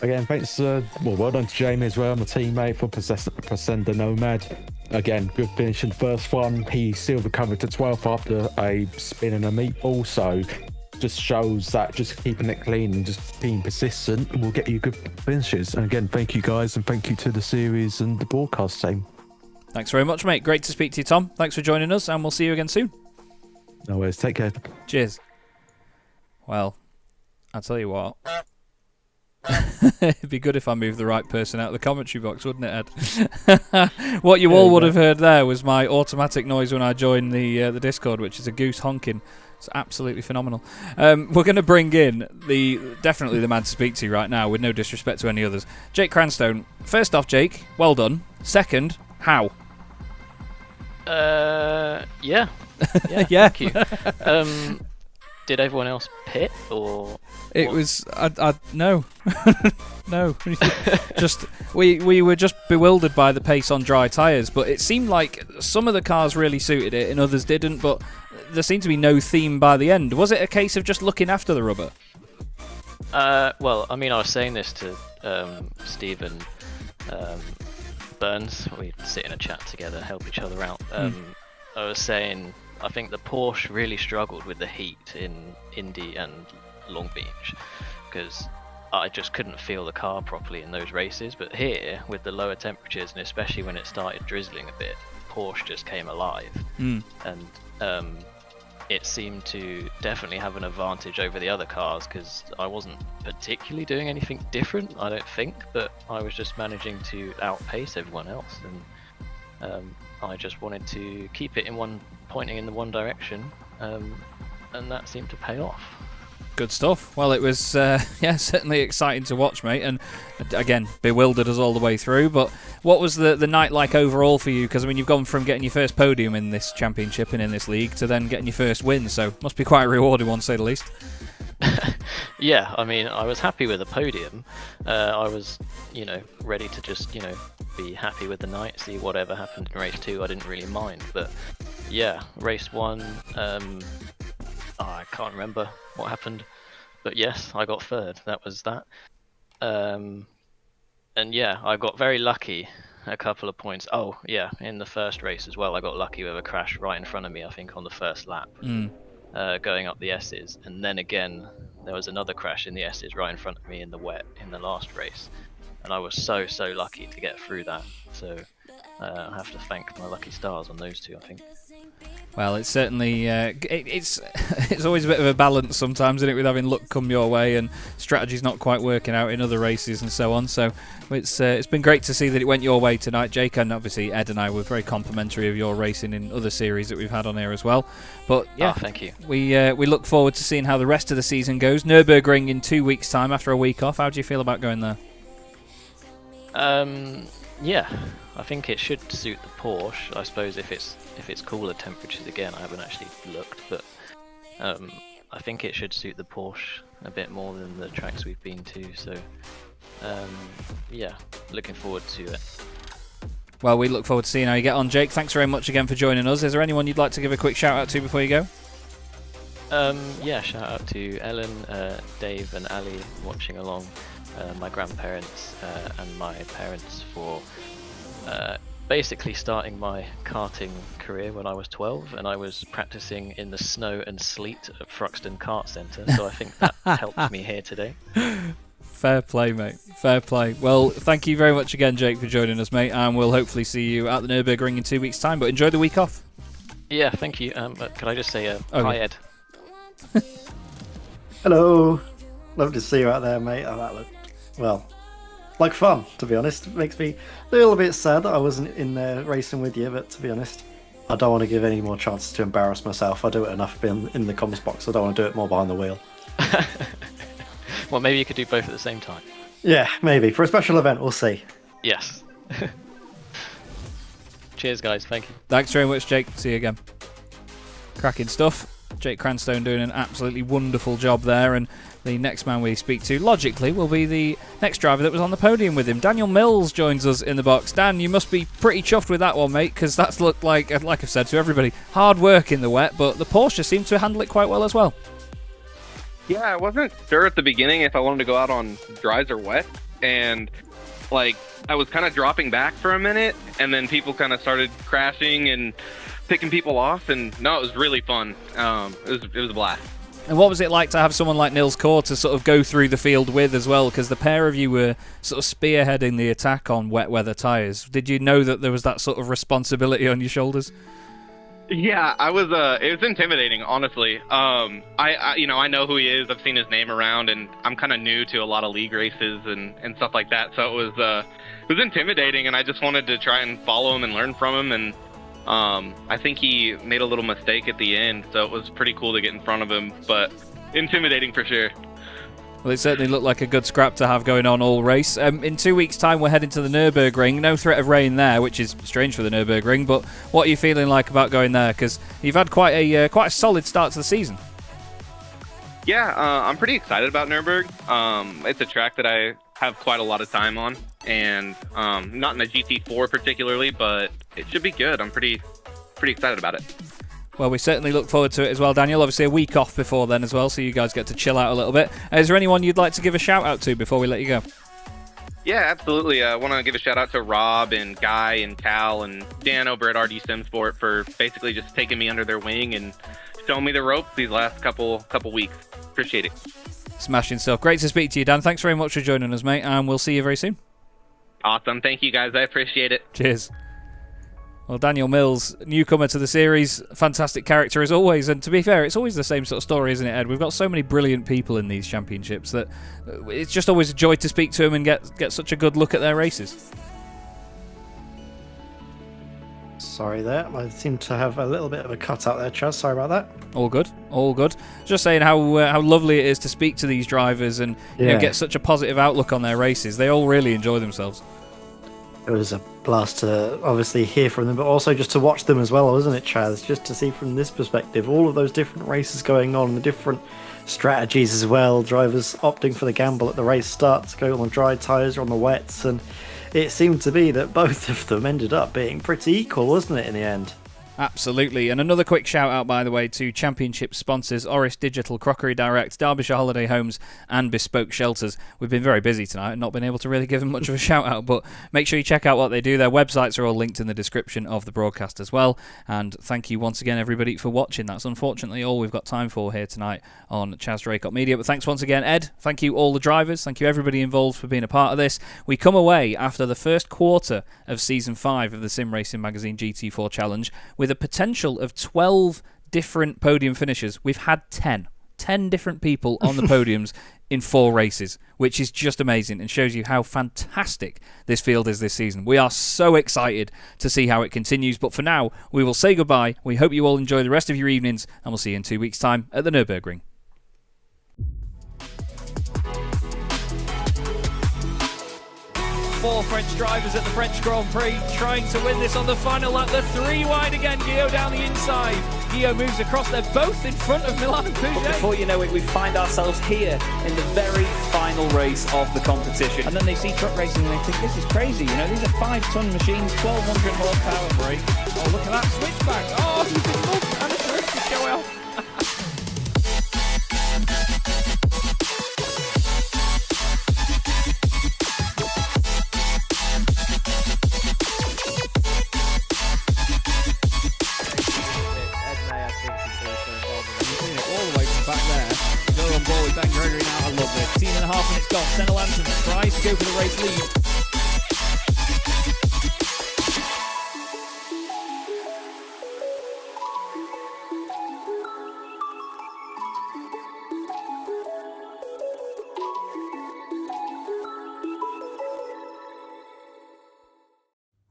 S6: Again, thanks, well done to Jamie as well, my teammate, for Prestanda Nomad. Again, good finish in the first one. He still recovered to 12th after a spin and a meatball, so just shows that just keeping it clean and just being persistent will get you good finishes. And again, thank you guys, and thank you to the series and the broadcast team.
S1: Thanks very much, mate. Great to speak to you, Tom. Thanks for joining us, and we'll see you again soon.
S6: No worries. Take care.
S1: Cheers. Well, I'll tell you what. It'd be good if I moved the right person out of the commentary box, wouldn't it, Ed? What you all would have heard there was my automatic noise when I joined the Discord, which is a goose honking. It's absolutely phenomenal. We're going to bring in definitely the man to speak to right now, with no disrespect to any others. Jake Cranstone. First off, Jake, well done. Second, how?
S7: Yeah.
S1: Yeah.
S7: Thank you. Did everyone else pit, or
S1: it
S7: what?
S1: was no. No. Just we were just bewildered by the pace on dry tyres, but it seemed like some of the cars really suited it and others didn't, but there seemed to be no theme by the end. Was it a case of just looking after the rubber?
S7: Well, I mean, I was saying this to Stephen Burns. We sit in a chat together, help each other out. I was saying, I think the Porsche really struggled with the heat in Indy and Long Beach, because I just couldn't feel the car properly in those races. But here, with the lower temperatures, and especially when it started drizzling a bit, Porsche just came alive. And it seemed to definitely have an advantage over the other cars, because I wasn't particularly doing anything different, I don't think, but I was just managing to outpace everyone else. And I just wanted to keep it pointing in the one direction, and that seemed to pay off.
S1: Good stuff. Well, it was certainly exciting to watch, mate, and again, bewildered us all the way through. But what was the night like overall for you? Because I mean, you've gone from getting your first podium in this championship and in this league to then getting your first win, so must be quite a rewarding one, to say the least.
S7: Yeah, I mean, I was happy with the podium. I was, ready to just, be happy with the night, see whatever happened in race 2. I didn't really mind, but yeah, race 1, I can't remember what happened, but yes, I got third. That was that. And yeah, I got very lucky. A couple of points. Oh yeah, in the first race as well, I got lucky with a crash right in front of me, I think on the first lap. Going up the S's, and then again there was another crash in the S's right in front of me in the wet in the last race, and I was so lucky to get through that. So I have to thank my lucky stars on those two, I think.
S1: Well, it's certainly it's always a bit of a balance sometimes, isn't it, with having luck come your way and strategies not quite working out in other races and so on. So it's been great to see that it went your way tonight, Jake, and obviously Ed and I were very complimentary of your racing in other series that we've had on here as well. But yeah,
S7: thank you.
S1: We look forward to seeing how the rest of the season goes. Nürburgring in 2 weeks' time after a week off. How do you feel about going there?
S7: Yeah, I think it should suit the Porsche. I suppose if it's cooler temperatures again, I haven't actually looked, but I think it should suit the Porsche a bit more than the tracks we've been to. So yeah, looking forward to it.
S1: Well, we look forward to seeing how you get on, Jake. Thanks very much again for joining us. Is there anyone you'd like to give a quick shout out to before you go?
S7: Yeah, shout out to Ellen, Dave and Ali watching along, my grandparents and my parents for basically starting my karting career when I was 12, and I was practicing in the snow and sleet at Fruxton Kart Centre, so I think that helped me here today.
S1: Fair play, mate. Fair play. Well, thank you very much again, Jake, for joining us, mate, and we'll hopefully see you at the Nürburgring in 2 weeks' time, but enjoy the week off.
S7: Yeah, thank you. But could I just say hi, Ed?
S5: Hello. Love to see you out there, mate. Oh, that looked, well, like fun, to be honest. It makes me a little bit sad that I wasn't in there racing with you, but to be honest, I don't want to give any more chances to embarrass myself. I do it enough in the comms box. I don't want to do it more behind the wheel.
S7: Well, maybe you could do both at the same time.
S5: Yeah, maybe. For a special event, we'll see.
S7: Yes. Cheers, guys. Thank you.
S1: Thanks very much, Jake. See you again. Cracking stuff. Jake Cranstone doing an absolutely wonderful job there, and the next man we speak to, logically, will be the next driver that was on the podium with him. Daniel Mills joins us in the box. Dan, you must be pretty chuffed with that one, mate, because that's looked like I've said to everybody, hard work in the wet, but the Porsche seemed to handle it quite well as well.
S8: Yeah, I wasn't sure at the beginning if I wanted to go out on dries or wet, and I was kind of dropping back for a minute, and then people kind of started crashing and picking people off, and no, it was really fun. It was a blast.
S1: And what was it like to have someone like Nils Kaur to sort of go through the field with as well? Because the pair of you were sort of spearheading the attack on wet weather tyres. Did you know that there was that sort of responsibility on your shoulders?
S8: Yeah, I was. It was intimidating, honestly. I know who he is. I've seen his name around, and I'm kind of new to a lot of league races and stuff like that. So it was intimidating, and I just wanted to try and follow him and learn from him. And I think he made a little mistake at the end, so it was pretty cool to get in front of him, but intimidating for sure.
S1: Well, it certainly looked like a good scrap to have going on all race. In 2 weeks' time, we're heading to the Nürburgring. No threat of rain there, which is strange for the Nürburgring, but what are you feeling like about going there? Because you've had quite a solid start to the season.
S8: Yeah, I'm pretty excited about Nürburgring. It's a track that I have quite a lot of time on, and not in the GT4 particularly, but it should be good. I'm pretty excited about it.
S1: Well, we certainly look forward to it as well, Daniel. Obviously a week off before then as well, so you guys get to chill out a little bit. Is there anyone you'd like to give a shout out to before we let you go?
S8: Yeah, absolutely. I want to give a shout out to Rob and Guy and Cal and Dan over at RD Simsport for basically just taking me under their wing and showing me the ropes these last couple weeks. Appreciate it.
S1: Smashing stuff. Great to speak to you, Dan. Thanks very much for joining us, mate, and we'll see you very soon.
S8: Awesome. Thank you, guys. I appreciate it.
S1: Cheers. Well, Daniel Mills, newcomer to the series, fantastic character as always, and to be fair, it's always the same sort of story, isn't it, Ed? We've got so many brilliant people in these championships that it's just always a joy to speak to them and get such a good look at their races.
S5: Sorry there, I seem to have a little bit of a cut out there, Chaz. Sorry about that.
S1: All good, all good. Just saying how lovely it is to speak to these drivers and you know, get such a positive outlook on their races. They all really enjoy themselves.
S5: It was a blast to obviously hear from them, but also just to watch them as well, wasn't it, Chaz? Just to see from this perspective all of those different races going on, the different strategies as well. Drivers opting for the gamble at the race start to go on the dry tyres or on the wets, and it seemed to be that both of them ended up being pretty equal, wasn't it, in the end?
S1: Absolutely. And another quick shout out, by the way, to championship sponsors Orris Digital, Crockery Direct, Derbyshire Holiday Homes and Bespoke Shelters. We've been very busy tonight and not been able to really give them much of a shout out, but make sure you check out what they do. Their websites are all linked in the description of the broadcast as well. And thank you once again, everybody, for watching. That's unfortunately all we've got time for here tonight on Chaz Draycott Media. But thanks once again, Ed. Thank you all the drivers. Thank you everybody involved for being a part of this. We come away after the first quarter of Season 5 of the Sim Racing Magazine GT4 Challenge with a potential of 12 different podium finishes. We've had 10 different people on the podiums in 4 races, which is just amazing and shows you how fantastic this field is this season. We are so excited to see how it continues, but for now, we will say goodbye. We hope you all enjoy the rest of your evenings, and we'll see you in 2 weeks' time at the Nürburgring.
S2: 4 French drivers at the French Grand Prix trying to win this on the final lap. The 3 wide again, Guillaume down the inside. Guillaume moves across, they're both in front of Milan and Pouget.
S3: Before you know it, we find ourselves here in the very final race of the competition. And then they see truck racing and they think, this is crazy, you know, these are 5-ton machines, 1200 horsepower brake.
S2: Oh, look at that switchback. Oh, he's been looked and a terrific show off.
S3: Ben Gregory now, I love this. 18.5 minutes gone. Senna Lanson tries to go for the race lead.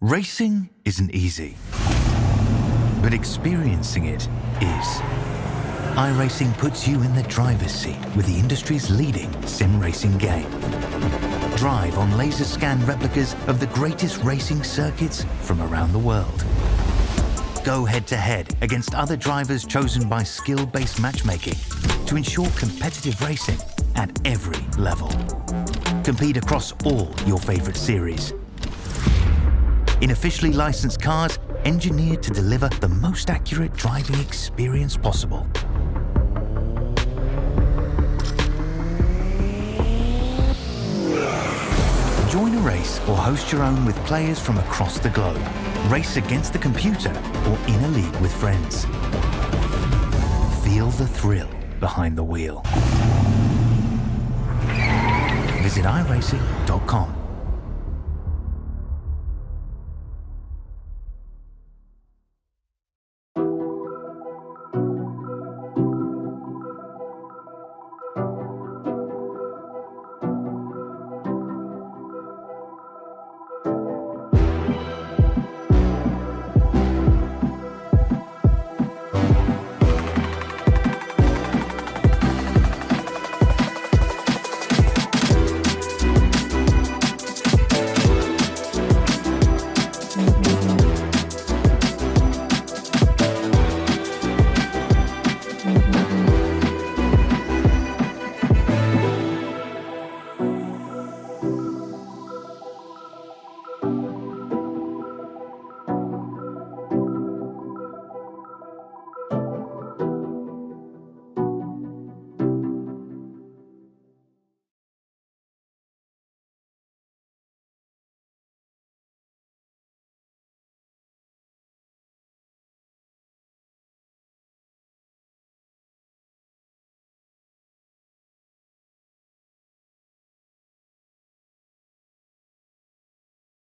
S4: Racing isn't easy, but experiencing it is. iRacing puts you in the driver's seat with the industry's leading sim racing game. Drive on laser scan replicas of the greatest racing circuits from around the world. Go head to head against other drivers chosen by skill-based matchmaking to ensure competitive racing at every level. Compete across all your favorite series. In officially licensed cars, engineered to deliver the most accurate driving experience possible. Join a race or host your own with players from across the globe. Race against the computer or in a league with friends. Feel the thrill behind the wheel. Visit iRacing.com.